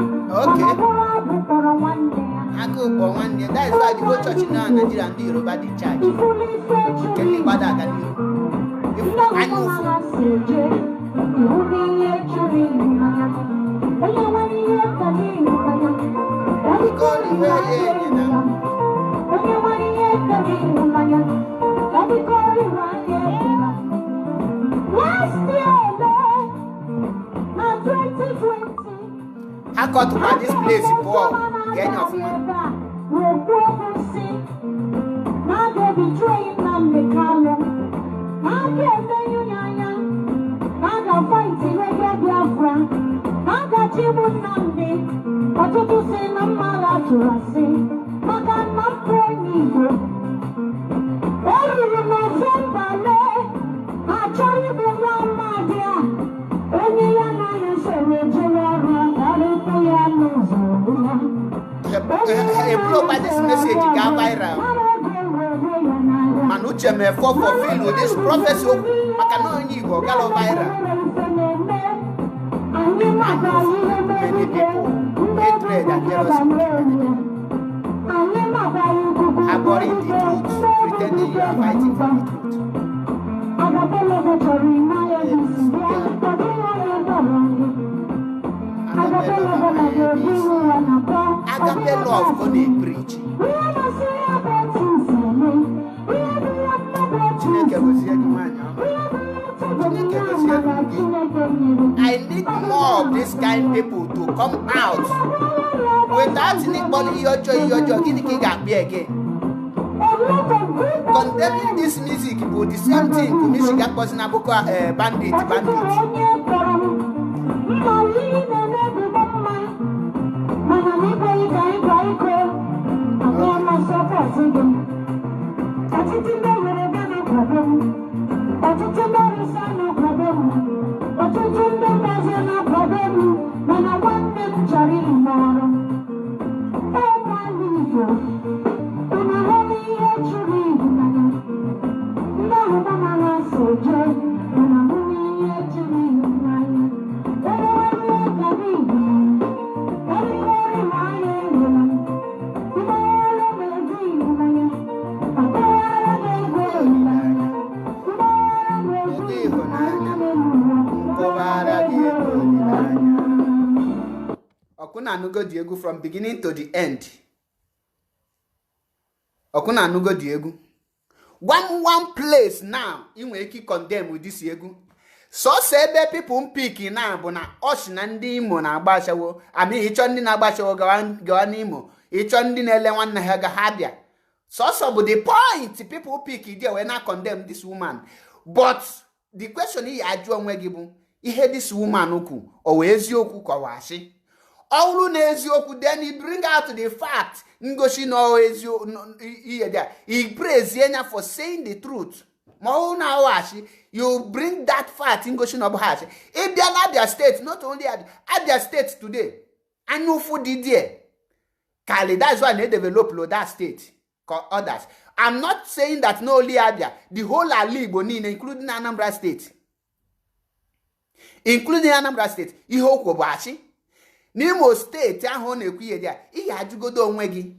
mana bụrụ abụ kpọrọ nwanne ya agụụ kpọrọ nwanne ya that is why the whole church na Nigeria ndị Yoruba dị charge ifuli ife nke chiri ndị gbada aga n'ihu anya ụfụ ihu n'ihe chiri ịhụnanya onye nwere ihe kara ịhụnanya ike ọrụ iwe ya enyi na onye nwere ihe kara ịhụnanya ọdịka ọrụ iwe anya enyi last year na 2020 ha kọtụkwa this place pụọ ga-enye ọfụma na-ekwu okwu si na a ga-ebitreyi Nnamdi Kanu na a ga-emenyu ya anya na a ga-faiti reggae Biafra na a ga-achịgbu Nnamdi ọtụtụ si na mma agha tụrụ asị maka na mpụ onye Igbo eruru Nọvemba lee ha chọrọ ịbụ nwa mmadụ a onye ya na ya soro ejere ọrụ arịkwu ya n'ụzọ ebulokwa this message ga viral mana uche mee for fulfill this prophecy okwu maka na onye Igbo galo viral many people hatred and jealousy harboring the truth pretending you are fighting for the truth agape love go dey preach Chineke gozie gị nwanyị ọma Chineke gozie gị I need more of this kind people to come out without n'ịkpọrọ ihe ọjọọ gịnị ka ị ga-akpịa again condemning this music bụ the same thing to music akpọzi na boko bandit Okuna anugo di egwu from beginning to the end. Okuna anugo di egwu. One place now inwe eki condemn with this egwu. So ebe people pick na bụ na oshi na ndị Imo na agbashawo. Ami ịchọ ndị na agbashawo gawa n'Imo. Ịchọ ndị na-ele nwanne ha ga ha bịa. So bụ the point people pick there when I condemn this woman. But the question is ajụ onwe gị bụ ihe this woman okwu o wee eziokwu kọwashi. Ọwụrụ na eziokwu then he bring out the fact ngoshi no eziokwu ihe there. He praise yenya for saying the truth. Ma ọ na awashi you bring that fact ngoshi no bhashi. If they are Abia state, not only Abia state today, anufu di there. Kali, that's why they develop that state. Others. I'm not saying that no only Abia, the whole Alibo Nina, including Anambra State. Including Anambra State. Iho Kobashi. N'Imo State, ahụ na-ekwu ya ihe ajụgodo onwe gị.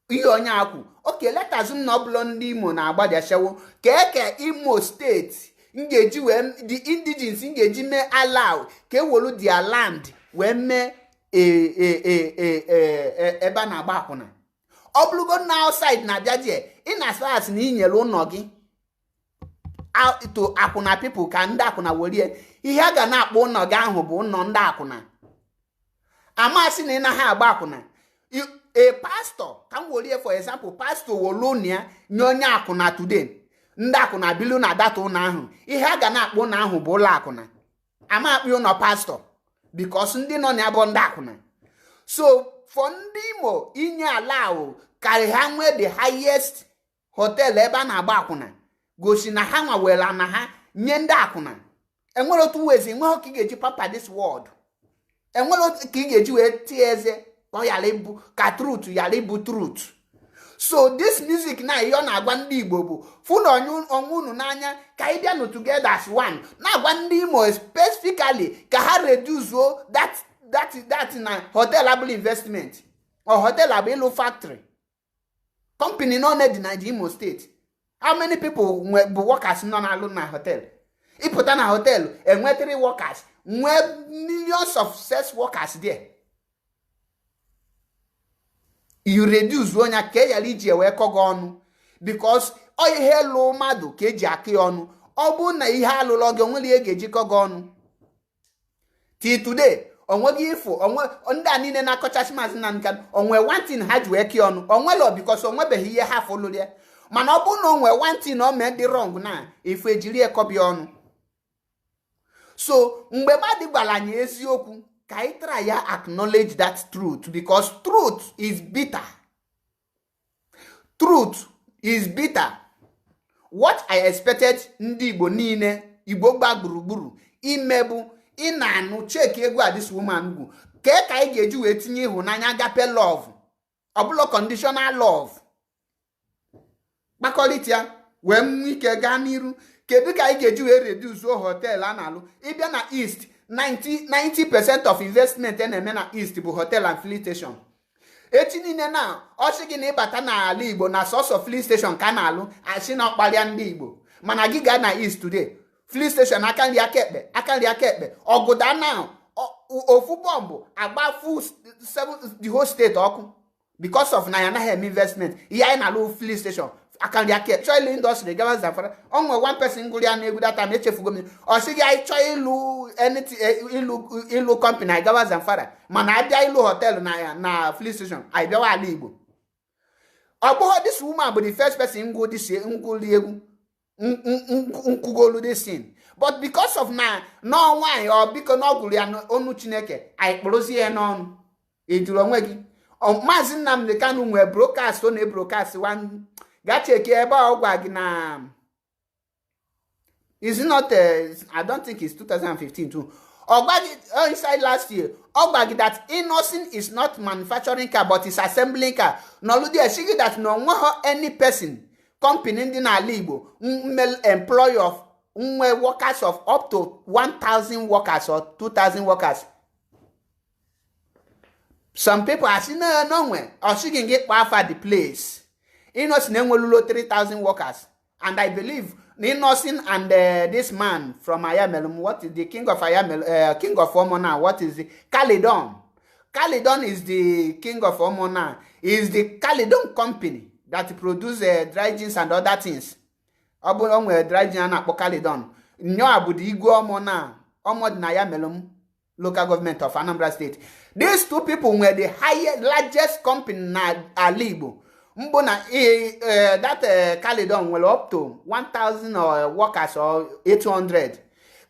Ihe onye akwu. Okay, let us know bụlọ ndị Imo na-agbada shawo. Ka Imo State ngeji wee the indigenes ngeji mee allow ka ewolu their land wee mee ebe a na-agba akwụna. Oblugo na outside na biaje in as far as na inyere ụnọ gị out to akwụna people ka ndị akwụna werie ihe a ga na-akpọ ụnọ gị ahụ bụ ụnọ ndị akwụna. amasị na ị na ha agba akwụna a pastor ka m were for example pastor wolonia nye onye akwụna today ndị akwụna bilu na data ụlọ ahụ ihe a ga na-akpọ ụlọ ahụ bụ ụlọ akwụna ama akpị ụlọ pastor because ndị nọ na bụ ndị akwụna so for ndị Imo inye ala ahụ karị ha nwee the highest hotel ebe a na-agba akwụna gosi na ha nwawela na ha nye ndị akwụna enwere otu wezi enweghị ka ị ga-eji papa this world enwere otu ka ị ga-eji wee tie eze ka truth yara ibu truth. So this music na ihe ọ na-agwa ndị Igbo bụ fụ na onwe unu n'anya ka anyị bịanụ together as one na-agwa ndị Imo specifically ka ha reduce that na hotel abụrụ investment or hotel abụ ịlụ factory company nọ na dị na Imo State. How many people bụ workers nọ na-alụ na hotel? Ịpụta na hotel enwe 3 workers nwee millions of sex workers there. You reduce onye ka yara iji wee kọga ọnụ because ọ ihe lụ mmadụ ka eji akị ọnụ ọ bụ na ihe alụlọ gị onwere ihe ga-eji kọga ọnụ. Till today onweghị ifo ndị a niile na-akọchasị maazị na nka onwe one thing ha ji wee kị ọnụ onwelo because onwebeghị ihe ha fọlụrụ ya mana ọ bụ na onwe one thing o mee dị wrong na ife ejiri ekọbi ọnụ. So mgbe mmadụ gwara anyị eziokwu ka anyị try ya acknowledge that truth because truth is bitter. Truth is bitter. What I expected ndị Igbo niile Igbo gba gburugburu imebu ị na-anụ check egwu a this woman bụ ka anyị ga-eji wee tinye ịhụnanya agape love ọ bụla conditional love kpakọrịta ya wee nwee ike gaa n'iru. Kedu ka anyị ga-eji wee reduce hotel a na-alụ ịbịa na East 90% of investment na-eme na East bụ hotel and filling station. Echi niile na ọsị gị na ịbata n'ala Igbo na source of filling station ka na-alụ asị na ọkparịa ndị Igbo mana gị gaa na East today filling station aka nri aka ekpe ọgụda na ofu bọmbụ agbafu the whole state ọkụ because of na ya anaghị eme investment ihe anyị na-alụ filling station aka nri aka chọọ ịlụ indọstrị gawa Zamfara onwe one person ngụrụ ya na-egwu data ma echefugo m ọ sị gị anyị chọọ ịlụ company anyị gawa Zamfara mana abịa ịlụ hotel na filling station anyị bịawa ala Igbo. Ọ bụghị this woman bụ the first person ngụli egwu nkwugolu this sin but because of na nwaanyị ọ biko na ọ gụrụ ya n'ọnụ Chineke anyị kpụrụzie ya n'ọnụ ejuru onwe gị. Maazị Nnamdi Kanu nwee broadcast ọ na-ebrocast gaa cheki ebe ọ gwa gị na is not I don't think it's 2015 too. Ọ gwa gị inside last year ọ gwa gị that Innocent is not manufacturing car but is assembling car. N'oludi esighị that no nweghị any person company ndị n'ala Igbo employ of nwe workers of up to 1,000 workers or 2,000 workers. Some people are saying no nwe or she can get power for the place. Innocent enwelulo 3,000 workers and I believe Innocent and this man from Ayamelum, what is the king of Ayamelum, king of Omona, what is the Caledon? Caledon is the king of Omona. Is the Caledon company that produce dry jeans and other things. Obulon we dry jeans and Caledon. Nyo abudi igwe Omona, Omod na Ayamelum local government of Anambra State. These two people were the largest company na Alibo. Mbona that Caledon will up to 1,000 workers or 800.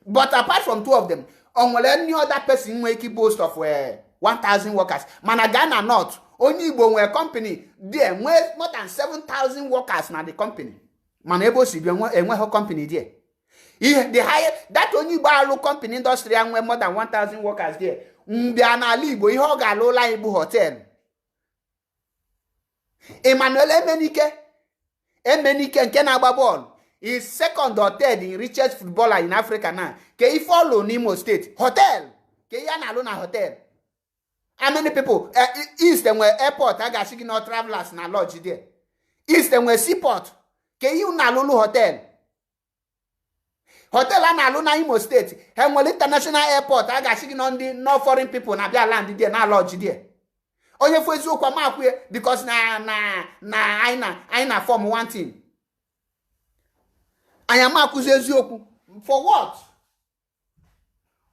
But apart from two of them, on any other person make boast of 1,000 workers. Managana not only one company there more than 7,000 workers na the company. Manebo si be one company there. The higher that only balu company industry and more than 1,000 workers there. Mbiana libo iho ga lo la ibu hotel. Emmanuel Emenike nke na-agba ball is second or third in richest footballer in Africa now. Ke he follow Imo State hotel. Ke ya na alụ na hotel. How many people? East and where airport I got no travelers na lodge there. East and where seaport. Ke you na alụ hotel. Hotel na alụ na Imo State. Henwele international airport I got no foreign people na bia land there na lodge there. Onye fụ eziokwu amakwe because na aina form one thing. Anya makuzi eziokwu for what?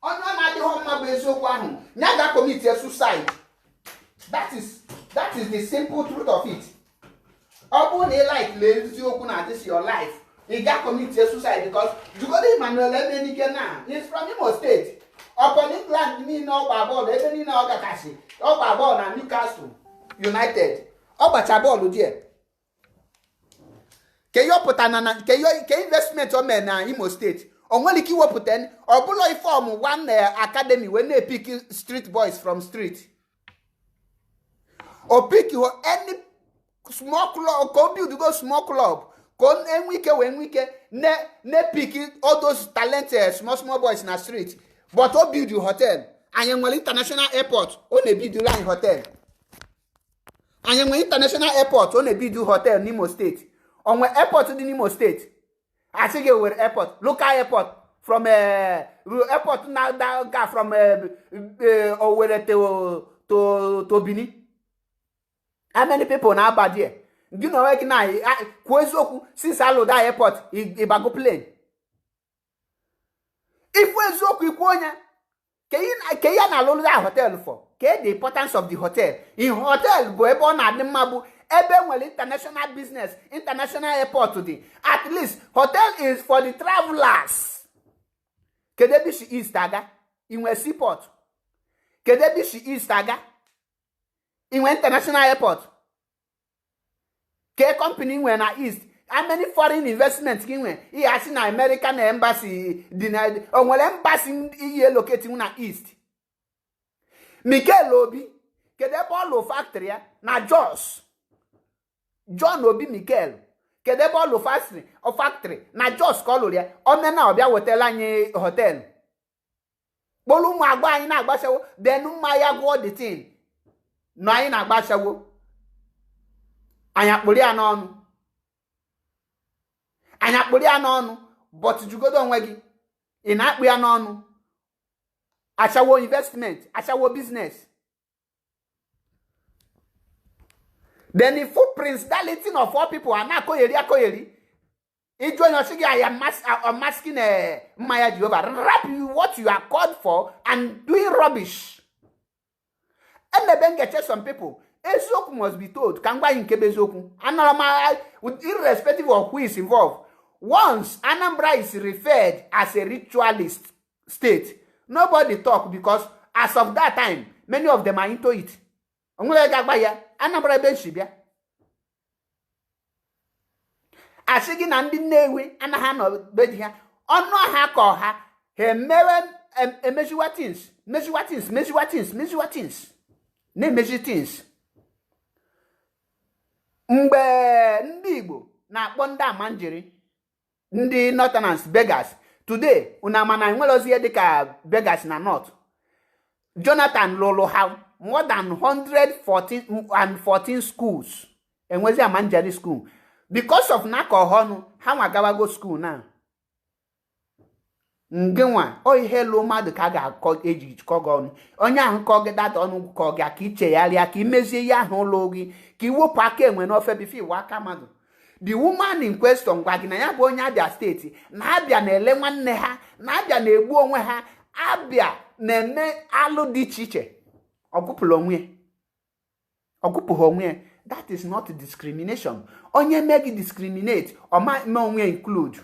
Ono na dị homa bụ eziokwu ahụ nya ga commit suicide. That is the simple truth of it. Ọ bụrụ na ị like eziokwu na this your life, ị ga commit suicide because Jugode Emmanuel Emenike na is from Imo State. Upon England niile ọgba bọọlụ ebe niile ọ gakasị ọgba bọọlụ na Newcastle United. Ọ gbacha bọọlụ die. Ke investment o mere na Imo State. O nwere ike iwepụta ọ bụla ifọm one academy when they pick street boys from street. Or pick any small club, go build go small club. Go when we ne pick all those talented small boys in the street. But o build your hotel. Anyenwele International Airport o ne build line hotel. Anyenwele International Airport o ne build hotel in Imo State. Onwe airport in Imo State. I think it were airport, local airport from airport now from Owerri to Bini. How many people now bad here? You know like now Kwezoku since I load that airport ibago plane. If Kwezoku ikonya ke ya na load that hotel for. Ke the importance of the hotel. In hotel bo ebe na adi mabu ebe nwere international business, international airport today. At least hotel is for the travelers. Kedebi shi East aga inwe seaport. Kedebi shi East aga inwe international airport. Ke company inwe na East. How many foreign investments inwe? He has in American embassy denied. Onwere embassy iye located na East. Mikel Obi kedebe all factory na Jos. John Obi Mikel kedebe all factory na Jos koloria omena obia wetela anyị hotel. Bolu mu agba anyị na agbasawo then mma ya go the thing. No anyị na agbasawo. Anya kpori ya n'ọnụ. Anya kpori ya n'ọnụ but jugodo onwe gị. Ị na-akpụ ya n'ọnụ. Achawo investment, achawo business. Then the footprints that letting of all people are not koyeri. It join us again. I am masking Maya Jehovah. Rap you what you are called for and doing rubbish. And then get some people. Ezoku must be told. Kangwa in Kebezoku. And irrespective of who is involved. Once Anambra is referred as a ritualist state, nobody talk because as of that time, many of them are into it. Anambra benshibia. Asigi na ndi newe anaha no bedi ha. Ono ha ko ha. He mewe measure things. Ne measure things. Mgbe ndị Igbo na-akpọ ndị amanjiri, ndị Northerners beggars. Today, unamana nwelozie dịka beggars na North. Jonathan lolo ha more than 114 schools. Enwezi amanjiri school. Because of nakohonu, ha nwagawago school now. Ngenwa, ihe lo mmadụ ka ga-akọ eji kọga ọnụ. Onye ahụ kọga data ọnụ kọga ka ichegharịa ka imezie ya ahụ ụlọ gị ka iwepụ aka enwe n'ofe bifi iwe aka mmadụ. The woman in question gwa gị na ya bụ onye Abia steeti na Abia na-ele nwanne ha na Abia na-egbu onwe ha Abia na-eme alụ dị iche iche. Ọgụpụrụ onwe. That is not discrimination. Onye mee gị discriminate ọ ma onwe include.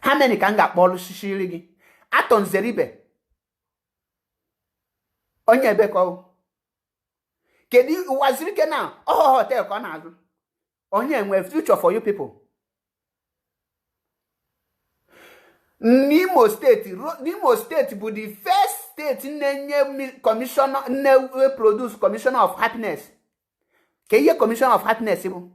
How many can ga kpọlụ shishiri gị? Aton Zeribe. Onye ebe ko. Kedu Uwazuruike now? Oh, hotel ka na azụ. Onye enwe future for you people. N'Imo State bụ the first state na-enye commissioner na-produce commissioner of happiness. Ke ihe commissioner of happiness bụ?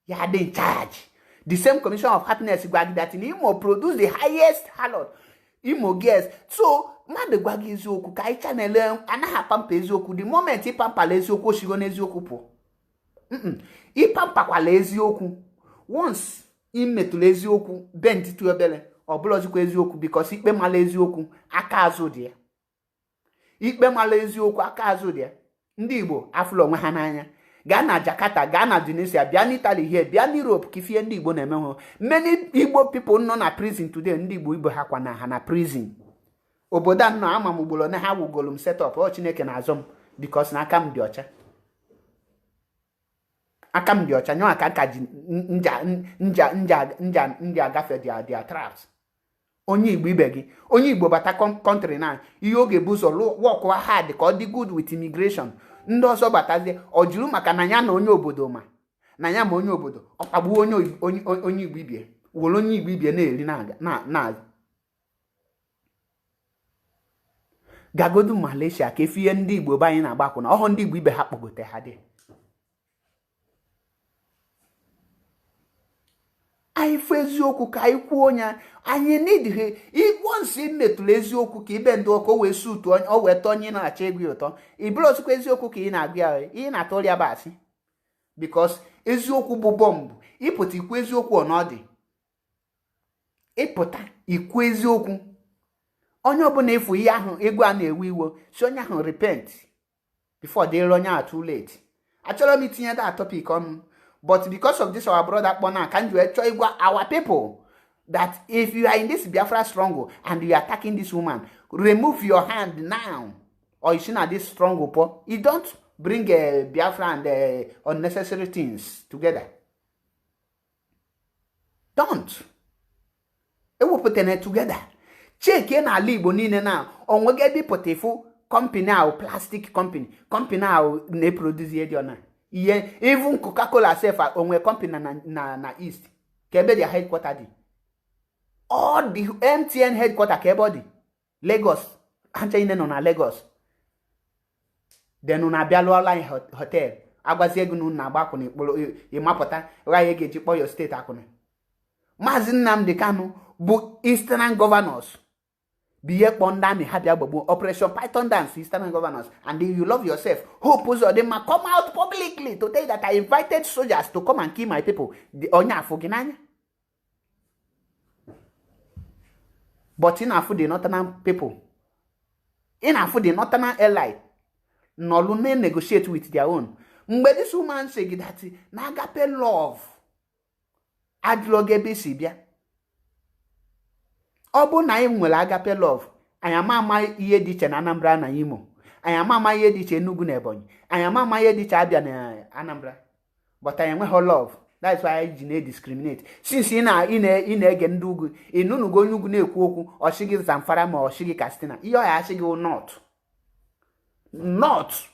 Ya dey in charge. The same commission of happiness that in Imo produce the highest harlot. Imo girls. So, mmadụ gwa gị eziokwu ka anyị chanel anaghị pampa eziokwu. The moment ịpampala eziokwu oshigo n'eziokwu pụ. Ịpampakwala eziokwu. Once imetụla eziokwu bend to obele ọ bụlọzikwa eziokwu because ikpe mala eziokwu aka azụ dị ya. Ikpe mala eziokwu aka azụ dị ya. Ndị Igbo afụlụ onwe ha n'anya. gaa na Jakarta, gaa na Indonesia, bịa n'Italy here, bịa n'Europe ka ifie ndị Igbo na-eme hụ. Many Igbo people nọ na prison today, ndị Igbo ha kwa na ha na prison. Obodo a nọ ama m ugboro na ha wugolo m setup ọ Chineke na azụ m because na aka m dị ọcha. Aka m dị ọcha, nyọ aka nka ji nja agafe dia traps. Onye Igbo ibe gị, onye Igbo bata country na ihe oge bụ ụzọ work hard ka ọ dị good with immigration. Ndị ọzọ batazie ọ jụrụ maka na ya na onye obodo ma na ya ma onye obodo ọ kpagbuo onye Igbo ibie were onye Igbo ibie na-eri na gagodu Malaysia ka efie ndị Igbo be anyị na-agbakwu na ọhụ ndị Igbo ibe ha kpọgote ha dị. Anyị fụ eziokwu ka anyị kwuo onye anyị nidhe once metụrụ eziokwu ka ibe ndị ọkụ wee sutu o wee tọ onye na-achọ ego ụtọ ibụrụ osikwa eziokwu ka ị na-agụ ị na-atụ ọrịa basị because eziokwu bụ bọmbụ. Ịpụta ikwu eziokwu ọnọdụ ịpụta ikwu eziokwu onye ọbụla efu ihe ahụ ego a na-ewe iwo si onye ahụ repent before dịrị onye a too late. Achọrọ m itinye that topic ọnụ, but because of this our brother Kpona can you try our people that if you are in this Biafra struggle and you are attacking this woman, remove your hand now, or you see now this struggle, you don't bring Biafra and unnecessary things together. Don't. It will put it together. Check in a libo nine now. On we get the potifu company now, plastic company now ne produce yediona. Yeah, even Coca-Cola self on we company na East. Kebe their headquarters di. All the MTN headquarters kebody. Lagos. Ancha ine no na Lagos. Then una bialo line hotel. Agwazi ego nu na agba kwuni kpolo imapota ra ye geji kpo your state akune. Mazi Nnamdi Kanu bụ Eastern governors. Biye Pondami Habia Babu Operation Python Dance, Eastern governors, and if you love yourself, hope them come out publicly to tell that I invited soldiers to come and kill my people. The Onya Foginanya. But in Afu the northern people, in Afu the northern ally, no lune negotiate with their own. But this woman say that Nagape love. Adloge Bisibia. Obu na nwere agape love. Anyị ama ihe dị iche na Anambra na Imo. Anyị ama ihe dị iche Enugu na Ebonyi. Anyị ama ihe dị iche Abia na Anambra. But anyị enweghị love. That's why anyị ji na-discriminate. Since ị na-ege ndị ugwu, ịnụnụgo onye ugwu na-ekwu okwu, ọchịgị Zamfara ma ọchịgị Katsina. Ihe ọya achịgị North. North.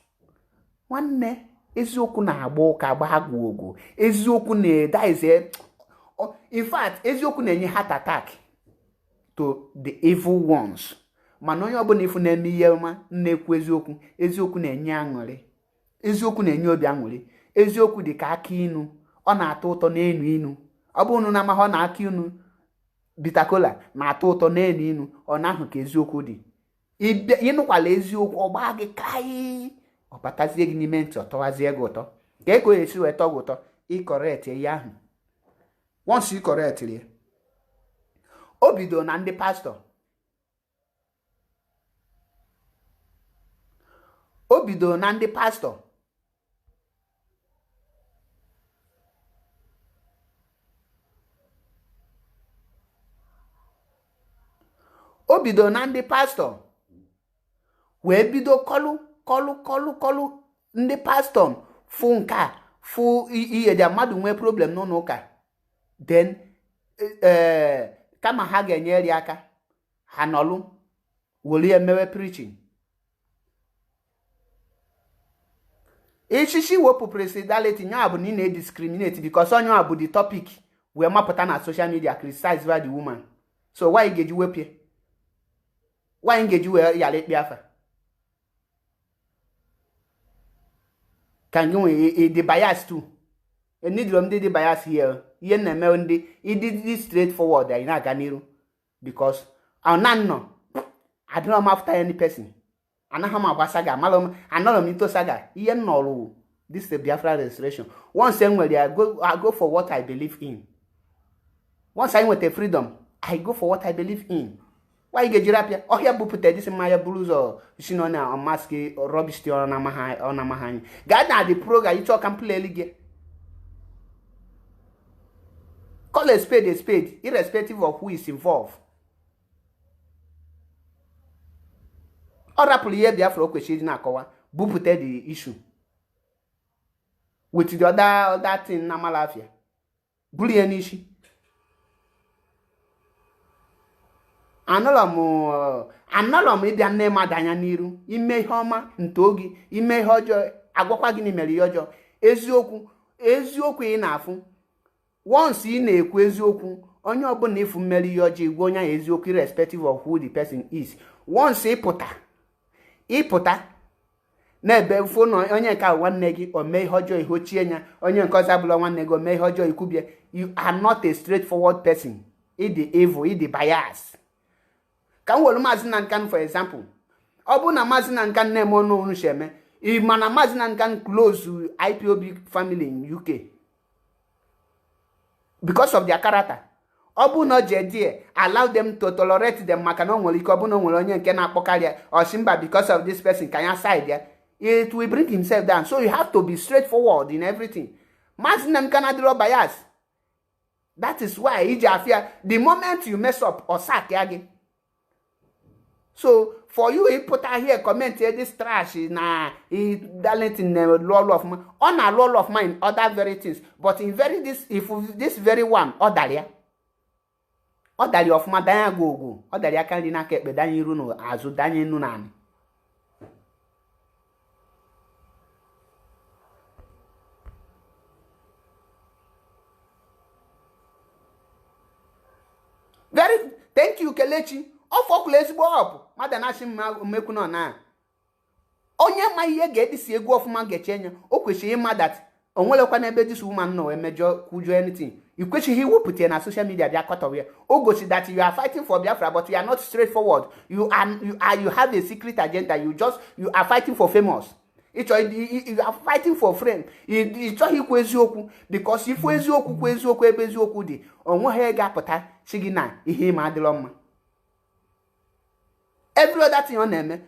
Nwanne, eziokwu na-agba ụka gbagwo ogo. Eziokwu na-edaize. In fact, eziokwu na-enye heart attack to the evil ones. Mana onye ọbụla ifu na-eme ihe ọma na-ekwu eziokwu na-enye aṅụrị. Eziokwu na-enye obi aṅụrị. Eziokwu dị ka akị inu, ọ na-atọ ụtọ n'enu inu. Ọ bụ unu na-amaghị ọ na akị inu bitakola na-atọ ụtọ n'enu inu, ọ na-ahụ ka eziokwu dị. Ịnụkwala eziokwu ọ gbaa gị kai, ọ batazie gị n'ime ntị, ọ tọwazie gị ụtọ. Ka eko esi wee tọ gị ụtọ, ị correct ya ahụ. Once you correct it, Obido na ndị pastor. Obido na ndị pastor. Obido na ndị pastor. Wee bido kọlụ ndị pastor fụ nka fụ ihe dị mmadụ nwee problem n'ụlọ ụka. Then kama ha ga-enyere aka ha nọlụ were emewe preaching. Echichi wepụ presidency nya bụ na ị na-discriminate because onye a bụ the topic wee mapụta na social media criticize the woman. So why ga-eji wepụ? Why ga-eji wee yala ikpe afa? Can you the bias too? You need them the bias here. You na-eme ndị ịdị straightforward anyị na-aga n'iru because I don't know after any person. Anaghị m agba saga anọrọ m into saga ihe nnọrụ this Biafra restoration. Once I go for what I believe in. Once I want freedom, I go for what I believe in. why you get rapia oh ya bupute this maya blues or you know na mask rubbish ti on na mahany God na the program you talk and play league. Call a spade, irrespective of who is involved. Other player Biafra question na akowa bupute the issue with the other thing na malafia. Bully an issue. Anọlọ m ịbịa nne mmadụ anya n'iru ime ihe ọma ntogi ime ihe ọjọọ agwakwa gị mere ihe ọjọọ eziokwu ị na-afụ once ị na-ekwu eziokwu onye ọbụla ifu mmeri ihe ọjọọ igwe onye eziokwu irrespective of who the person is once ịpụta na-ebe fonu onye nke nwanne gị o mee ihe ọjọọ ihochie nya onye nke ọzọ abụla nwanne gị o mee ihe ọjọọ ikwubie you are not a straightforward person ịdị evil ịdị bias. Ka m were Maazị Nankan for example ọ bụ na Maazị Nankan na-eme ọnụ ọrụ sheme ị ma na Maazị Nankan close IPOB family in UK because of their character. Ọ bụ na JD allow them to tolerate them maka na o nwere ike ọ bụ na o nwere onye nke na-akpọkarị ya Osimba because of this person can ya side ya it will bring himself down. So you have to be straightforward in everything. Maazị Nankan adịrọ bias. That is why iji afia the moment you mess up or sack ya gị. So for you, he put out here comment here this trash na he talent in law of mine on a law of mine other very things, but in very this if this very one order of my danya go order ya can na kekpe danya iru no azu danya nu na ani. Very thank you Kelechi. Ofokule ezigbo ọpụ mada na-achị mmekwu nọ na onye ma ihe ga-edisi egwu ọfụma ga-echenye o kwesịrị ịma that onwelekwa n'ebe this woman nọ emejọ kwujo anything you kwesịrị iwepụta na social media bịa kọtọ ya o gosi that you are fighting for Biafra but you are not straightforward you have a secret agenda you are fighting for famous you are fighting for fame ị chọghị ikwu eziokwu because ifu eziokwu kwu eziokwu ebe eziokwu dị onweghị ga-apụta si gị na ihe ma adịrọ mma. Every other thing on them,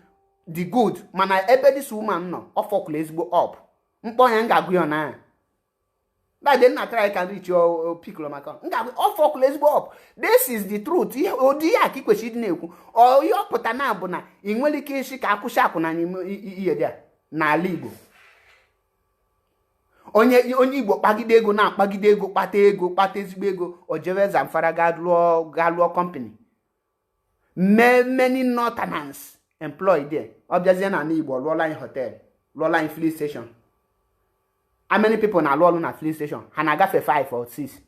the good, mana ebe this woman no, ofokule ezigbo up. Mpo ya ngagwu yo na. That then na try can reach your pickle maka. Ngagwu ofokule ezigbo up. This is the truth. Odi ya ki kwesi dị na-ekwu. O yo pụta na bụ na inwere ike isi ka akwụsha akwụ na ihe dị na ala Igbo. Onye Igbo kpagide ego na akpagide ego kpata ezigbo ego o jewe Zamfara ga lụọ company. Many Northerners employed there. Obviously, na Igbo Lawline Hotel, Lawline Fleet Station. How many people na Lawline na Fleet Station? And I got 5 or 6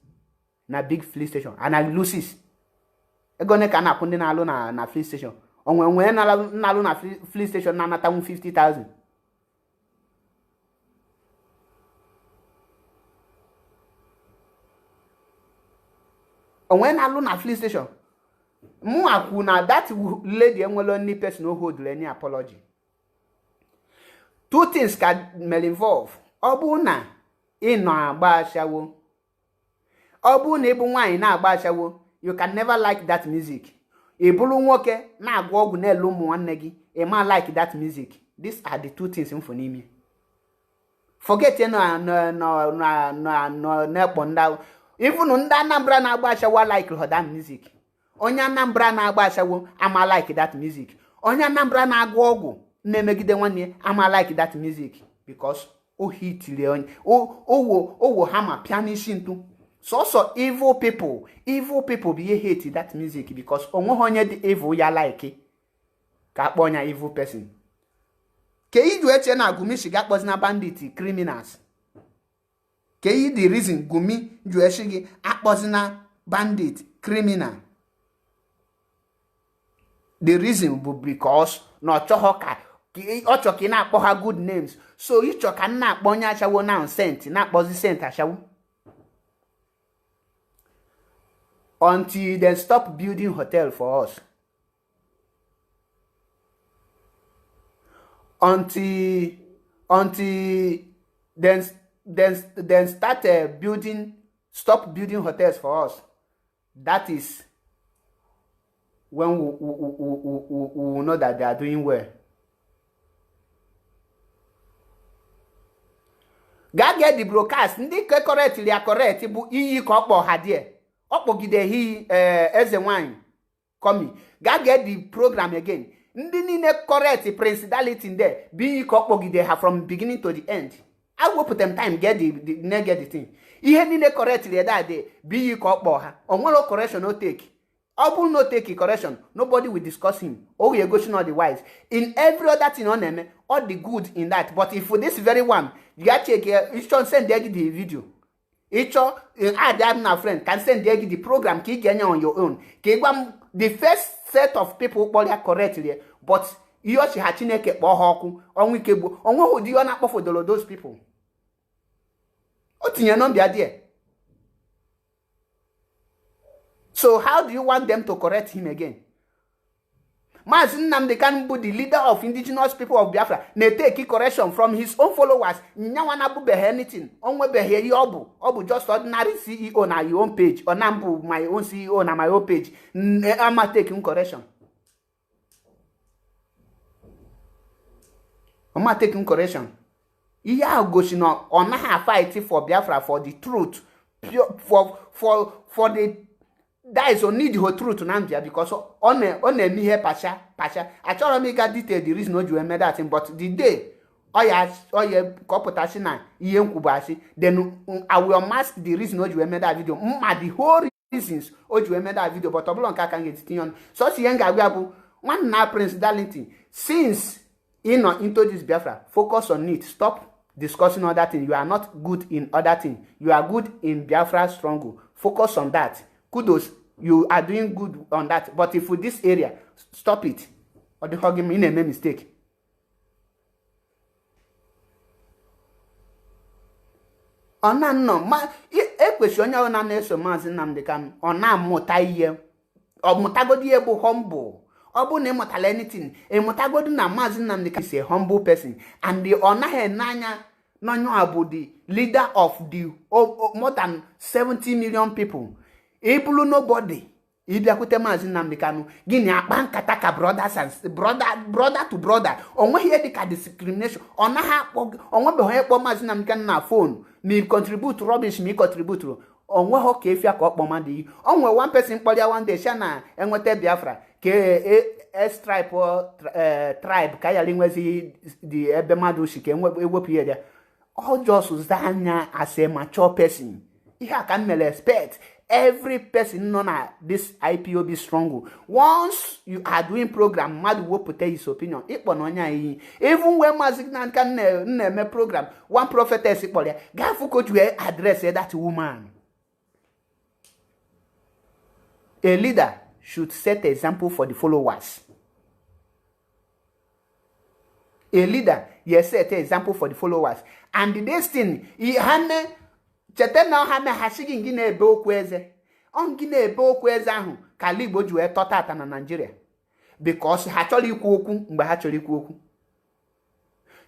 na big Fleet Station. And I loses. Ego ne kana kundi na alo na Fleet Station. Onwe na alo na Fleet Station na nata 50,000. Onwe na alo na Fleet Station. Muakuna that lady enwere only person who hold any apology. Two things can involve. Obuna ino agba ashawo. Obuna ebu nwanyi na agba ashawo. You can never like that music. Ebulu nwoke na agwa ogwu na elu ụmụ nwanne gị. A man like that music. These are the two things mfonimi. Forget no even nda Anambra na agba ashawo like that music. Onye Anambra na-agba ashawo ama like that music. Onye Anambra na-agwa ọgwụ na-emegide nwanne ama like that music because o hitile onye owo hama pianisi ntu. So evil people be hate that music because onwe onye dị evil ya like ka akpọ onye evil person. Ke idu eche na Gumi shiga akpọzi na bandit criminals. Ke yi the reason Gumi ju eche gị akpọzi na bandit criminal. The reason will be because no chohoka ochoki na akpọ ha good names. So ichoka na akpọ onye achawo na sent na akpọzi sent achawo. Until they stop building hotel for us. Until then start stop building hotels for us. That is when we know that they are doing well. Ga get the broadcast ndị correctly are correct bụ iyi ka ọkpọ ha die ọkpọgide hi eze nwanyị komi ga get the program again ndị niile correct principality there bụ iyi ka ọkpọgide ha from beginning to the end. I will put them time get the thing. Ihe niile correctly that day bụ iyi ka ọkpọ ha onwere correction no take. Obul no take correction, nobody will discuss him. Oh, we are going all the wise. In every other thing on them, all the good in that. But if for this very one, you got to check each one send the video. Each one add friend can send the program keep on your own. The first set of people correctly, but you also have to make on weekend on what would you not for those people? What in your number idea? So how do you want them to correct him again? Mazin Nnamdi Kanu, the leader of indigenous people of Biafra, may take correction from his own followers. Nyawana behe anything. Onwe behe yobu. Obu just ordinary CEO na your own page. Or nambu my own CEO na my own page. I'ma taking correction. I'ma taking correction. Iya goshino on ha fighting for Biafra for the truth. For the that is only the whole truth Nambia because on me here pasha. I told me got detail the reason you made that thing, but the day kopotashina yen kubasi, then I will mask the reason you made that video. The whole reasons you made that video, but Oblonka can get it on. So si yenga wiabu one na principality since into this Biafra, focus on it. Stop discussing other things. You are not good in other things. You are good in Biafra struggle. Focus on that. Kudos, you are doing good on that. But if with this area, stop it. Or the hugging me in a mistake. Ona no ma e question ya na na-eso Maazị Nnamdi Kanu. Ona muta ihe. O mutagodi ebo humble. Obu na mutala anything. E mutagodi na Maazị Nnamdi Kanu is a humble person, and the ona he nanya no abu the leader of the more than 70 million people. Able nobody. Ibiakute Maazị Nnamdi Kanu. Gini akpa nkata ka brothers and brother to brother. Onwe here dika discrimination. Ona ha onwe be ho ekpo Maazị Nnamdi Kanu na phone. Me contribute rubbish me contribute. Onwe ho ka efia ka okpo madi. Onwe one person kpolia one day shana enwete Biafra ke tribe ka ya linwezi the ebe madu shike ewepu ye dia. All just zanya as a mature person. Ihe can me respect. Every person known as this IPOB strong. Once you are doing program, mad will put his opinion. Even when Maazị Nnamdi Kanu can program, one prophetess Gafu could address that woman. A leader should set example for the followers. A leader, yes, set example for the followers. And this thing, Chetena ha me hashigi ngine ebe okweze. Ongine ebe okweze ahụ ka Igbo ji wee tọta ata na Nigeria. Because ha chọrọ ikwu okwu mgbe ha chọrọ ikwu okwu.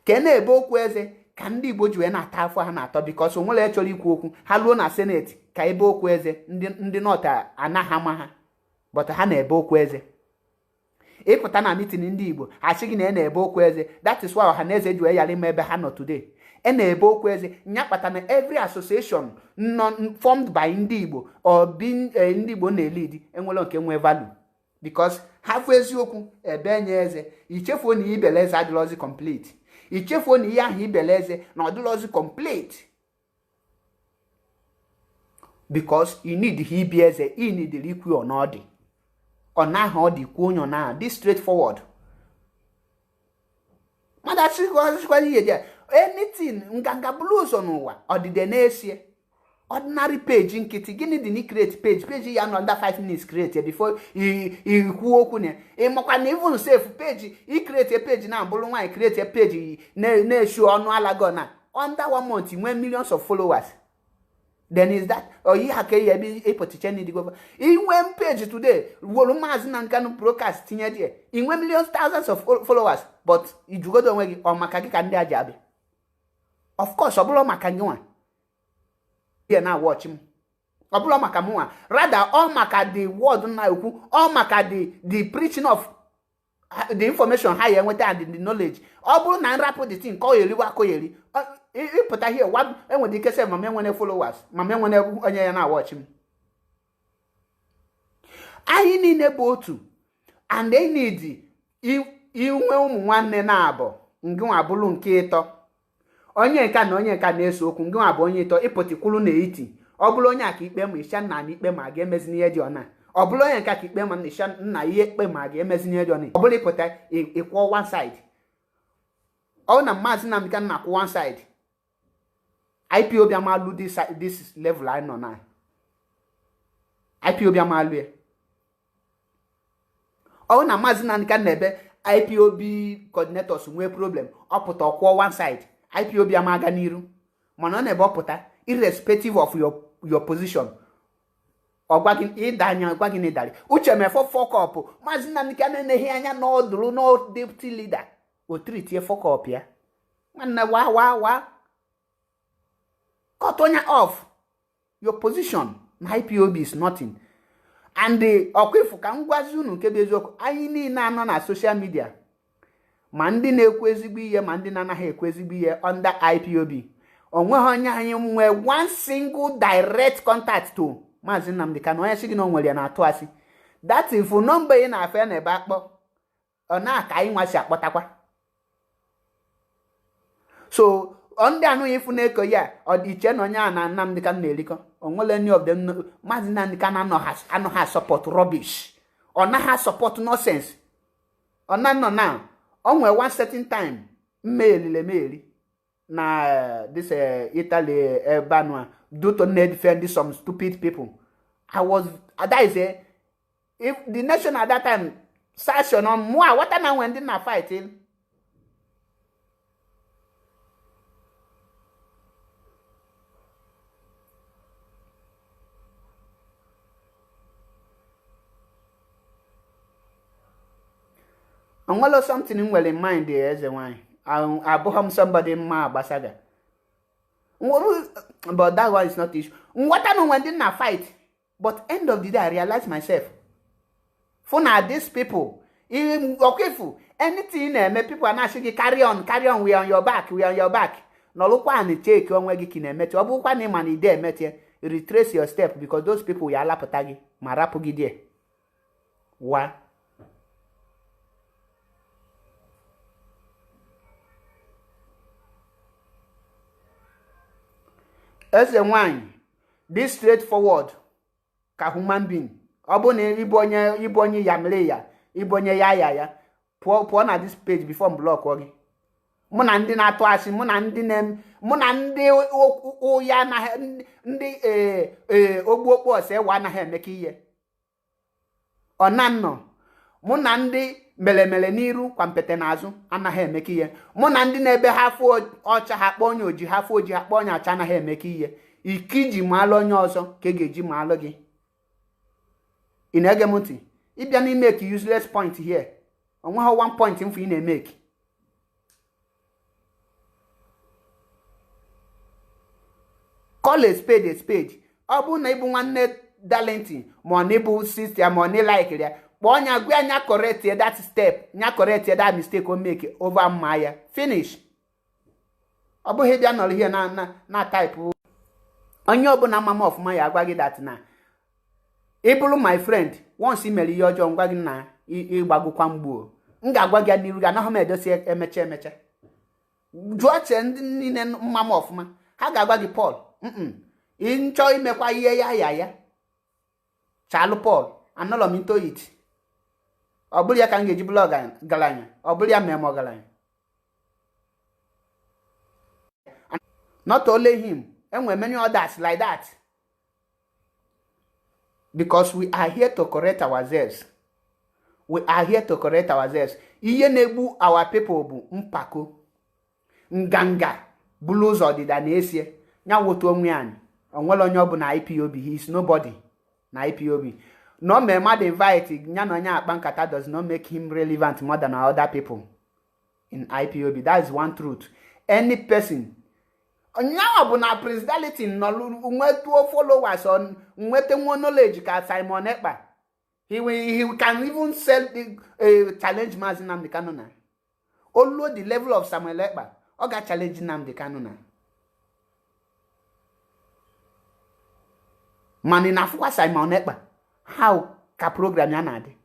Kene ebe okweze ka ndị Igbo ji wee na-ata afọ ha na-atọ because onwere chọrọ ikwu okwu. Ha luo na Senate ka ebe okweze ndị nọta anaghị ama ha. But ha na ebe okweze. Ịpụta na meeting ndị Igbo, hashigi na ebe okweze. That is why Ọhaneze ji wee yara ime ebe ha nọ today. Every association formed by Indibo or being Indibo ne lead and will okay value. Because halfway yoku a benyeze, each of one ibeleze adology complete. Each of one ya ibeleze no adology complete. Because you need he beeze, you need the liquid or not. Or now how the queen now, this straightforward. That's anything nganga blues on ụwa ọdịde na-esie ordinary page nkịtị gịnị dị ni create page ya no under 5 minutes create before you kwuo okwu na ịmakwa na even safe page i create a page na bụrụ nwaanyị create a page na-eshow ọnụ alago na under 1 month nwee millions of followers. Then is that or you have a potential go in one page today wolu Maazị Nnamdi Kanu broadcast tinye there in 1 million thousands of followers, but you go don we o maka gị ka ndị ajabe. Of course, obulo maka nwa. Here now watch him. Ọbụla maka mụnwa. Rather, all maka the word na ekwu, all maka the preaching of the information ha ya enweta and the knowledge. Ọ bụrụ na nrapụ the thing ka ọ yeri wa ka yeri. Ịpụta here enwere ike sị mama enwere followers, mama enwere onye ya na watch m. Anyị niile bụ otu, and they need inwe ụmụ nwanne na-abụ ngịnwa bụrụ nke ịtọ. Onye nka na onye nka na-eso okwu ngịnwa bụ onye ịtọ ịpụtikwulu na iti. Ọ bụrụ onye aka ikpe ma isha nna na ikpe ma ga-emezi n'ihe dị ọna. Ọ bụrụ onye nka ka ikpe ma isha nna ihe ikpe ma ga-emezi n'ihe dị ọna. Ọ bụrụ ịpụta ịkwọ one side. Ọ na Maazị Nnamdi na akwụ one side. IPOB amalu this level I nọ na. IPOB amalu ya. Ọ na Maazị Nnamdi na-ebe IPOB coordinators nwee problem. Ọ pụta ọkwọ one side. IPOB amaga n'iru. Mana ọ na-ebe ọ pụta irrespective of your position. Ọgwagị ịdanya ọgwagị n'ịdarị. Uche mefọ fuck up. Maazị Nnamdi na-eneghị anya n'ọdụrụ no deputy leader. O treat fuck up ya. Nwanne wa. Cut on off. Your position na IPOB is nothing. And ọkwefu ka m gwazi unu nke bụ eziokwu, anyị niile anọ na social media, ma ndị na-ekwu ezigbo ihe ma ndị na-anaghị ekwu ezigbo ihe under IPOB, onweghị onye anyị nwee one single direct contact to Maazị Nnamdi Kanu. Onye sị gị na o nwere ya na-atụ asị. That if nọmba ị na-afọ ya na-ebe akpọ, ọ na-aka anyị nwa si akpọtakwa. So ndị anụ ifu na-eko ya ọ dị iche na onye a na Nnamdi Kanu na-erikọ. Onwere any of them. Maazị Nnamdi Kanu anọghị support rubbish. Ọ naghị support nonsense. Ọ na now. O nwere one certain time mmeeli na this Italy banwa due to defend some stupid people. That is if the nation at that time session on more what na when na fighting. And what something well in mind there as a wine. I bought somebody ma basaga. But that one is not issue. What I know when didn't I fight? But end of the day I realized myself. For now these people, even okay for anything make people are not saying carry on, we are on your back, No look one take on where you can met. Obu kwa ni mani there met here. Retrace your step because those people we are lapotagi. Marapugi there. Why? As a wine, this straightforward ka human being. Ọ bụ na ibu onye yamle ya, ibu onye ya. Pụọ na this page before m block gị. Mụ na ndị na-atụ asị, mụ na ndị ụya na ndị ogbu ose wa anaghị emeka ihe. Ọ na nnọ. Mụ na ndị melemele n'iru kwa mpete n'azụ anaghị emeka ihe. Mụ na ndị na-ebe ha afọ ọcha ha kpọ onye oji ha afọ oji ha kpọ onye ọcha anaghị emeka ihe. Ikiji maalụ onye ọzọ ka ga-eji maalụ gị. Ị na-ege m ntị? Ịbịa na make useless point here. Onweghị one point mfu ị na-emeke. Call a spade a spade. Ọ bụ na ịbụ nwanne Darlington ma ọ na ịbụ sister ma ọ na like ya. Nya gwa nya correct that step, nya correct that mistake o make over Maya. Finish. Obu he bia no here na type. Onye obuna mama of Maya agwa gị that na. Ibulu my friend, once email ihe ọjọọ ngwa gị na ịgbagukwa mgbuo. M ga-agwa gị n'iru ga na ho edosi emecha. Jụọ che ndị niile mama ọfụma. Ha ga-agwa gị Paul. Ịnchọ imekwa ihe ya. Chalụ Paul, anọlọ m into it. Ọ bụrụ ya ka m ga-eji blọg galanya. Ọ bụrụ ya memo galanya. Not only him, and many others like that. Because we are here to correct ourselves. Iye na-egbu our people bụ mpako. Nganga. Bulu ụzọ ọdịda na-esie. Nya wotu onwe anyị. Onwere onye ọ bụ na IPOB. He is nobody na IPOB. No me mad invite Nyanonya Bankata does not make him relevant more than other people in IPOB. That is one truth. Any person, onyawa bụ na presidency nọlụ nwetuo followers on nwete nwo knowledge ka Simon Ekpa. He can even sell the challenge Mazi Nnamdi Kanu na. Although the level of Samuel Ekpa, ọ ga challenge Nnamdi Kanu na. Man in Afua Simon Ekpa, how ka program ya na dị?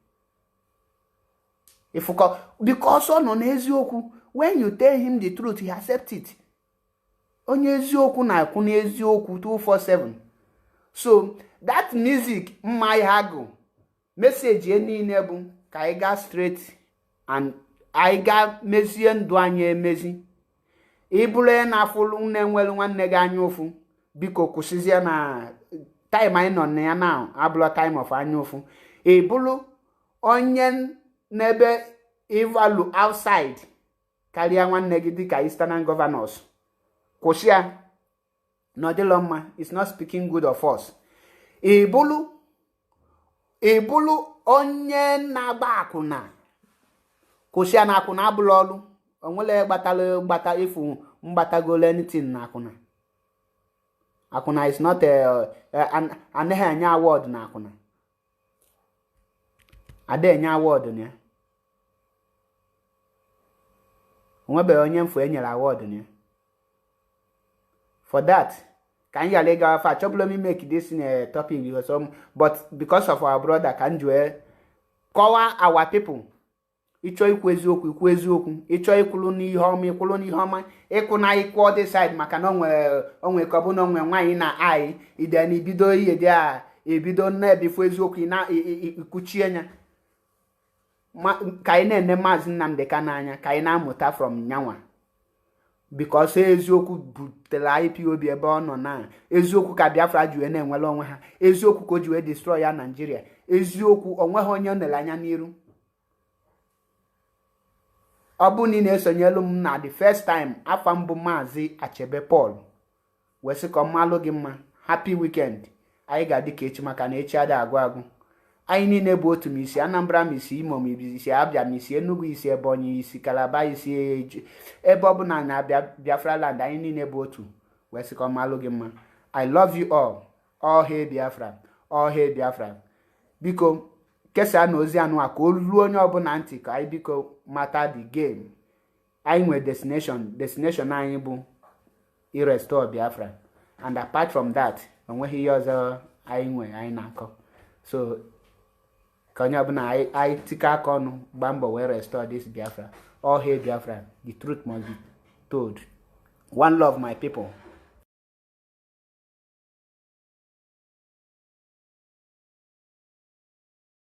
Because ọ nọ n'eziokwu, when you tell him the truth, he accepts it. Onye eziokwu na-ekwu n'eziokwu 247. So that music my hago message niile bụ ka anyị gaa straight and anyị ga mezie ndụ anyị emezi. Ịbụrụ na-afụlụ na-enwelu nwanne gị anya ụfụ, biko kwụsịzie na time anyị nọ na ya now abụrụ time of anya ụfụ. Ịbụrụ onye n'ebe ịvalụ outside karịa nwanne gị dịka Eastern governors. Kwụsịa n'ọdịlọ mma, it's not speaking good of us. Ịbụrụ onye na-agba akwụna. Kwụsịa na akwụna abụrụ ọlụ. Onwere gbata ifu mgbatagolo anything na akwụna. Akwụna is not anaghị enye award na akwụna. Ada enye award na ya. Onwebeghị onye mfu enyere award na ya. For that, can you go for trouble me make this in a topic because of our brother can you cover our people? Ịchọ ikwu eziokwu, ịchọ ikwulu n'ihe ọma, ikwulu n'ihe ọma, ịkwụ na ikwu the side maka na onwe kọbụ na onwe nwaanyị na ai ide na ibido ihe dị a ebido na ebifu eziokwu na ikuchie anya. Ka anyị na-ene Maazị Nnamdi Kanu anya, ka anyị na-amụta from nyanwa. Because eziokwu butere IPOB ebe ọ nọ na eziokwu ka Biafra ji na-enwere onwe ha, eziokwu ka o ji destroy ya Nigeria, eziokwu onweghị onye nele anya n'iru. Ọ bụ na na-esonyelu m na the first time afa mbụ Maazị Achebe Paul wee sị ka mmalụ gị mma, happy weekend. Anyị ga-adị ka echi maka na echi ada agwụ. Anyị niile bụ otu, isi Anambra, isi Imo, isi Abia, isi Enugu, isi Ebonyi, isi Calabar, isi ebe ọ bụla na Biafra land, anyị niile bụ otu. Wee sị ka mmalụ gị mma. I love you all hail Biafra, all hail Biafra. Biko kesaa na ozi anụ a ka o ruo onye ọbụla ntị, ka anyị biko mata the game. Anyị nwere destination anyị bụ restore Biafra, and apart from that onweghị ihe ọzọ anyị na-akọ. So ka onye ọbụla anyị tike aka ọnụ gbaa mbọ wee restore this Biafra. All hail Biafra. The truth must be told. One love, my people.